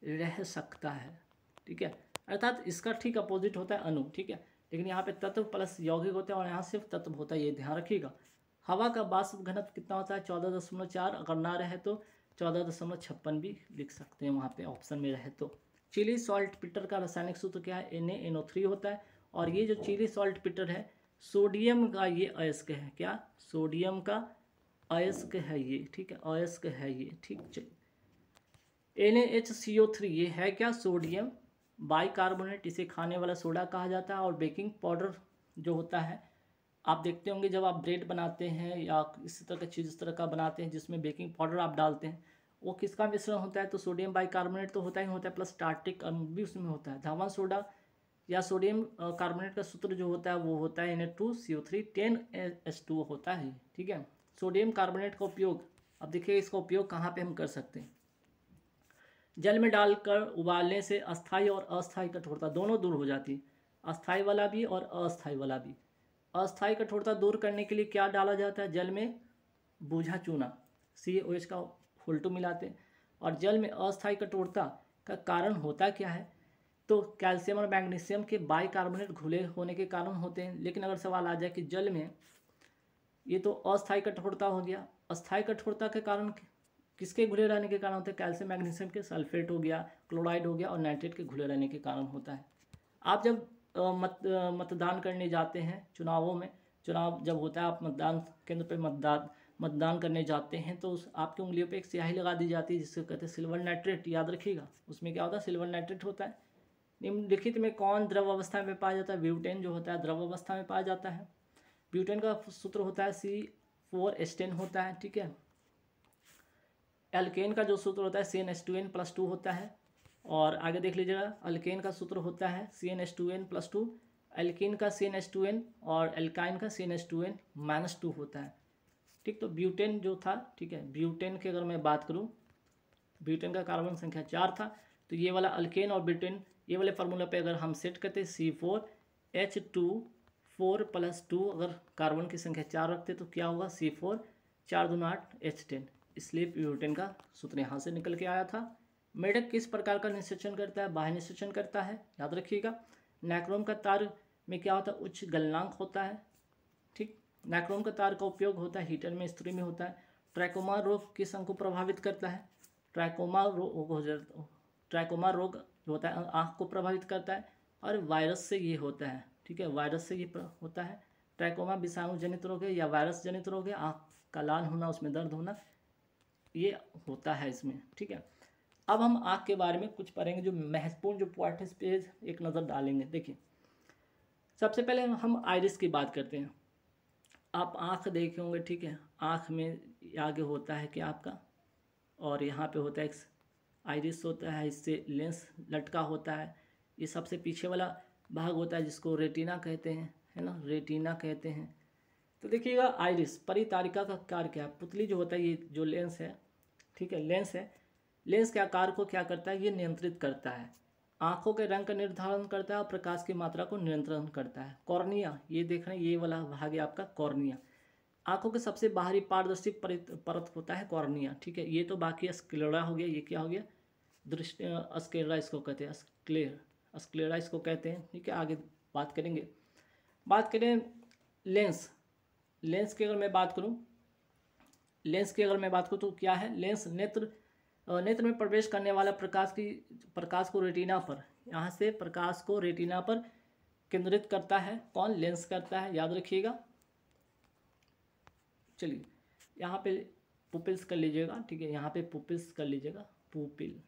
रह सकता है, ठीक है। अर्थात इसका ठीक अपोजिट होता है अणु, ठीक है। लेकिन यहाँ पे तत्व प्लस यौगिक होता है और यहाँ सिर्फ तत्व होता है, ये ध्यान रखिएगा। हवा का वाष्प घनत्व कितना होता है, 14.4। अगर ना रहे तो 14.56 भी लिख सकते हैं वहाँ पे ऑप्शन में रहे तो। चिली सॉल्ट पिटर का रासायनिक सूत्र क्या है, NaNO3 होता है। और ये जो चिली सॉल्ट पिटर है, सोडियम का ये अयस्क है, क्या, सोडियम का अयस्क है ये, ठीक है, अयस्क है ये, ठीक। चलिए NaHCO3 ये है क्या, सोडियम बाइकार्बोनेट, इसे खाने वाला सोडा कहा जाता है। और बेकिंग पाउडर जो होता है, आप देखते होंगे जब आप ब्रेड बनाते हैं या इस तरह का चीज़ इस तरह का बनाते हैं जिसमें बेकिंग पाउडर आप डालते हैं, वो किसका मिश्रण होता है, तो सोडियम बाइकार्बोनेट तो होता ही होता है, प्लस टार्टिक अम्ल भी उसमें होता है। धावन सोडा या सोडियम कार्बोनेट का सूत्र जो होता है वो होता है Na2CO3 10H2O होता है, ठीक है। सोडियम कार्बोनेट का उपयोग, अब देखिए इसका उपयोग कहाँ पे हम कर सकते हैं। जल में डालकर उबालने से अस्थायी और अस्थायी कठोरता दोनों दूर हो जाती है, अस्थायी वाला भी और अस्थायी वाला भी। अस्थायी कठोरता दूर करने के लिए क्या डाला जाता है, जल में बूझा चूना CaOH का उल्टू मिलाते हैं। और जल में अस्थायी कठोरता का कारण होता क्या है? तो कैल्शियम और मैग्नीशियम के बाइकार्बोनेट घुले होने के कारण होते हैं। लेकिन अगर सवाल आ जाए कि जल में, ये तो अस्थायी कठोरता हो गया, अस्थायी कठोरता के कारण किसके घुले रहने के कारण होते हैं? कैल्शियम मैग्नीशियम के, सल्फेट हो गया, क्लोराइड हो गया और नाइट्रेट के घुले रहने के कारण होता है। आप जब मतदान करने जाते हैं, चुनावों में, चुनाव जब होता है, आप मतदान केंद्र पर मतदान करने जाते हैं, तो उस आपकी उंगलियों पे एक स्याही लगा दी जाती है जिससे कहते हैं सिल्वर नाइट्रेट। याद रखिएगा, उसमें क्या होता है? सिल्वर नाइट्रेट होता है। निम्नलिखित में कौन द्रव अवस्था में पाया जाता है? ब्यूटेन जो होता है द्रव अवस्था में पाया जाता है। ब्यूटेन का सूत्र होता है C4H10 होता है, ठीक है। एल्केन का जो सूत्र होता है CnH2n+2 होता है। और आगे देख लीजिएगा, अल्केन का सूत्र होता है CnH2n+2, एल्कीन का CnH2n और एल्काइन का CnH2n-2 होता है, ठीक। तो ब्यूटेन जो था, ठीक है, ब्यूटेन की अगर मैं बात करूं, ब्यूटेन का कार्बन संख्या 4 था। तो ये वाला अल्केन और ब्यूटेन, ये वाले फार्मूला पे अगर हम सेट करते C4H2 अगर कार्बन की संख्या 4 रखते तो क्या होगा? C4 4 दूना 8 H10, इसलिए ब्यूटेन का सूत्र यहाँ से निकल के आया था। मेढक किस प्रकार का निषेचन करता है? बाह्य निषेचन करता है, याद रखिएगा। नाइक्रोम का तार में क्या होता है? उच्च गलनांक होता है, ठीक। नाइक्रोम का तार का उपयोग होता है हीटर में, स्त्री में होता है। ट्रैकोमा रोग किस अंग को प्रभावित करता है? ट्रैकोमा रोग जो होता है आँख को प्रभावित करता है और वायरस से ये होता है, ठीक है, वायरस से ये होता है। ट्रैकोमा विषाणु जनित रोग है या वायरस जनित रोग है, आँख का लाल होना, उसमें दर्द होना, ये होता है इसमें, ठीक है। अब हम आँख के बारे में कुछ पढ़ेंगे, जो महत्वपूर्ण जो पॉइंट है इस पे एक नज़र डालेंगे। देखिए, सबसे पहले हम आइरिस की बात करते हैं। आप आँख देखे होंगे, ठीक है, आँख में आगे होता है क्या आपका, और यहाँ पे होता है एक आइरिस होता है, इससे लेंस लटका होता है। ये सबसे पीछे वाला भाग होता है जिसको रेटिना कहते हैं, है ना, रेटिना कहते हैं। तो देखिएगा, आइरिस परितारिका का कार्य क्या है? पुतली जो होता है, ये जो लेंस है, ठीक है, लेंस है, लेंस के आकार को क्या करता है? ये नियंत्रित करता है। आँखों के रंग का निर्धारण करता है और प्रकाश की मात्रा को नियंत्रण करता है। कॉर्निया, ये देख रहे हैं, ये वाला भाग है आपका कॉर्निया। आँखों के सबसे बाहरी पारदर्शी परत होता है कॉर्निया, ठीक है। ये तो बाकी स्क्लेरा हो गया, ये क्या हो गया? दृष्टि स्क्लेरा इसको कहते हैं, स्क्लेरा इसको कहते हैं, ठीक है। आगे बात करेंगे। बात करें लेंस, लेंस की अगर मैं बात करूं, लेंस की अगर मैं बात करूं तो क्या है? लेंस नेत्र में प्रवेश करने वाला प्रकाश को रेटिना पर, यहाँ से प्रकाश को रेटिना पर केंद्रित करता है। कौन? लेंस करता है, याद रखिएगा। चलिए, यहाँ पे पुपिल्स कर लीजिएगा, ठीक है, यहाँ पे पुपिल्स कर लीजिएगा, पुपिल,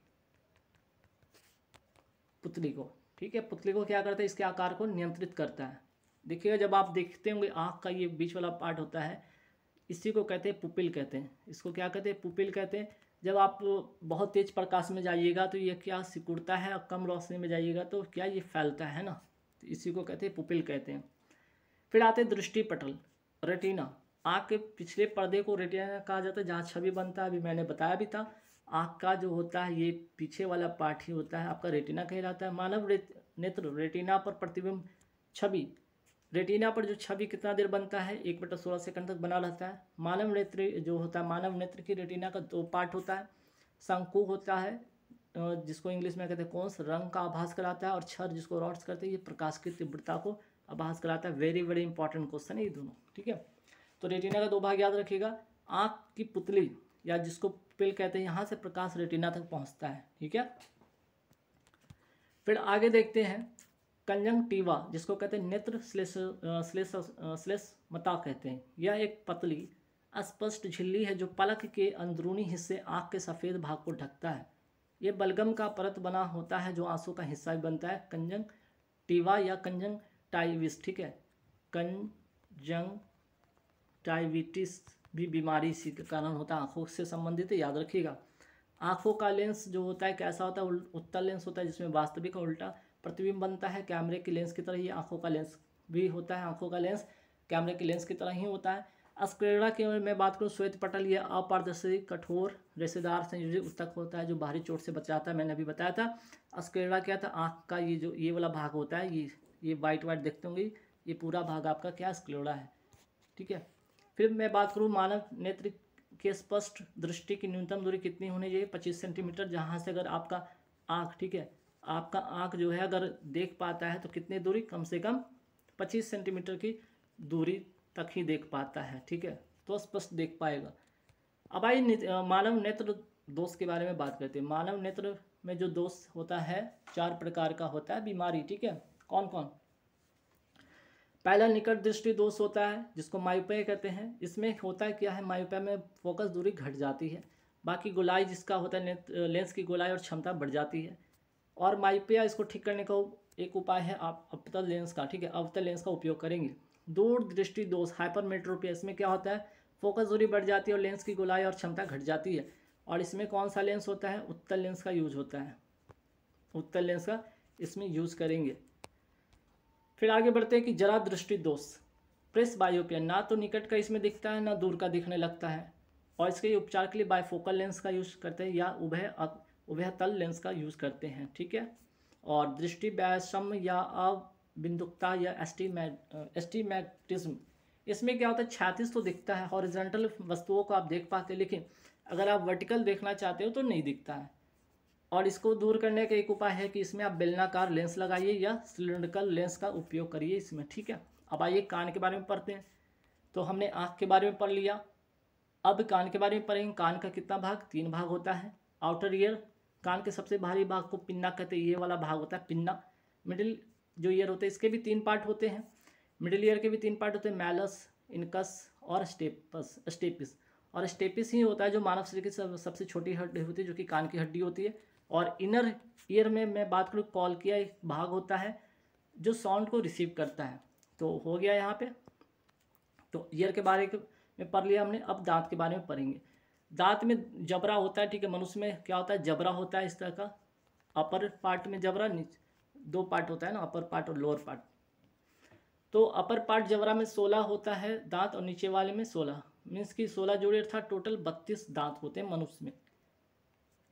पुतली को, ठीक है। पुतली को क्या करता है? इसके आकार को नियंत्रित करता है। देखिएगा, जब आप देखते होंगे आँख का ये बीच वाला पार्ट होता है, इसी को कहते हैं पुपिल कहते हैं। इसको क्या कहते हैं? पुपिल कहते हैं। जब आप बहुत तेज प्रकाश में जाइएगा तो ये क्या सिकुड़ता है, और कम रोशनी में जाइएगा तो क्या ये फैलता है ना, तो इसी को कहते हैं पुपिल कहते हैं। फिर आते हैं दृष्टि पटल, रेटिना। आँख के पिछले पर्दे को रेटिना कहा जाता है, जहाँ छवि बनता है। अभी मैंने बताया भी था, आँख का जो होता है ये पीछे वाला पार्ट ही होता है आपका रेटिना कहलाता है। मानव नेत्र रेटिना पर प्रतिबिंब छवि, रेटिना पर जो छवि कितना देर बनता है? 1/16 सेकंड तक बना रहता है। मानव नेत्र जो होता है, मानव नेत्र की रेटिना का 2 पार्ट होता है। शंकु होता है, जिसको इंग्लिश में कहते हैं कोन्स, रंग का आभास कराता है, और छर जिसको रॉड्स करते हैं, ये प्रकाश की तीव्रता को आभास कराता है। वेरी वेरी इंपॉर्टेंट क्वेश्चन है ये दोनों, ठीक है। तो रेटिना का 2 भाग याद रखिएगा। आँख की पुतली या जिसको पिल कहते हैं, यहाँ से प्रकाश रेटिना तक पहुँचता है, ठीक है। फिर आगे देखते हैं कंजंक्टिवा, जिसको कहते हैं नेत्र श्लेष्मता कहते हैं। यह एक पतली अस्पष्ट झिल्ली है जो पलक के अंदरूनी हिस्से आँख के सफ़ेद भाग को ढकता है। यह बलगम का परत बना होता है जो आंसू का हिस्सा भी बनता है। कंजंक्टिवा या कंजंक्टाइविस, ठीक है, कंजंक्टाइविटिस भी बीमारी इसी के कारण होता है, आँखों से संबंधित है, याद रखिएगा। आँखों का लेंस जो होता है कैसा होता है? उत्तल लेंस होता है, जिसमें वास्तविक और उल्टा प्रतिबिंब बनता है। कैमरे की लेंस की तरह ही आँखों का लेंस भी होता है। आँखों का लेंस कैमरे की लेंस की तरह ही होता है। स्क्लेरा की मैं बात करूँ, श्वेत पटल यह अपारदर्शी कठोर रेशेदार संयोजी ऊतक होता है जो बाहरी चोट से बचाता है। मैंने अभी बताया था। स्क्लेरा क्या था? आँख का ये वाला भाग होता है, ये वाइट देखते होंगे, ये पूरा भाग आपका क्या? स्क्लेरा है, ठीक है। फिर मैं बात करूँ मानव नेत्र कि स्पष्ट दृष्टि की न्यूनतम दूरी कितनी होनी चाहिए? 25 सेंटीमीटर। जहाँ से अगर आपका आँख, ठीक है, आपका आँख जो है अगर देख पाता है तो कितनी दूरी? कम से कम 25 सेंटीमीटर की दूरी तक ही देख पाता है, ठीक है, तो स्पष्ट देख पाएगा। अब आइए मानव नेत्र दोष के बारे में बात करते हैं। मानव नेत्र में जो दोष होता है 4 प्रकार का होता है बीमारी, ठीक है। कौन कौन? पहला निकट दृष्टि दोष होता है जिसको मायोपिया कहते हैं। इसमें होता है क्या है, मायोपिया में फोकस दूरी घट जाती है, बाकी गोलाई जिसका होता है लेंस की गोलाई और क्षमता बढ़ जाती है। और मायोपिया इसको ठीक करने का एक उपाय है आप अवतल लेंस का, ठीक है, अवतल लेंस का उपयोग करेंगे। दूर दृष्टि दोष हाइपरमेट्रोपिया, इसमें क्या होता है, फोकस दूरी बढ़ जाती है और लेंस की गोलाई और क्षमता घट जाती है। और इसमें कौन सा लेंस होता है? उत्तल लेंस का यूज होता है, उत्तल लेंस का इसमें यूज करेंगे। फिर आगे बढ़ते हैं कि जरा दृष्टि दोष प्रेसबायोपिया, ना तो निकट का इसमें दिखता है ना दूर का दिखने लगता है। और इसके उपचार के लिए बायफोकल लेंस का यूज करते हैं या उभयतल लेंस का यूज करते हैं, ठीक है। और दृष्टि वैषम्य या अबिंदुकता या एस्टिमैटिज्म, इसमें क्या होता है, क्षैतिज तो दिखता है, हॉरिजॉन्टल वस्तुओं को आप देख पाते हैं, लेकिन अगर आप वर्टिकल देखना चाहते हो तो नहीं दिखता है। और इसको दूर करने का एक उपाय है कि इसमें आप बेलनाकार लेंस लगाइए या सिलिंड्रिकल लेंस का उपयोग करिए इसमें, ठीक है। अब आइए कान के बारे में पढ़ते हैं। तो हमने आँख के बारे में पढ़ लिया, अब कान के बारे में पढ़ेंगे। कान का कितना भाग? 3 भाग होता है। आउटर ईयर, कान के सबसे बाहरी भाग को पिन्ना कहते हैं, ये वाला भाग होता है पिन्ना। मिडिल जो ईयर होते हैं इसके भी 3 पार्ट होते हैं, मिडिल ईयर के भी 3 पार्ट होते हैं, मैलस, इनकस और स्टेपिस। और स्टेपिस ही होता है जो मानव शरीर की सबसे छोटी हड्डी होती है, जो कि कान की हड्डी होती है। और इनर ईयर में मैं बात करूँ, कॉलकिया एक भाग होता है जो साउंड को रिसीव करता है। तो हो गया यहाँ पे, तो ईयर के बारे में पढ़ लिया हमने। अब दांत के बारे में पढ़ेंगे। दांत में जबड़ा होता है, ठीक है, मनुष्य में क्या होता है, जबड़ा होता है इस तरह का। अपर पार्ट में जबड़ा, नीचे 2 पार्ट होता है ना, अपर पार्ट और लोअर पार्ट। तो अपर पार्ट जबड़ा में 16 होता है दांत और नीचे वाले में 16, मीन्स की 16 जोड़े अर्थात टोटल 32 दांत होते हैं मनुष्य में।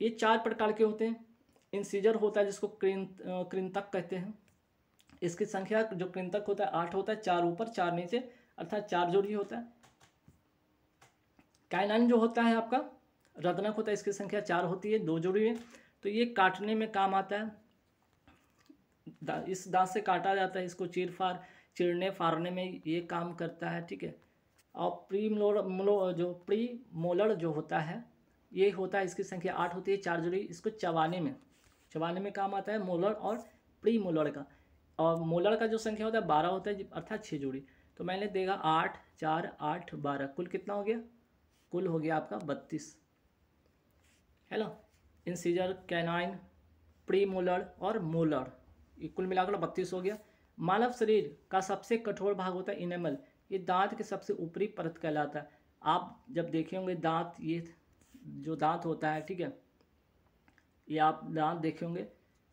ये 4 प्रकार के होते हैं। इंसीजर होता है जिसको कृंतक कहते हैं, इसकी संख्या जो कृंतक होता है 8 होता है, 4 ऊपर 4 नीचे, अर्थात 4 जोड़ी होता है। काइनाइन जो होता है आपका रत्नक होता है, इसकी संख्या 4 होती है, 2 जोड़ी है। तो ये काटने में काम आता है, इस दांत से काटा जाता है, इसको चिरने फाड़ने में ये काम करता है, ठीक है। और प्री मोलर जो होता है ये होता है, इसकी संख्या 8 होती है, 4 जोड़ी, इसको चबाने में काम आता है मोलर और प्री मोलर का। और मोलर का जो संख्या होता है 12 होता है, अर्थात 6 जोड़ी। तो मैंने देखा 8 4 8 12, कुल कितना हो गया? कुल हो गया आपका 32, है ना। इंसीजर, कैनाइन, प्री मोलर और मोलर, ये कुल मिलाकर 32 हो गया। मानव शरीर का सबसे कठोर भाग होता है इनेमल, ये दांत के सबसे ऊपरी परत कहलाता है। आप जब देखे होंगे दांत, ये जो दांत होता है, ठीक है, ये आप दांत देखे होंगे,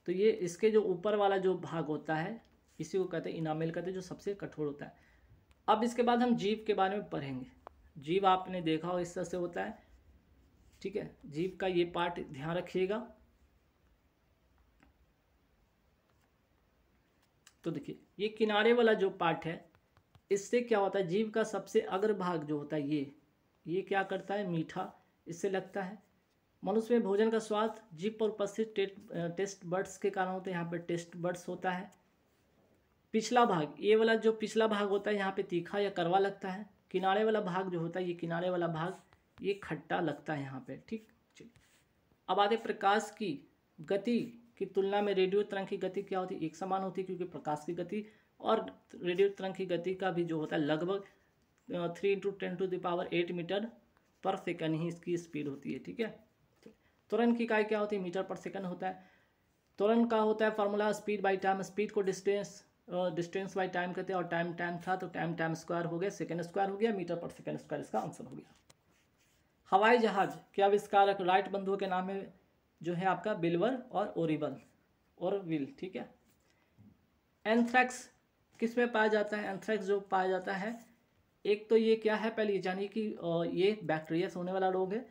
तो ये इसके जो ऊपर वाला जो भाग होता है इसी को कहते हैं इनामेल कहते हैं, जो सबसे कठोर होता है। अब इसके बाद हम जीभ के बारे में पढ़ेंगे। जीभ आपने देखा हो इस तरह से होता है, ठीक है। जीभ का ये पार्ट ध्यान रखिएगा। तो देखिए ये किनारे वाला जो पार्ट है, इससे क्या होता है, जीभ का सबसे अग्रभाग जो होता है ये क्या करता है, मीठा इससे लगता है। मनुष्य में भोजन का स्वाद जीभ पर उपस्थित टेस्ट बर्ड्स के कारण होते हैं, यहाँ पे टेस्ट बर्ड्स होता है। पिछला भाग, ये वाला जो पिछला भाग होता है यहाँ पे तीखा या कड़वा लगता है। किनारे वाला भाग जो होता है, ये किनारे वाला भाग ये खट्टा लगता है यहाँ पे, ठीक। अब आते प्रकाश की गति की तुलना में रेडियो तरंग की गति क्या होती है, एक समान होती है, क्योंकि प्रकाश की गति और रेडियो तरंग की गति का भी जो होता है लगभग 3 × 10⁸ मीटर पर सेकंड ही इसकी स्पीड होती है, ठीक है। त्वरण की इकाई क्या होती है, मीटर पर सेकंड होता है। त्वरण का होता है formula speed by time, speed को डिस्टेंस बाई टाइम कहते हैं, और टाइम था तो टाइम स्क्वायर हो गया, सेकंड स्क्वायर हो गया, मीटर पर सेकंड स्क्वायर इसका आंसर हो गया। हवाई जहाज के आविष्कारक राइट बंधुओं के नाम में जो है आपका बिल्वर और ओरविल, ठीक है। एंथ्रैक्स किस में पाया जाता है? एंथ्रैक्स जो पाया जाता है, एक तो ये क्या है, पहले ये जानिए कि ये बैक्टीरिया से होने वाला रोग है।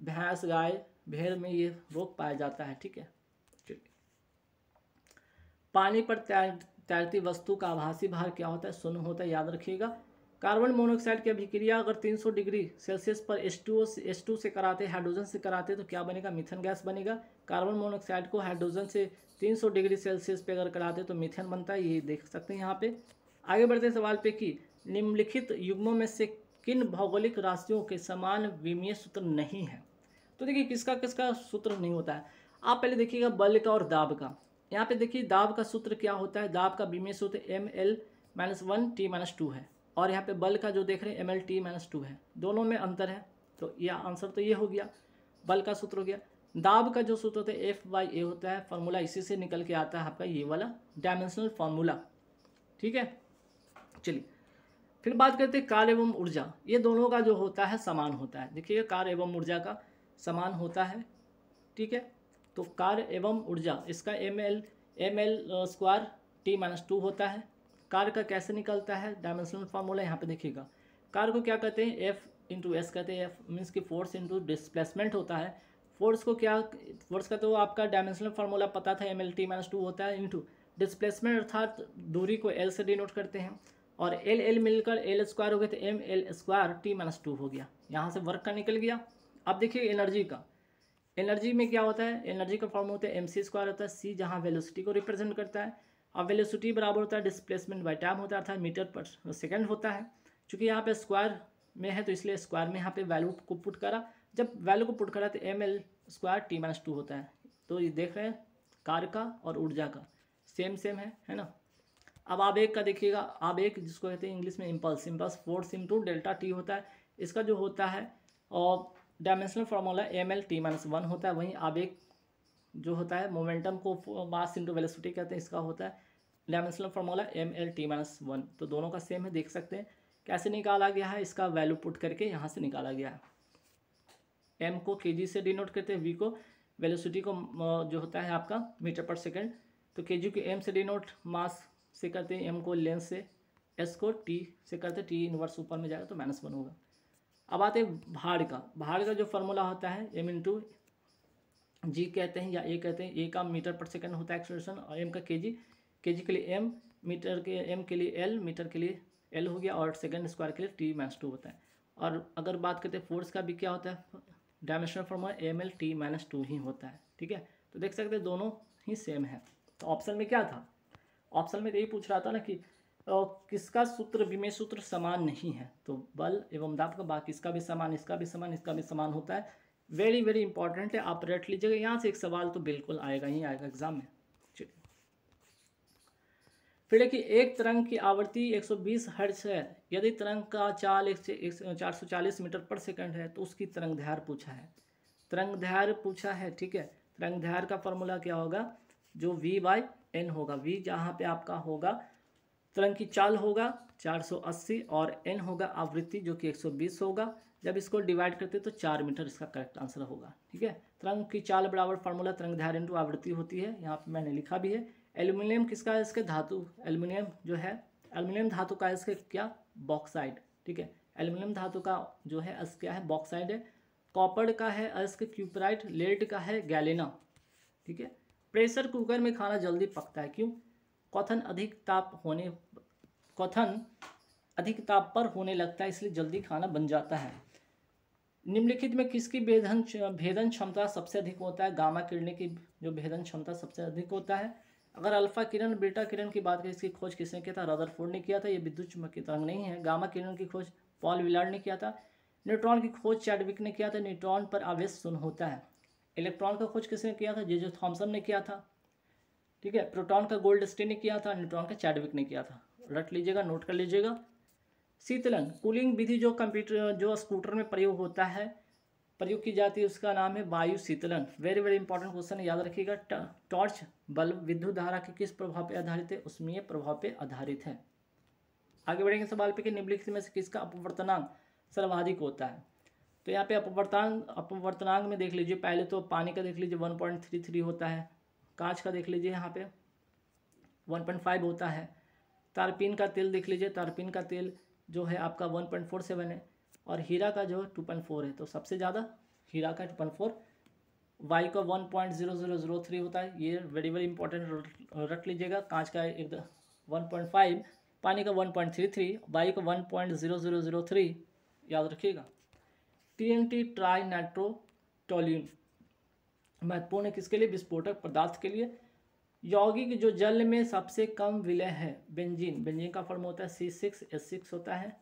भैंस, गाय, भेड़ में ये रोग पाया जाता है, ठीक है। पानी पर तैरती वस्तु का आभासी भार क्या होता है? शून्य होता है, याद रखिएगा। कार्बन मोनोऑक्साइड की अभिक्रिया अगर 300 डिग्री सेल्सियस पर H2 से कराते, हाइड्रोजन से कराते तो क्या बनेगा, मीथेन गैस बनेगा। कार्बन मोनोऑक्साइड को हाइड्रोजन से 300 डिग्री सेल्सियस पे अगर कराते तो मीथेन बनता है, ये देख सकते हैं यहाँ पे। आगे बढ़ते हैं सवाल पे कि निम्नलिखित युग्मों में से किन भौगोलिक राशियों के समान विमीय सूत्र नहीं है। तो देखिए किसका किसका सूत्र नहीं होता है। आप पहले देखिएगा बल का और दाब का। यहाँ पे देखिए दाब का सूत्र क्या होता है, दाब का विमीय सूत्र ml-1t-2 है, और यहाँ पे बल का जो देख रहे हैं ml-t-2 है, दोनों में अंतर है। तो यह आंसर तो ये हो गया, बल का सूत्र हो गया। दाब का जो सूत्र होता है F/A होता है, फार्मूला इसी से निकल के आता है आपका ये वाला डायमेंशनल फार्मूला। ठीक है, चलिए फिर बात करते हैं कार्य एवं ऊर्जा। ये दोनों का जो होता है समान होता है। देखिए कार्य एवं ऊर्जा का समान होता है। ठीक है, तो कार्य एवं ऊर्जा इसका ml² t-2 होता है। कार्य का कैसे निकलता है, डायमेंशनल फार्मूला यहाँ पे देखिएगा। कार्य को क्या कहते हैं, F/S कहते हैं। F मीन्स की फोर्स इंटू डिस्प्लेसमेंट होता है। फोर्स को क्या, फोर्स का तो आपका डायमेंशनल फार्मूला पता था, ml-t-2 होता है, इंटू डिस्प्लेसमेंट अर्थात दूरी को L से डिनोट करते हैं, और L मिलकर L² हो गया तो ml² t-2 हो गया। यहाँ से वर्क का निकल गया। अब देखिए एनर्जी का, एनर्जी में क्या होता है, एनर्जी का फॉर्म होता है mc² होता है, c जहाँ वेलोसिटी को रिप्रेजेंट करता है। अब वेलोसिटी बराबर होता है डिस्प्लेसमेंट बाय टाइम होता है, अर्थात मीटर पर सेकंड होता है। चूँकि यहाँ पे स्क्वायर में है तो इसलिए स्क्वायर में यहाँ पे वैल्यू को पुट करा। जब वैल्यू को पुट करा तो ml² t-2 होता है। तो ये देख रहे हैं कार्य का और ऊर्जा का सेम है ना। अब आवेग का देखिएगा, आवेग जिसको कहते हैं इंग्लिश में impulse, force into delta T होता है। इसका जो होता है और डायमेंशनल फार्मूला ml-t-1 होता है। वहीं आवेग जो होता है मोमेंटम को मास इंटू वेलोसिटी कहते हैं, इसका होता है डायमेंशनल फार्मूला ml-t-1। तो दोनों का सेम है, देख सकते हैं कैसे निकाला गया है, इसका वैल्यू पुट करके यहाँ से निकाला गया है। m को kg से डिनोट करते हैं, v को वेलोसिटी को जो होता है आपका मीटर पर सेकेंड, तो kg को m से डिनोट, मास से करते हैं, m को लेंथ से, s को t से करते हैं, t इनवर्स ऊपर में जाएगा तो -1 होगा। अब आते हैं भार का। भार का जो फार्मूला होता है m इंटू जी कहते हैं या ए कहते हैं। ए का मीटर पर सेकंड होता है एक्सेलरेशन, और एम का केजी, केजी के लिए एम, मीटर के एम के लिए एल, मीटर के लिए एल हो गया, और सेकंड स्क्वायर के लिए t-2 होता है। और अगर बात करते हैं फोर्स का भी क्या होता है, डायमेंशनल फार्मूला ml-t-2 ही होता है। ठीक है, तो देख सकते हैं दोनों ही सेम है। तो ऑप्शन में क्या था, ऑप्शन में यही पूछ रहा था ना कि किसका सूत्र विमेय सूत्र समान नहीं है, तो बल एवं दाब का, बाकी इसका भी समान, इसका भी समान, इसका भी समान होता है। वेरी वेरी इंपॉर्टेंट है, आप रट लीजिएगा, यहाँ से एक सवाल तो बिल्कुल आएगा ही आएगा एग्जाम में। चलिए फिर देखिए, एक तरंग की आवृत्ति 120 हर्ट्ज है, यदि तरंग का चाल 440 मीटर पर सेकंड है तो उसकी तरंग दैर्घ्य पूछा है। तरंग दैर्घ्य पूछा है, ठीक है। तरंग दैर्घ्य का फॉर्मूला क्या होगा, जो v/n होगा। v जहाँ पे आपका होगा तरंग की चाल होगा 480 और n होगा आवृत्ति जो कि 120 होगा। जब इसको डिवाइड करते तो 4 मीटर इसका करेक्ट आंसर होगा। ठीक है, तरंग की चाल बराबर फार्मूला तरंग दैर्घ्य इंटू आवृत्ति होती है, यहाँ पे मैंने लिखा भी है। एल्यूमिनियम किसका है, इसके धातु, एल्यूमिनियम जो है, एल्यूमिनियम धातु का इसके क्या, बॉक्साइड। ठीक है, एल्यूमिनियम धातु का जो है अस क्या है, बॉक्साइड है। कॉपर का है अस्क क्यूपराइट, लेड का है गैलेना। ठीक है, प्रेशर कुकर में खाना जल्दी पकता है, क्यों, क्वथन अधिक ताप पर होने लगता है, इसलिए जल्दी खाना बन जाता है। निम्नलिखित में किसकी भेदन क्षमता सबसे अधिक होता है, गामा किरणें की जो भेदन क्षमता सबसे अधिक होता है। अगर अल्फा किरण बीटा किरण की बात करें, इसकी खोज किसने किया था, रदरफोर्ड ने किया था। ये विद्युत चुम्बकीय तरंग नहीं है। गामा किरण की खोज पॉल विलार्ड ने किया था। न्यूट्रॉन की खोज चैडविक ने किया था, न्यूट्रॉन पर आवेश शून्य होता है। इलेक्ट्रॉन का खोज किसने किया था, जे थॉमसन ने किया था। ठीक है, प्रोटॉन का गोल्डस्टीन ने किया था, न्यूट्रॉन का चैडविक ने किया था। रट लीजिएगा, नोट कर लीजिएगा। शीतलन कूलिंग विधि जो कंप्यूटर जो स्कूटर में प्रयोग की जाती है, उसका नाम है वायु शीतलन। वेरी वेरी इंपॉर्टेंट क्वेश्चन है, याद रखिएगा। टॉर्च बल्ब विद्युत धारा के किस प्रभाव पर आधारित है, उष्मीय प्रभाव पर आधारित है। आगे बढ़ेंगे सवाल पे कि निम्नलिखित में से किसका अपवर्तनांक सर्वाधिक होता है। तो यहाँ पे अपवर्तनांक में देख लीजिए, पहले तो पानी का देख लीजिए 1.33 होता है। कांच का देख लीजिए यहाँ पे 1.5 होता है। तारपीन का तेल देख लीजिए, तारपीन का तेल जो है आपका 1.47 है, और हीरा का जो 2.4 है। तो सबसे ज़्यादा हीरा का 2.4, वाई का 1.0003 होता है। ये वेरी वेरी इंपॉर्टेंट रख लीजिएगा। कांच का 1.5 पानी का 1.33, वायु का 1.0003, याद रखिएगा। TNT ट्राई नाइट्रोटोल्यून महत्वपूर्ण है किसके लिए? विस्फोटक पदार्थ के लिए। यौगिक जो जल में सबसे कम विलय है, बेंजीन। बेंजीन का फॉर्म होता है C6H6 होता है,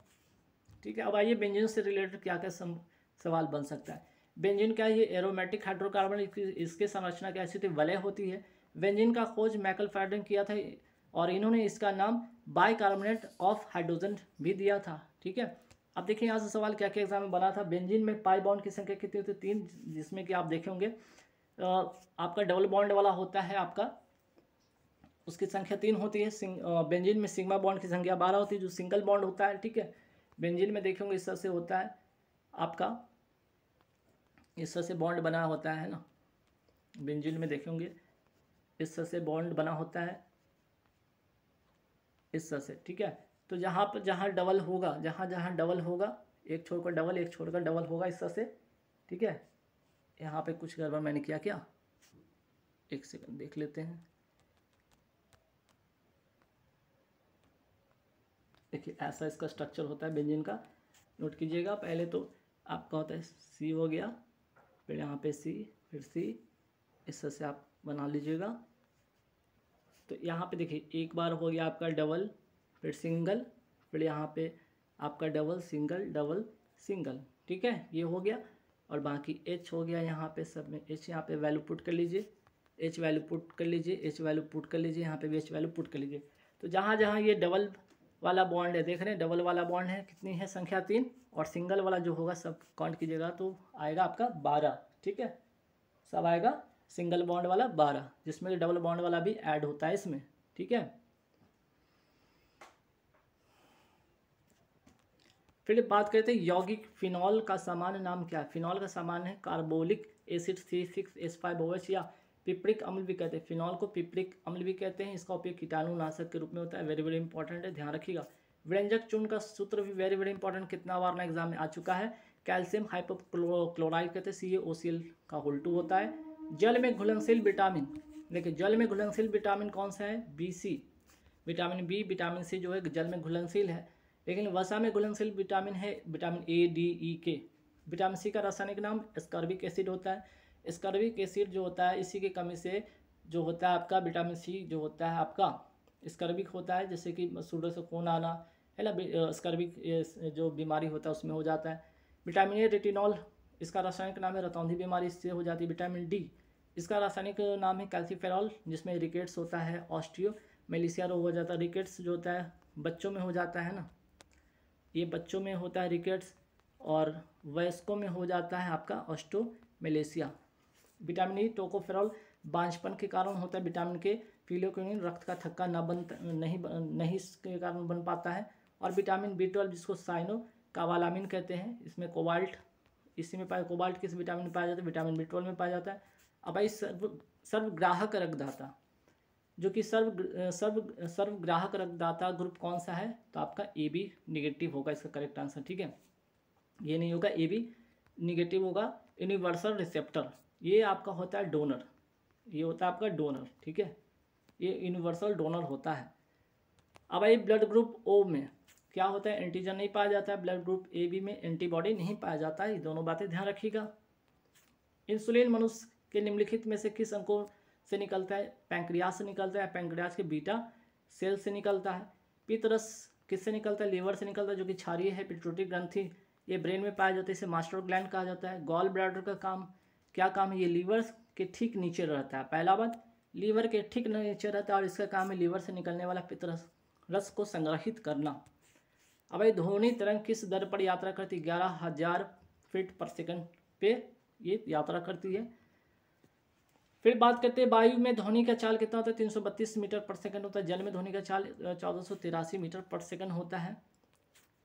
ठीक है। अब आइए बेंजीन से रिलेटेड क्या क्या सवाल बन सकता है। बेंजीन क्या है? ये एरोमेटिक हाइड्रोकार्बन, इसकी संरचना क्या ऐसी थी? वलय होती है। बेंजीन का खोज माइकल फैराडे ने किया था और इन्होंने इसका नाम बाइकार्बोनेट ऑफ हाइड्रोजन भी दिया था, ठीक है। अब देखिए यहाँ से सवाल क्या क्या एग्जाम में बना था। बेंजीन में पाई बॉन्ड की संख्या कितनी होती है? 3, जिसमें कि आप देखे होंगे आपका डबल बॉन्ड वाला होता है आपका, उसकी संख्या 3 होती है। बेंजीन में सिग्मा बॉन्ड की संख्या 12 होती है, जो सिंगल बॉन्ड होता है, ठीक है। बेंजीन में देखेंगे इस तरह से होता है आपका, इस तरह से बॉन्ड बना होता है ना। बेंजीन में देखेंगे इस तरह से बॉन्ड बना होता है, इस तरह से, ठीक है। तो जहाँ पर जहाँ डबल होगा, जहाँ जहाँ डबल होगा, एक छोड़कर डबल, एक छोड़कर डबल होगा, इस तरह से, ठीक है। यहाँ पे कुछ गड़बड़ मैंने किया क्या? एक सेकंड देख लेते हैं। देखिए ऐसा इसका स्ट्रक्चर होता है बेंजीन का, नोट कीजिएगा। पहले तो आपका होता है C हो गया, फिर यहाँ पे C, फिर C, इस तरह से आप बना लीजिएगा। तो यहाँ पे देखिए एक बार हो गया आपका डबल, फिर सिंगल, फिर यहाँ पे आपका डबल सिंगल डबल सिंगल, ठीक है, ये हो गया। और बाकी H हो गया, यहाँ पे सब में H, यहाँ पे वैल्यू पुट कर लीजिए, H वैल्यू पुट कर लीजिए, H वैल्यू पुट कर लीजिए, यहाँ पे भी H वैल्यू पुट कर लीजिए। तो जहाँ जहाँ ये डबल वाला बॉन्ड है, देख रहे हैं डबल वाला बॉन्ड है, कितनी है संख्या 3, और सिंगल वाला जो होगा सब काउंट कीजिएगा तो आएगा आपका 12, ठीक है। सब आएगा सिंगल बॉन्ड वाला 12, जिसमें डबल बॉन्ड वाला भी ऐड होता है इसमें, ठीक है। फिर बात करते हैं यौगिक फिनॉल का सामान्य नाम क्या है। फिनॉल का सामान्य है कार्बोलिक एसिड C6H5OH, या पिपरिक अम्ल भी कहते हैं। फिनॉल को पिपरिक अम्ल भी कहते हैं। इसका उपयोग कीटाणुनाशक के रूप में होता है। वेरी वेरी इंपॉर्टेंट है, ध्यान रखिएगा। व्यंजक चूर्ण का सूत्र भी वेरी वेरी इंपॉर्टेंट, कितना बार ना एग्जाम में आ चुका है। कैल्शियम हाइपोक्लोराइड कहते हैं, CaOCl का होल 2 होता है। जल में घुलनशील विटामिन, देखिए जल में घुलनशील विटामिन कौन सा है? BC, vitamin B, vitamin C जो है जल में घुलनशील है। लेकिन वसा में घुलनशील विटामिन है vitamin A, D, E, K। Vitamin C का रासायनिक नाम स्कर्बिक एसिड होता है। स्कर्बिक एसिड जो होता है, इसी की कमी से जो होता है आपका विटामिन C जो होता है आपका स्कर्बिक होता है, जैसे कि सूडो से खून आना है ना, स्कर्बिक जो बीमारी होता है उसमें हो जाता है। विटामिन A रेटिनॉल, इसका रासायनिक नाम है रतौंधी बीमारी, इससे हो जाती है। विटामिन D, इसका रासायनिक नाम है कैल्सीफेरॉल, जिसमें रिकेट्स होता है, ऑस्टियो मेलिसिया रोग हो जाता है। रिकेट्स जो होता है बच्चों में हो जाता है ना, ये बच्चों में होता है रिकेट्स, और वयस्कों में हो जाता है आपका ऑस्टोमेलेसिया। विटामिन ई टोकोफेरॉल बांझपन के कारण होता है। विटामिन के फिलियोक्विनिन रक्त का थक्का नहीं इसके कारण बन पाता है। और विटामिन B12 जिसको साइनो कावालामिन कहते हैं, इसमें कोबाल्ट, इसी में पाया कोबाल्ट किस विटामिन में पाया जाता है? विटामिन B12 में पाया जाता है। अब भाई सर्वग्राहक रक्तदाता, जो कि सर्वग्राहक रक्तदाता ग्रुप कौन सा है? तो आपका AB निगेटिव होगा इसका करेक्ट आंसर, ठीक है। ये नहीं होगा, AB निगेटिव होगा। यूनिवर्सल रिसेप्टर, ये आपका होता है डोनर, ये होता है आपका डोनर, ठीक है, ये यूनिवर्सल डोनर होता है। अब आइए ब्लड ग्रुप O में क्या होता है? एंटीजन नहीं पाया जाता है। ब्लड ग्रुप AB में एंटीबॉडी नहीं पाया जाता है। ये दोनों बातें ध्यान रखिएगा। इंसुलिन मनुष्य के निम्नलिखित में से किस अंगों से निकलता है? पैंक्रियास से निकलता है। पैंक्रियास के बीटा सेल से निकलता है। पित्तरस किससे निकलता है? लीवर से निकलता है, जो कि क्षारीय है। पिट्यूटरी ग्रंथि, ये ब्रेन में पाया जाता है, इसे मास्टर ग्लैंड कहा जाता है। गॉल ब्लैडर का काम क्या काम है? ये लीवर के ठीक नीचे रहता है। पहला बात, लीवर के ठीक नीचे रहता है, और इसका काम है लीवर से निकलने वाला पित्तरस रस को संग्रहित करना। अब ये ध्वनि तरंग किस दर पर यात्रा करती है? 11,000 फीट पर सेकंड पे ये यात्रा करती है। फिर बात करते हैं वायु में ध्वनि का चाल कितना होता है? 332 मीटर पर सेकंड होता है। जल में ध्वनि का चाल 1483 मीटर पर सेकंड होता है।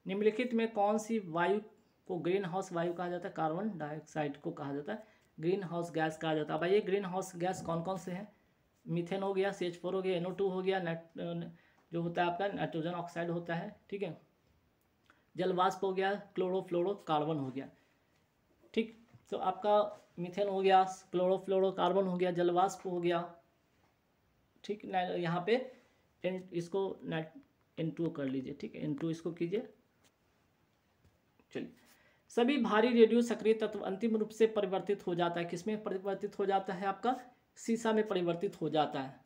निम्नलिखित में कौन सी वायु को ग्रीन हाउस वायु कहा जाता है? कार्बन डाइऑक्साइड को कहा जाता है ग्रीन हाउस गैस कहा जाता है। भाई ये ग्रीन हाउस गैस कौन कौन से हैं? मीथेन हो गया, CH4 हो गया, NO2 हो गया, जो होता है आपका नाइट्रोजन ऑक्साइड होता है, ठीक है, जलवाष्प हो गया, क्लोरोफ्लोरोकार्बन हो गया, ठीक। तो आपका मीथेन हो गया, क्लोरोफ्लोरोकार्बन हो गया, जलवाष्प हो गया, ठीक। यहाँ पे इसको N2 कर लीजिए, ठीक है, N2 इसको कीजिए। चलिए, सभी भारी रेडियो सक्रिय तत्व अंतिम रूप से परिवर्तित हो जाता है, किसमें परिवर्तित हो जाता है? आपका सीसा में परिवर्तित हो जाता है,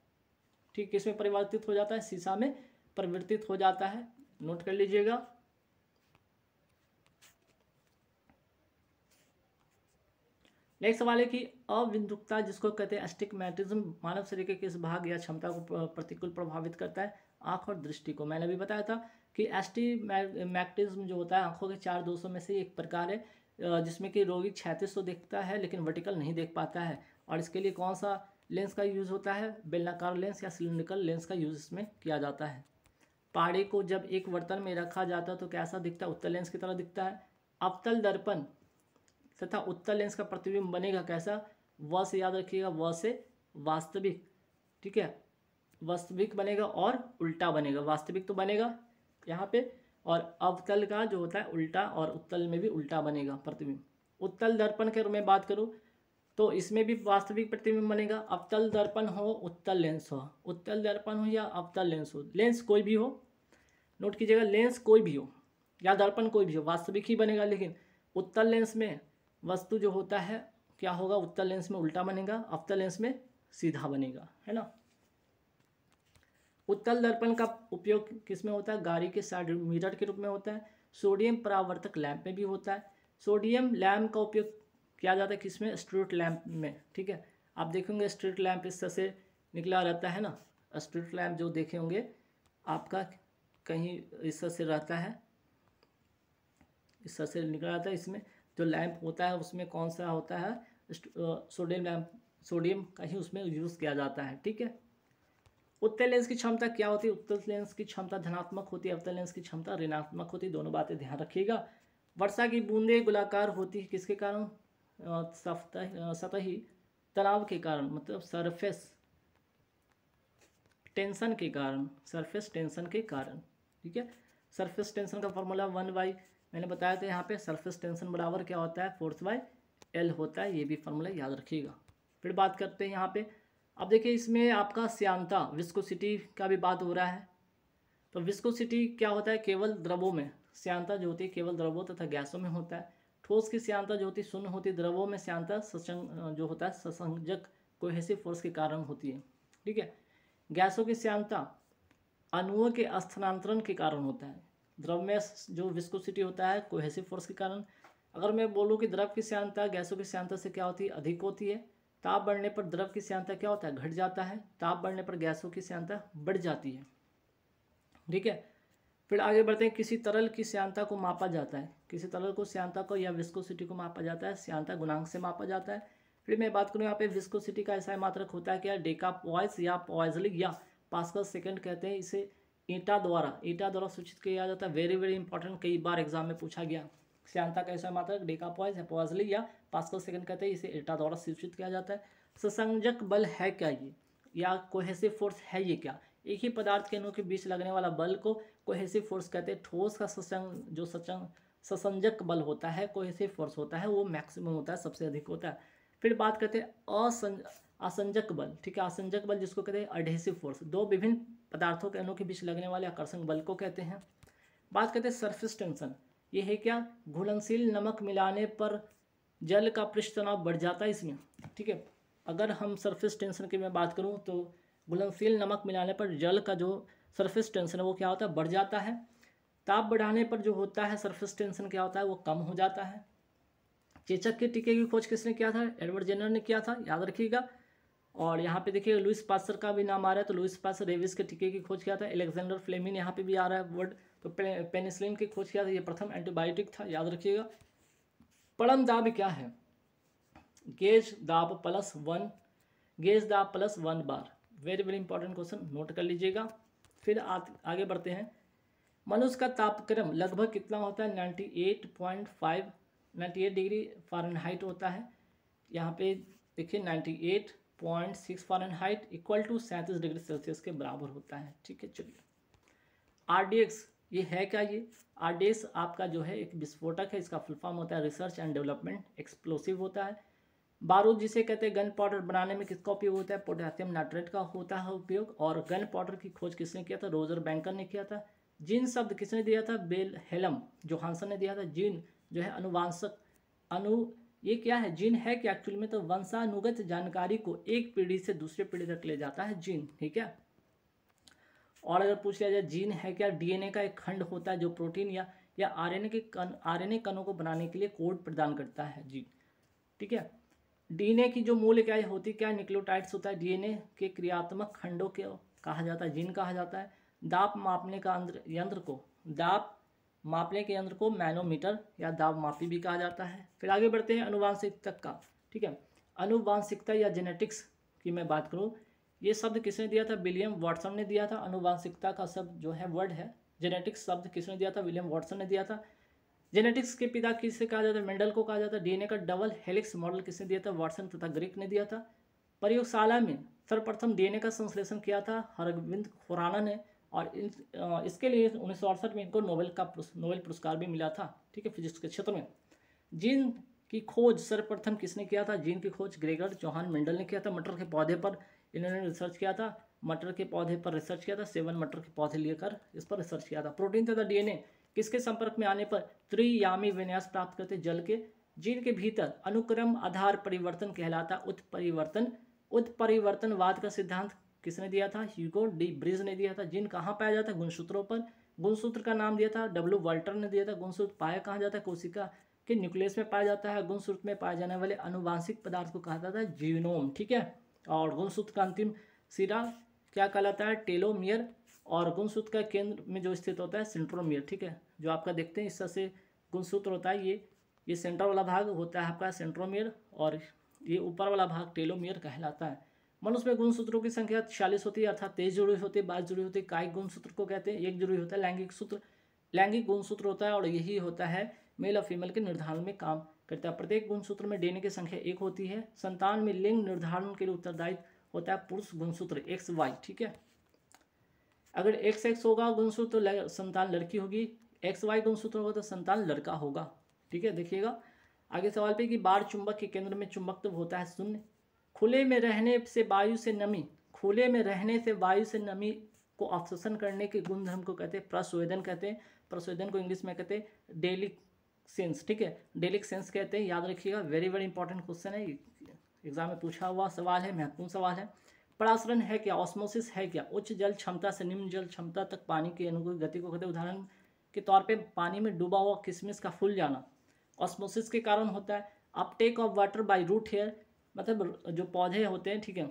ठीक, किसमें परिवर्तित हो जाता है? सीसा में परिवर्तित हो जाता है, नोट कर लीजिएगा। नेक्स्ट सवाल है कि अविद्युतता जिसको कहते हैं एस्टिग्मेटिज्म मानव शरीर के किस भाग या क्षमता को प्रतिकूल प्रभावित करता है? आँख और दृष्टि को। मैंने अभी बताया था कि एस्टिग्मेटिज्म जो होता है आँखों के 4 दोषों में से एक प्रकार है, जिसमें कि रोगी क्षैतिज तो देखता है लेकिन वर्टिकल नहीं देख पाता है, और इसके लिए कौन सा लेंस का यूज़ होता है? बेलनाकार लेंस या सिलिंड्रिकल लेंस का यूज़ इसमें किया जाता है। पहाड़ी को जब एक बर्तन में रखा जाता है तो कैसा दिखता है? उत्तल लेंस की तरह दिखता है। अवतल दर्पण तथा उत्तल लेंस का प्रतिबिंब बनेगा कैसा? व से याद रखिएगा, व से वास्तविक, ठीक है, वास्तविक बनेगा और उल्टा बनेगा। वास्तविक तो बनेगा यहाँ पे, और अवतल का जो होता है उल्टा, और उत्तल में भी उल्टा बनेगा प्रतिबिंब। उत्तल दर्पण के मैं बात करूँ तो इसमें भी वास्तविक प्रतिबिंब बनेगा। अवतल दर्पण हो, उत्तल लेंस हो, उत्तल दर्पण हो या अवतल लेंस हो, लेंस कोई भी हो, नोट कीजिएगा, लेंस कोई भी हो या दर्पण कोई भी हो, वास्तविक ही बनेगा। लेकिन उत्तल लेंस में वस्तु जो होता है क्या होगा? उत्तल लेंस में उल्टा बनेगा, अवतल लेंस में सीधा बनेगा, है ना। उत्तल दर्पण का उपयोग किस में होता है? गाड़ी के साइड मिरर के रूप में होता है। सोडियम परावर्तक लैंप में भी होता है। सोडियम लैंप का उपयोग किया जाता है किस में? स्ट्रीट लैंप में, ठीक है। आप देखेंगे स्ट्रीट लैंप इस तरह से निकला रहता है ना, स्ट्रीट लैंप जो देखे होंगे आपका कहीं इस तरह से रहता है, इस तरह से निकला रहता है। इसमें जो लैंप होता है उसमें कौन सा होता है? सोडियम लैंप, सोडियम का ही उसमें यूज़ किया जाता है, ठीक है। उत्तल लेंस की क्षमता क्या होती है? उत्तल लेंस की क्षमता धनात्मक होती है, अवतल लेंस की क्षमता ऋणात्मक होती है, दोनों बातें ध्यान रखिएगा। वर्षा की बूंदें गोलाकार होती है किसके कारण? सतही तनाव के कारण, मतलब सरफेस टेंशन के कारण, सरफेस टेंशन के कारण, ठीक है। सरफेस टेंशन का फॉर्मूला 1/, मैंने बताया था यहाँ पे, सरफेस टेंशन बराबर क्या होता है? फोर्स/L होता है, ये भी फॉर्मूला याद रखिएगा। फिर बात करते हैं यहाँ पे, अब देखिए इसमें आपका श्यानता विस्कोसिटी का भी बात हो रहा है। तो विस्कोसिटी क्या होता है? केवल द्रवों में श्यानता जो होती है केवल द्रवों तथा गैसों में होता है। ठोस की श्यानता जो होती है शून्य होती है। द्रवों में श्यानता जो होता है ससंजक कोहेसिव फोर्स के कारण होती है, ठीक है। गैसों की श्यानता अणुओं के स्थानांतरण के कारण होता है। द्रव में जो विस्कोसिटी होता है कोहेसिव फोर्स के कारण। अगर मैं बोलूँ कि द्रव की श्यानता गैसों की श्यानता से क्या होती है? अधिक होती है। ताप बढ़ने पर द्रव की श्यानता क्या होता है? घट जाता है। ताप बढ़ने पर गैसों की श्यानता बढ़ जाती है, ठीक है। फिर आगे बढ़ते हैं, किसी तरल की श्यानता को मापा जाता है, किसी तरल को श्यानता को या विस्कोसिटी को मापा जाता है श्यानता गुणांक से मापा जाता है। फिर मैं बात करूँ यहाँ पे विस्कोसिटी का ऐसा मात्रक होता है क्या? डेकापॉइस या पॉइजलिक या पास्कल सेकंड कहते हैं इसे। ईटा द्वारा सूचित किया जाता है। वेरी वेरी इंपॉर्टेंट, कई बार एग्जाम में पूछा गया। श्यानता का ऐसा मात्रक डेकापॉइस या पॉइजलिक या पास्कल सेकंड कहते हैं, इसे ईटा द्वारा सूचित किया जाता है। ससंजक बल है क्या ये, या कोहेसिव फोर्स है ये क्या? एक ही पदार्थ के अणुओं के बीच लगने वाला बल को कोहेसिव फोर्स कहते हैं। ठोस का ससंजक बल होता है, कोहेसिव फोर्स होता है, वो मैक्सिमम होता है, सबसे अधिक होता है। फिर बात करते हैं असंजक बल, ठीक है। असंजक बल जिसको कहते हैं अडहेसिव फोर्स, दो विभिन्न पदार्थों के अणुओं के बीच लगने वाले आकर्षण बल को कहते हैं। बात करते हैं सरफेस टेंशन, ये है क्या? घुलनशील नमक मिलाने पर जल का पृष्ठ तनाव बढ़ जाता है इसमें, ठीक है। अगर हम सरफेस टेंशन की मैं बात करूँ तो घुलनशील नमक मिलाने पर जल का जो सरफेस टेंशन है वो क्या होता है? बढ़ जाता है। ताप बढ़ाने पर जो होता है सरफेस टेंशन क्या होता है? वो कम हो जाता है। चेचक के टीके की खोज किसने किया था? एडवर्ड जेनर ने किया था, याद रखिएगा। और यहाँ पे देखिए लुइस पास्चर का भी नाम आ रहा है, तो लुइस पास्चर रेबीज के टीके की खोज किया था। अलेक्जेंडर फ्लेमिंग यहाँ पे भी आ रहा है वर्ड, तो पेनिसिलिन की खोज किया था, ये प्रथम एंटीबायोटिक था, याद रखिएगा। परम दाब क्या है? गेज दाब plus 1 bar. Very very important question, note कर लीजिएगा। फिर आगे बढ़ते हैं। मनुष्य का तापक्रम लगभग कितना होता है? 98 डिग्री फ़ारेनहाइट होता है। यहाँ पे देखिए 98.6 Fahrenheit equal to 37 degree Celsius के बराबर होता है, ठीक है। चलिए RDX ये है क्या? ये RDX आपका जो है एक विस्फोटक है, इसका फुल फॉर्म होता है रिसर्च एंड डेवलपमेंट एक्सप्लोसिव होता है। बारूद जिसे कहते हैं गन पाउडर बनाने में किसका उपयोग होता है, पोटेशियम नाइट्रेट का होता है उपयोग। और गन पाउडर की खोज किसने किया था, रोजर बैंकर ने किया था। जीन शब्द किसने दिया था, बेल हेलम जोहानसन ने दिया था। जीन जो है अनुवांशक ये क्या है, जीन है क्या एक्चुअली में, तो वंशानुगत जानकारी को एक पीढ़ी से दूसरे पीढ़ी तक ले जाता है जीन, ठीक है। और अगर पूछ लिया जाए जीन है क्या, डीएनए का एक खंड होता है जो प्रोटीन या आरएनए कणों को बनाने के लिए कोड प्रदान करता है जीन, ठीक है। डीएनए की जो मूल इकाई होती क्या, न्यूक्लियोटाइड्स होता है। डीएनए के क्रियात्मक खंडों के कहा जाता है जीन कहा जाता है। दाब मापने के यंत्र को मैनोमीटर या दाब मापी भी कहा जाता है। फिर आगे बढ़ते हैं अनुवांशिकता का, ठीक है। अनुवांशिकता या जेनेटिक्स की मैं बात करूँ, ये शब्द किसने दिया था, विलियम वॉटसन ने दिया था। अनुवांशिकता का शब्द जो है वर्ड है, जेनेटिक्स शब्द किसने दिया था, विलियम वॉटसन ने दिया था। जेनेटिक्स के पिता किसे कहा जाता है, मेंडल को कहा जाता है। डीएनए का डबल हेलिक्स मॉडल किसने दिया था, वाटसन तथा ग्रिक ने दिया था। प्रयोगशाला में सर्वप्रथम डीएनए का संश्लेषण किया था हरगोविंद खुराना ने, और इसके लिए 1968 में इनको नोबेल पुरस्कार भी मिला था, ठीक है, फिजिक्स के क्षेत्र में। जीन की खोज सर्वप्रथम किसने किया था, जीन की खोज ग्रेगर जोहान मेंडल ने किया था। मटर के पौधे पर इन्होंने रिसर्च किया था, मटर के पौधे पर रिसर्च किया था। 7 मटर के पौधे लेकर इस पर रिसर्च किया था। प्रोटीन तथा डीएनए किसके संपर्क में आने पर त्रियामी विन्यास प्राप्त करते, जल के। जीन के भीतर अनुक्रम आधार परिवर्तन कहलाता उत्परिवर्तनवाद का सिद्धांत किसने दिया था, ह्यूगो डी ब्रिज ने दिया था। जीन कहाँ पाया जाता है, गुणसूत्रों पर। गुणसूत्र का नाम दिया था डब्ल्यू वाल्टर ने दिया था। गुणसूत्र पाया कहाँ जाता है, कोशिका के न्यूक्लियस में पाया जाता है। गुणसूत्र में पाए जाने वाले अनुवांशिक पदार्थ को कहा जाता है जीनोम, ठीक है। और गुणसूत्र का अंतिम सिरा क्या कहलाता है, टेलोमियर। और गुणसूत्र का केंद्र में जो स्थित होता है सेंट्रोमियर, ठीक है। जो आपका देखते हैं इस तरह से गुणसूत्र होता है, ये सेंटर वाला भाग होता है आपका सेंट्रोमियर, और ये ऊपर वाला भाग टेलोमियर कहलाता है। मनुष्य में गुणसूत्रों की संख्या 46 होती है, अर्थात 23 जुड़ी होती है, 22 जुड़ी होती है। कायिक गुणसूत्र को कहते हैं, एक जुड़ी होता है लैंगिक गुणसूत्र होता है, और यही होता है मेल और फीमेल के निर्धारण में काम करता है। प्रत्येक गुणसूत्र में डीएनए की संख्या 1 होती है। संतान में लिंग निर्धारण के लिए उत्तरदायी होता है पुरुष गुणसूत्र XY, ठीक है। अगर XX होगा गुणसूत्र तो संतान लड़की होगी, XY गुणसूत्र होगा तो संतान लड़का होगा, ठीक है। देखिएगा आगे सवाल पे कि बार चुंबक के केंद्र में चुंबकत्व होता है 0। खुले में रहने से वायु से नमी को अवशोषण करने के गुणधर्म को कहते हैं प्रस्वेदन कहते हैं। प्रस्वेदन को इंग्लिश में कहते हैं डेलिक्सेंस, ठीक है, डेलिक्सेंस कहते हैं, याद रखिएगा। वेरी वेरी इंपॉर्टेंट क्वेश्चन है, एग्जाम में पूछा हुआ सवाल है, महत्वपूर्ण सवाल है। परासरण है क्या, ऑस्मोसिस है क्या, उच्च जल क्षमता से निम्न जल क्षमता तक पानी की अनुकूल गति को कहते हैं। उदाहरण के तौर पे पानी में डूबा हुआ किशमिश का फूल जाना ऑस्मोसिस के कारण होता है। Uptake of water by root hair, मतलब जो पौधे होते हैं, ठीक है,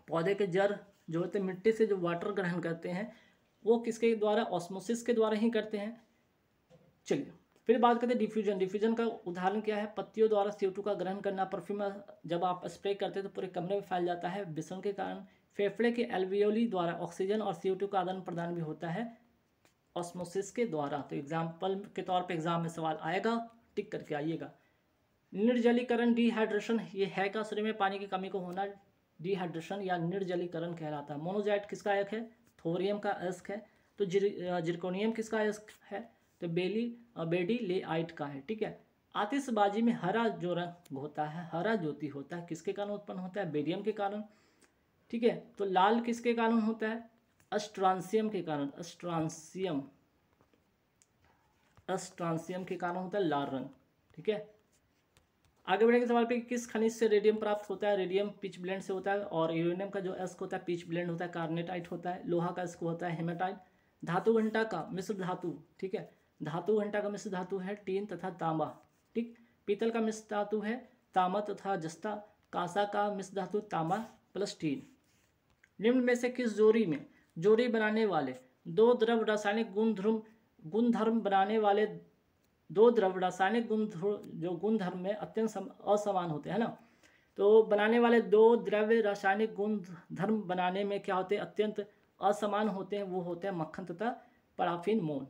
पौधे के जड़ जो होते हैं मिट्टी से जो वाटर ग्रहण करते हैं वो किसके द्वारा, ऑस्मोसिस के द्वारा ही करते हैं। चलिए फिर बात करते हैं डिफ्यूजन। डिफ्यूजन का उदाहरण क्या है, पत्तियों द्वारा CO2 का ग्रहण करना। परफ्यूम जब आप स्प्रे करते हैं तो पूरे कमरे में फैल जाता है विषण के कारण। फेफड़े के एल्वियोली द्वारा ऑक्सीजन और CO2 का आदान प्रदान भी होता है ऑस्मोसिस के द्वारा। तो एग्जाम्पल के तौर पे एग्जाम में सवाल आएगा, टिक करके आइएगा। निर्जलीकरण डिहाइड्रेशन, ये है का शरीर में पानी की कमी को होना डिहाइड्रेशन या निर्जलीकरण कहलाता है। मोनोजाइट किसका अयस्क है, थोरियम का अयस्क है। तो जिरकोनियम किसका अयस्क है, तो बेडिलेआइट का है, ठीक है। आतिशबाजी में हरा जो रंग होता है, हरा ज्योति होता है, किसके कारण उत्पन्न होता है, बेरियम के कारण, ठीक है। तो लाल किसके कारण होता है, अस्ट्रांसियम के कारण, अस्ट्रांसियम के कारण होता है लाल रंग, ठीक है। आगे बढ़ेंगे सवाल पे, किस खनिज से रेडियम प्राप्त होता है, रेडियम पिच ब्लेंड से होता है। और यूरेनियम का जो अयस्क होता है पिच ब्लेंड होता है, कार्नेटाइट होता है। लोहा का अयस्क होता है हेमाटाइट। धातु घंटा का मिश्र धातु, ठीक है, धातु घंटा का मिश्र धातु है टीन तथा तांबा, ठीक। पीतल का मिश्र धातु है तांबा तथा जस्ता। कांसा का मिश्र धातु तांबा प्लस टीन। निम्न में से किस जोड़ी बनाने वाले दो द्रव रासायनिक गुणधर्म बनाने वाले दो द्रव रासायनिक गुणधर्म में अत्यंत असमान होते हैं ना। तो बनाने वाले दो द्रव्य रासायनिक गुणधर्म बनाने में क्या होते हैं, अत्यंत असमान होते हैं, वो होते हैं मक्खन तथा पैराफिन मोम,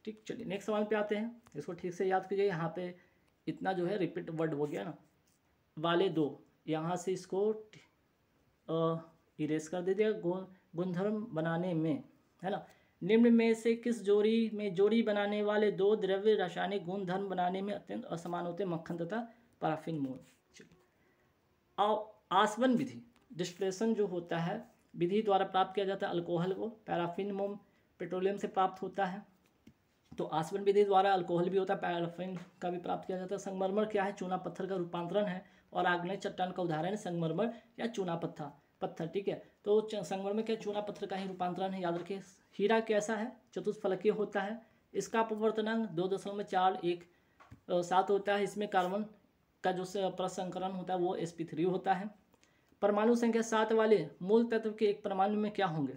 ठीक। चलिए नेक्स्ट सवाल पे आते हैं, इसको ठीक से याद कीजिए। यहाँ पे इतना जो है रिपीट वर्ड हो गया ना, वाले दो, यहाँ से इसको इरेज कर दीजिएगा। गुणधर्म बनाने में, है ना, निम्न में से किस जोड़ी बनाने वाले दो द्रव्य रासायनिक गुणधर्म बनाने में अत्यंत असमान होते हैं, मक्खन तथा पैराफिन मोम। आसवन विधि, डिस्टिलेशन जो होता है विधि द्वारा प्राप्त किया जाता है अल्कोहल को, पैराफिन मोम पेट्रोलियम से प्राप्त होता है। तो आसवन विधि द्वारा अल्कोहल भी होता है, पैराफिन का भी प्राप्त किया जाता है। संगमरमर क्या है? चूना पत्थर का रूपांतरण है और आग्नेय चट्टान का उदाहरण है संगमरमर या चूना पत्थर। ठीक है, तो संगमरमर क्या चूना पत्थर का ही रूपांतरण है, याद रखिए। हीरा कैसा है? चतुष्फलकीय होता है। इसका अपवर्तनांक 2.417 होता है। इसमें कार्बन का जो प्रसंकरण होता है वो sp3 होता है। परमाणु संख्या 7 वाले मूल तत्व के एक परमाणु में क्या होंगे?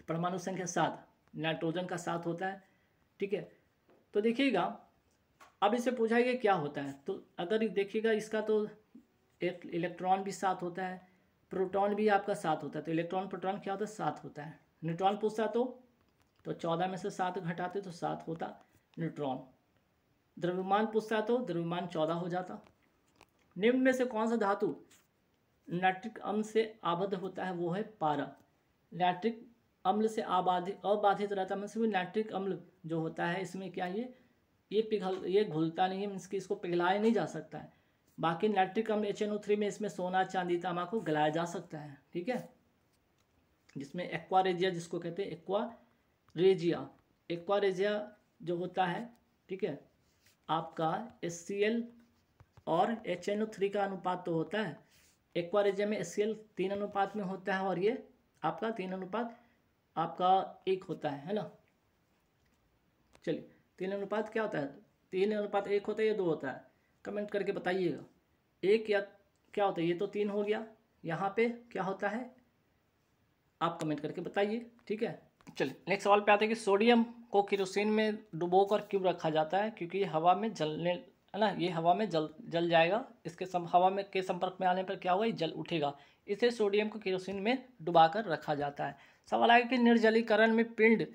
परमाणु संख्या 7 नाइट्रोजन का 7 होता है। ठीक है, तो देखिएगा अब इससे पूछा गया क्या होता है, तो अगर देखिएगा इसका तो एक इलेक्ट्रॉन भी 7 होता है, प्रोटॉन भी आपका 7 होता है। तो इलेक्ट्रॉन प्रोटॉन क्या होता है? 7 होता है। न्यूट्रॉन पूछता तो 14 में से 7 घटाते तो 7 होता न्यूट्रॉन। द्रव्यमान पूछता तो द्रव्यमान 14 हो जाता। निम्न में से कौन सा धातु नाइट्रिक अम्ल से आबद्ध होता है? वो है पारा। नाइट्रिक अम्ल से अबाधित रहता है, मतलब नाइट्रिक अम्ल जो होता है इसमें क्या ये घुलता नहीं है, मीन्स कि इसको पिघलाया नहीं जा सकता है। बाकी नाइट्रिक अम्ल HNO3 में इसमें सोना चांदी तांबा को गलाया जा सकता है। ठीक है, जिसमें एक्वारेजिया जिसको कहते हैं एक्वारेजिया जो होता है, ठीक है, आपका HCl और HNO3 का अनुपात तो होता है। एक्वारेजिया में HCl 3 अनुपात में होता है और ये आपका 3 अनुपात आपका 1 होता है ना। चलिए 3 अनुपात क्या होता है? 3 अनुपात 1 होता है या 2 होता है? कमेंट करके बताइएगा। 1 या क्या होता है? ये तो 3 हो गया, यहाँ पे क्या होता है आप कमेंट करके बताइए। ठीक है, चलिए नेक्स्ट सवाल पे आते हैं कि सोडियम को केरोसिन में डुबोकर क्यों रखा जाता है? क्योंकि ये हवा में जलने है ना, ये हवा में जल जाएगा। इसके हवा में के संपर्क में आने पर क्या होगा? ये जल उठेगा। इसे सोडियम को केरोसिन में डुबाकर रखा जाता है। सवाल आएगा कि निर्जलीकरण में पिंड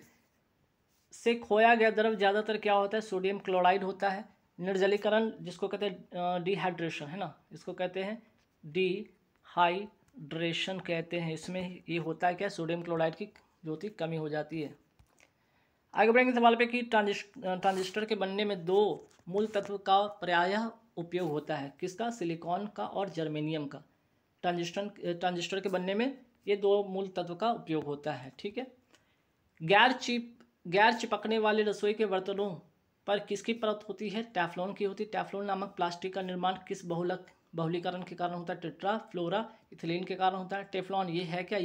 से खोया गया द्रव ज़्यादातर क्या होता है? सोडियम क्लोराइड होता है। निर्जलीकरण जिसको कहते हैं डिहाइड्रेशन है ना, इसको कहते हैं डिहाइड्रेशन कहते हैं। इसमें ये होता है क्या? सोडियम क्लोराइड की जो होती कमी हो जाती है। आगे बढ़ेंगे सवाल पे कि ट्रांजिस्टर के बनने में 2 मूल तत्व का प्रायः उपयोग होता है। किसका? सिलिकॉन का और जर्मेनियम का। ट्रांजिस्टर के बनने में ये 2 मूल तत्व का उपयोग होता है। ठीक है, गैर चिपकने वाले रसोई के बर्तनों पर किसकी परत होती है? टेफ्लॉन की होती है। टेफ्लॉन नामक प्लास्टिक का निर्माण किस बहुलीकरण के कारण होता है? टेट्राफ्लोरा इथिलीन के कारण होता है। टेफ्लॉन ये है क्या?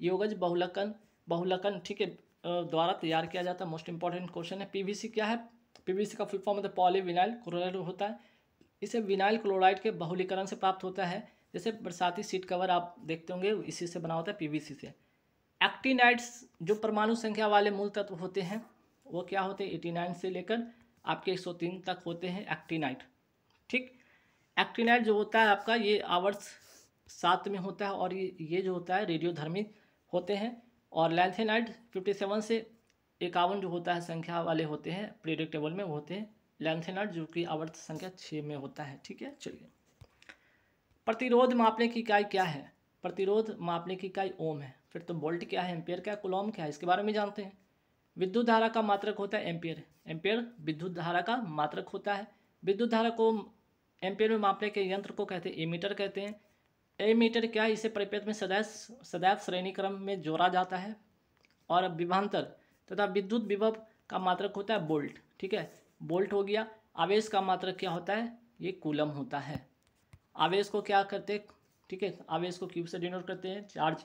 योगज बहुलकन ठीक है द्वारा तैयार किया जाता है। मोस्ट इंपॉर्टेंट क्वेश्चन है। पीवीसी क्या है? पीवीसी का फुल फॉर्म होता है पॉलीविनाइल क्लोराइड होता है। इसे विनाइल क्लोराइड के बहुलीकरण से प्राप्त होता है। जैसे बरसाती सीट कवर आप देखते होंगे इसी से बना होता है, पीवीसी से। एक्टिनाइड्स जो परमाणु संख्या वाले मूल तत्व होते हैं वो क्या होते हैं? 89 से लेकर आपके 103 तक होते हैं एक्टिनाइड। ठीक, एक्टिनाइड जो होता है आपका ये आवर्त 7 में होता है और ये जो होता है रेडियोधर्मी होते हैं। और लैंथेनाइड 57 से 51 जो होता है संख्या वाले होते हैं पीरियोडिक टेबल में, वो होते हैं लैंथेनाइड जो कि आवर्त संख्या 6 में होता है। ठीक है, चलिए प्रतिरोध मापने की इकाई क्या है? प्रतिरोध मापने की इकाई ओम है। फिर तो वोल्ट क्या है? एम्पियर क्या है? कूलॉम क्या है? इसके बारे में जानते हैं। विद्युत धारा का मात्रक होता है एम्पियर। एम्पियर विद्युत धारा का मात्रक होता है। विद्युत धारा को एम्पियर में मापने के यंत्र को कहते हैं एमीटर कहते हैं। एमीटर क्या है? इसे परिपथ में सदैव श्रेणी क्रम में जोड़ा जाता है। और विभवांतर तथा विद्युत विभव का मात्रक होता है वोल्ट। ठीक है, वोल्ट हो गया। आवेश का मात्रक क्या होता है? ये कूलम होता है। आवेश को क्या करते हैं? ठीक है, आवेश को क्यू से डिनोट करते हैं। चार्ज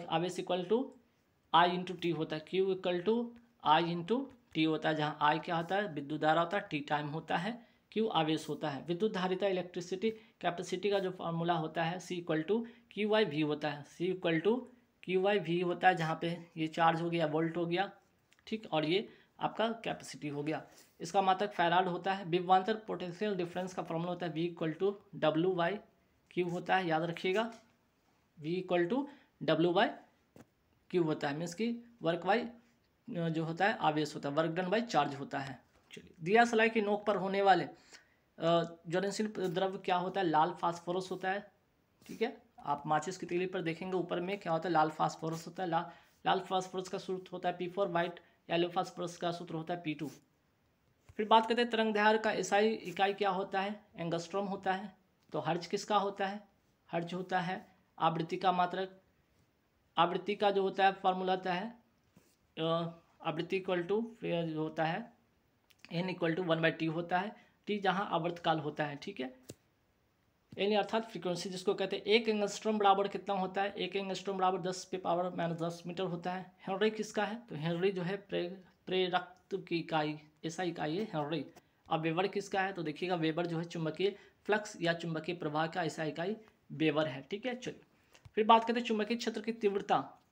आवेश equal to I into T होता है। Q equal to I into T होता है, जहाँ आई क्या होता है? विद्युत धारा होता है, टी टाइम होता है, क्यू आवेश होता है। विद्युत धारिता इलेक्ट्रिसिटी कैपेसिटी का जो फार्मूला होता है C equal to Q Y V होता है। C equal to Q Y V होता है, जहाँ पे ये चार्ज हो गया वोल्ट हो गया। ठीक, और ये आपका कैपेसिटी हो गया। इसका मात्रक फैराड होता है। विभवांतर पोटेंशियल डिफरेंस का फॉर्मूला होता है V equal to W by Q होता है, याद रखिएगा। V equal to W by Q होता है, मीन्स की वर्क बाई जो होता है आवेश होता है, वर्क डन बाई चार्ज होता है। चलिए, दिया सलाई की नोक पर होने वाले ज्वलनशील द्रव्य क्या होता है? लाल फास्फोरस होता है। ठीक है, आप माचिस की तीली पर देखेंगे ऊपर में क्या होता है? लाल फास्फोरस होता है। लाल फास्फोरस का सूत्र होता है P4। वाइट येलो फास्फोरस का सूत्र होता है P2। फिर बात करते हैं तरंग दैर्घ्य का एसआई इकाई क्या होता है? एंगस्ट्रॉम होता है। तो हर्ज किसका होता है? हर्ज होता है आवृत्ति का मात्रक। आवृत्ति का जो होता है फॉर्मूला होता है आवृत्ति इक्वल टू जो होता है n इक्वल टू 1/t होता है। t जहाँ आवर्तकाल होता है, ठीक है। यानी अर्थात फ्रीक्वेंसी जिसको कहते हैं। एक एंगस्ट्रॉम बराबर कितना होता है? एक एंगस्ट्रॉम बराबर 10⁻⁻10 मीटर होता है। हेनरी किसका है? तो हेनरी जो है प्रेरकत्व की इकाई, ऐसा इकाई है हेनरी। अब वेबर किसका है? तो देखिएगा वेबर जो है चुंबकीय फ्लक्स या चुंबकीय प्रवाह का ऐसा इकाई वेबर है, ठीक है। चलिए फिर बात करते हैं चुंबकीय क्षेत्र की तीव्रता।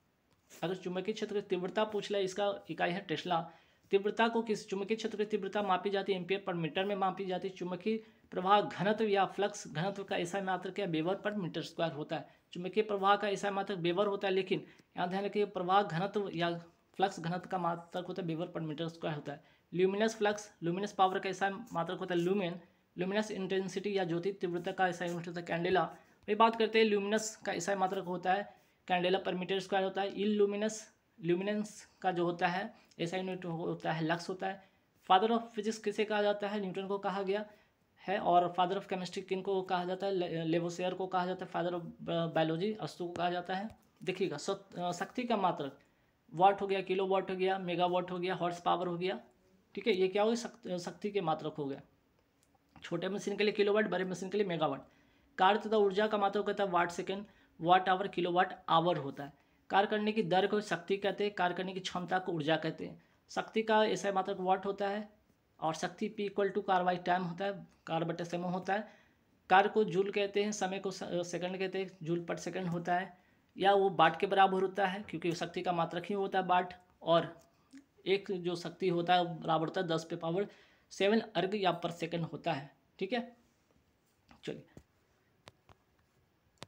अगर चुंबकीय क्षेत्र की तीव्रता पूछ ले, इसका इकाई है टेस्ला। तीव्रता को किस चुंबकीय क्षेत्र की तीव्रता मापी जाती है? एम्पियर पर मीटर में मापी जाती है। चुंबकीय प्रवाह घनत्व या फ्लक्स घनत्व का ऐसा मात्रक क्या वेबर पर मीटर स्क्वायर होता है। चुंबकीय प्रवाह का ऐसा मात्रक वेबर होता है, लेकिन यहाँ ध्यान रखिए प्रवाह घनत्व या फ्लक्स घनत्व का मात्रक होता है वेबर पर मीटर स्क्वायर होता है। ल्यूमिनस फ्लक्स, ल्यूमिनस पावर का ऐसा मात्रक होता है लुमेन। ल्यूमिनस इंटेंसिटी या ज्योति तीव्रता का ऐसा यूनिट होता है कैंडेला। वही बात करते हैं ल्यूमिनस का ऐसा मात्रक होता है कैंडेला पर मीटर स्क्वायर होता है। ल्यूमिनेंस का जो होता है ऐसा यूनिट होता है लक्स होता है। फादर ऑफ फिजिक्स किसे कहा जाता है? न्यूटन को कहा गया है। और फादर ऑफ केमिस्ट्री किन को कहा जाता है? लेवोसियर को कहा जाता है। फादर ऑफ बायोलॉजी अस्तु को कहा जाता है। देखिएगा शक्ति का मात्रक वाट हो गया, किलो वाट हो गया, मेगा वाट हो गया, हॉर्स पावर हो गया, ठीक है। ये क्या हो गया? शक्ति के मात्रक हो गया। छोटे मशीन के लिए किलोवाट, बड़े मशीन के लिए मेगावाट। कार्य तथा ऊर्जा का मात्रक होता है watt second, watt hour, kilowatt hour होता है। कार्य करने की दर को शक्ति कहते हैं, कार्य करने की क्षमता को ऊर्जा कहते हैं। शक्ति का ऐसा मात्रक वाट होता है और शक्ति P इक्वल टू कार बाई टाइम होता है, कार बटे समय होता है। कार्य को जूल कहते हैं, समय को सेकंड कहते हैं, जूल पर सेकंड होता है। या वो वाट के बराबर होता है क्योंकि शक्ति का मात्रक ही होता है वाट। और एक जो शक्ति होता है बराबर होता है 10⁻7 अर्ग या पर सेकंड होता है, ठीक है। चलिए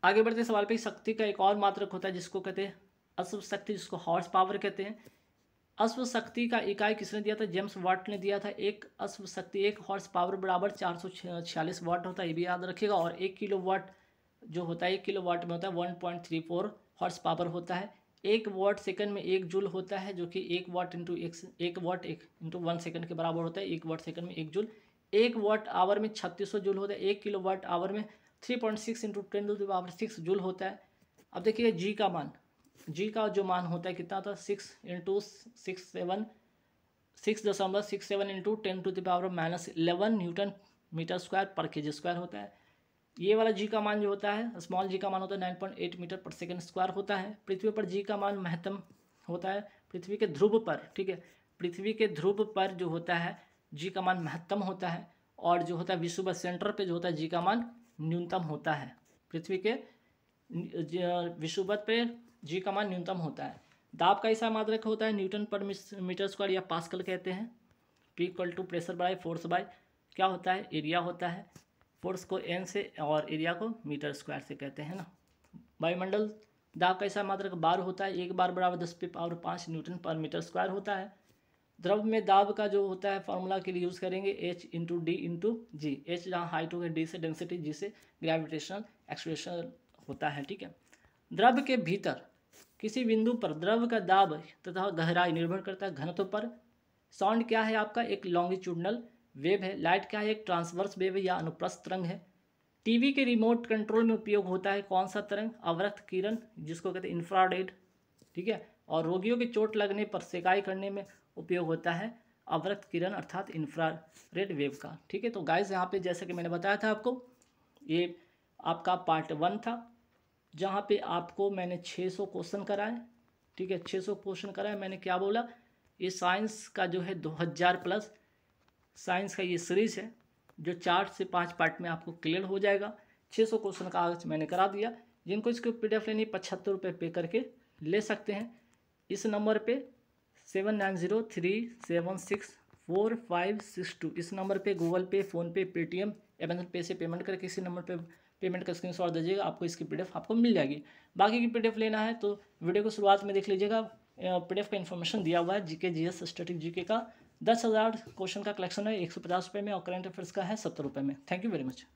आगे बढ़ते सवाल पे। शक्ति का एक और मात्रक होता है जिसको कहते हैं अश्व शक्ति, जिसको हॉर्स पावर कहते हैं। अश्व शक्ति का इकाई किसने दिया था? जेम्स वाट ने दिया था। एक अश्व शक्ति, एक हॉर्स पावर बराबर 446 वाट होता है, ये भी याद रखिएगा। और 1 किलो वाट जो होता है 1 किलो वाट में होता है 1.34 हॉर्स पावर होता है। 1 वाट सेकंड में 1 जूल होता है, जो कि 1 वाट इंटू 1 सेकंड के बराबर होता है। 1 वाट सेकंड में 1 जूल। 1 वाट आवर में 3600 जूल होता है। 1 किलो वाट आवर में 3.6 इंटू 10⁻6 जूल होता है। अब देखिए जी का मान, जी का जो मान होता है कितना था? 6.67 इंटू 10⁻11 न्यूटन मीटर स्क्वायर पर केजी स्क्वायर होता है। ये वाला जी का मान जो होता है, स्मॉल जी का मान होता है 9.8 मीटर पर सेकंड स्क्वायर होता है। पृथ्वी पर जी का मान महत्तम होता है पृथ्वी के ध्रुव पर, ठीक है। पृथ्वी के ध्रुव पर जो होता है जी का मान महत्तम होता है। और जो होता है विषुवत सेंटर पे जो होता है जी का मान न्यूनतम होता है। पृथ्वी के विषुवत पे जी का मान न्यूनतम होता है। दाब का ऐसा मात्रक होता है न्यूटन पर मीटर स्क्वायर या पास्कल कहते हैं। P equal to pressure by force by क्या होता है? एरिया होता है। फोर्स को N से और एरिया को मीटर स्क्वायर से कहते हैं ना। वायुमंडल दाब का ऐसा मात्रक बार होता है। 1 बार बराबर 10⁵ न्यूटन पर मीटर स्क्वायर होता है। द्रव में दाब का जो होता है फॉर्मूला के लिए यूज़ करेंगे H इंटू डी इंटू जी। H जहाँ हाइट हो गया, D से डेंसिटी, G से ग्रेविटेशनल एक्सेलरेशन होता है, ठीक है। द्रव के भीतर किसी बिंदु पर द्रव का दाब तथा गहराई निर्भर करता है घनत्व पर। साउंड क्या है आपका? एक लॉन्गिट्यूडनल वेव है। लाइट क्या है? एक ट्रांसवर्स वेव या अनुप्रस्थ तरंग है। टीवी के रिमोट कंट्रोल में उपयोग होता है कौन सा तरंग? अवरक्त किरण, जिसको कहते हैं इंफ्रारेड, ठीक है। और रोगियों की चोट लगने पर सेकाई करने में उपयोग होता है अवरक्त किरण अर्थात इंफ्रारेड वेव का, ठीक है। तो गाइस यहाँ पे जैसे कि मैंने बताया था आपको, ये आपका पार्ट 1 था जहाँ पे आपको मैंने 600 क्वेश्चन कराए, ठीक है। 600 क्वेश्चन कराए। मैंने क्या बोला? ये साइंस का जो है 2000 प्लस साइंस का ये सीरीज है जो 4 से 5 पार्ट में आपको क्लियर हो जाएगा। 600 क्वेश्चन का आज मैंने करा दिया। जिनको इसको PDF लेनी 75 रुपये पे करके ले सकते हैं। इस नंबर पे 7903764562 इस नंबर पे गूगल पे, फ़ोनपे, पेटीएम, अमेज़न पे से पेमेंट करके इसी नंबर पे पेमेंट का स्क्रीनशॉट दीजिएगा, आपको इसकी PDF आपको मिल जाएगी। बाकी की PDF लेना है तो वीडियो को शुरुआत में देख लीजिएगा। PDF का इन्फॉर्मेशन दिया हुआ है GK GS स्टैटिक GK का 10,000 क्वेश्चन का कलेक्शन है 150 रुपये में और करंट अफेयर्स का है 70 रुपये में। Thank you very much.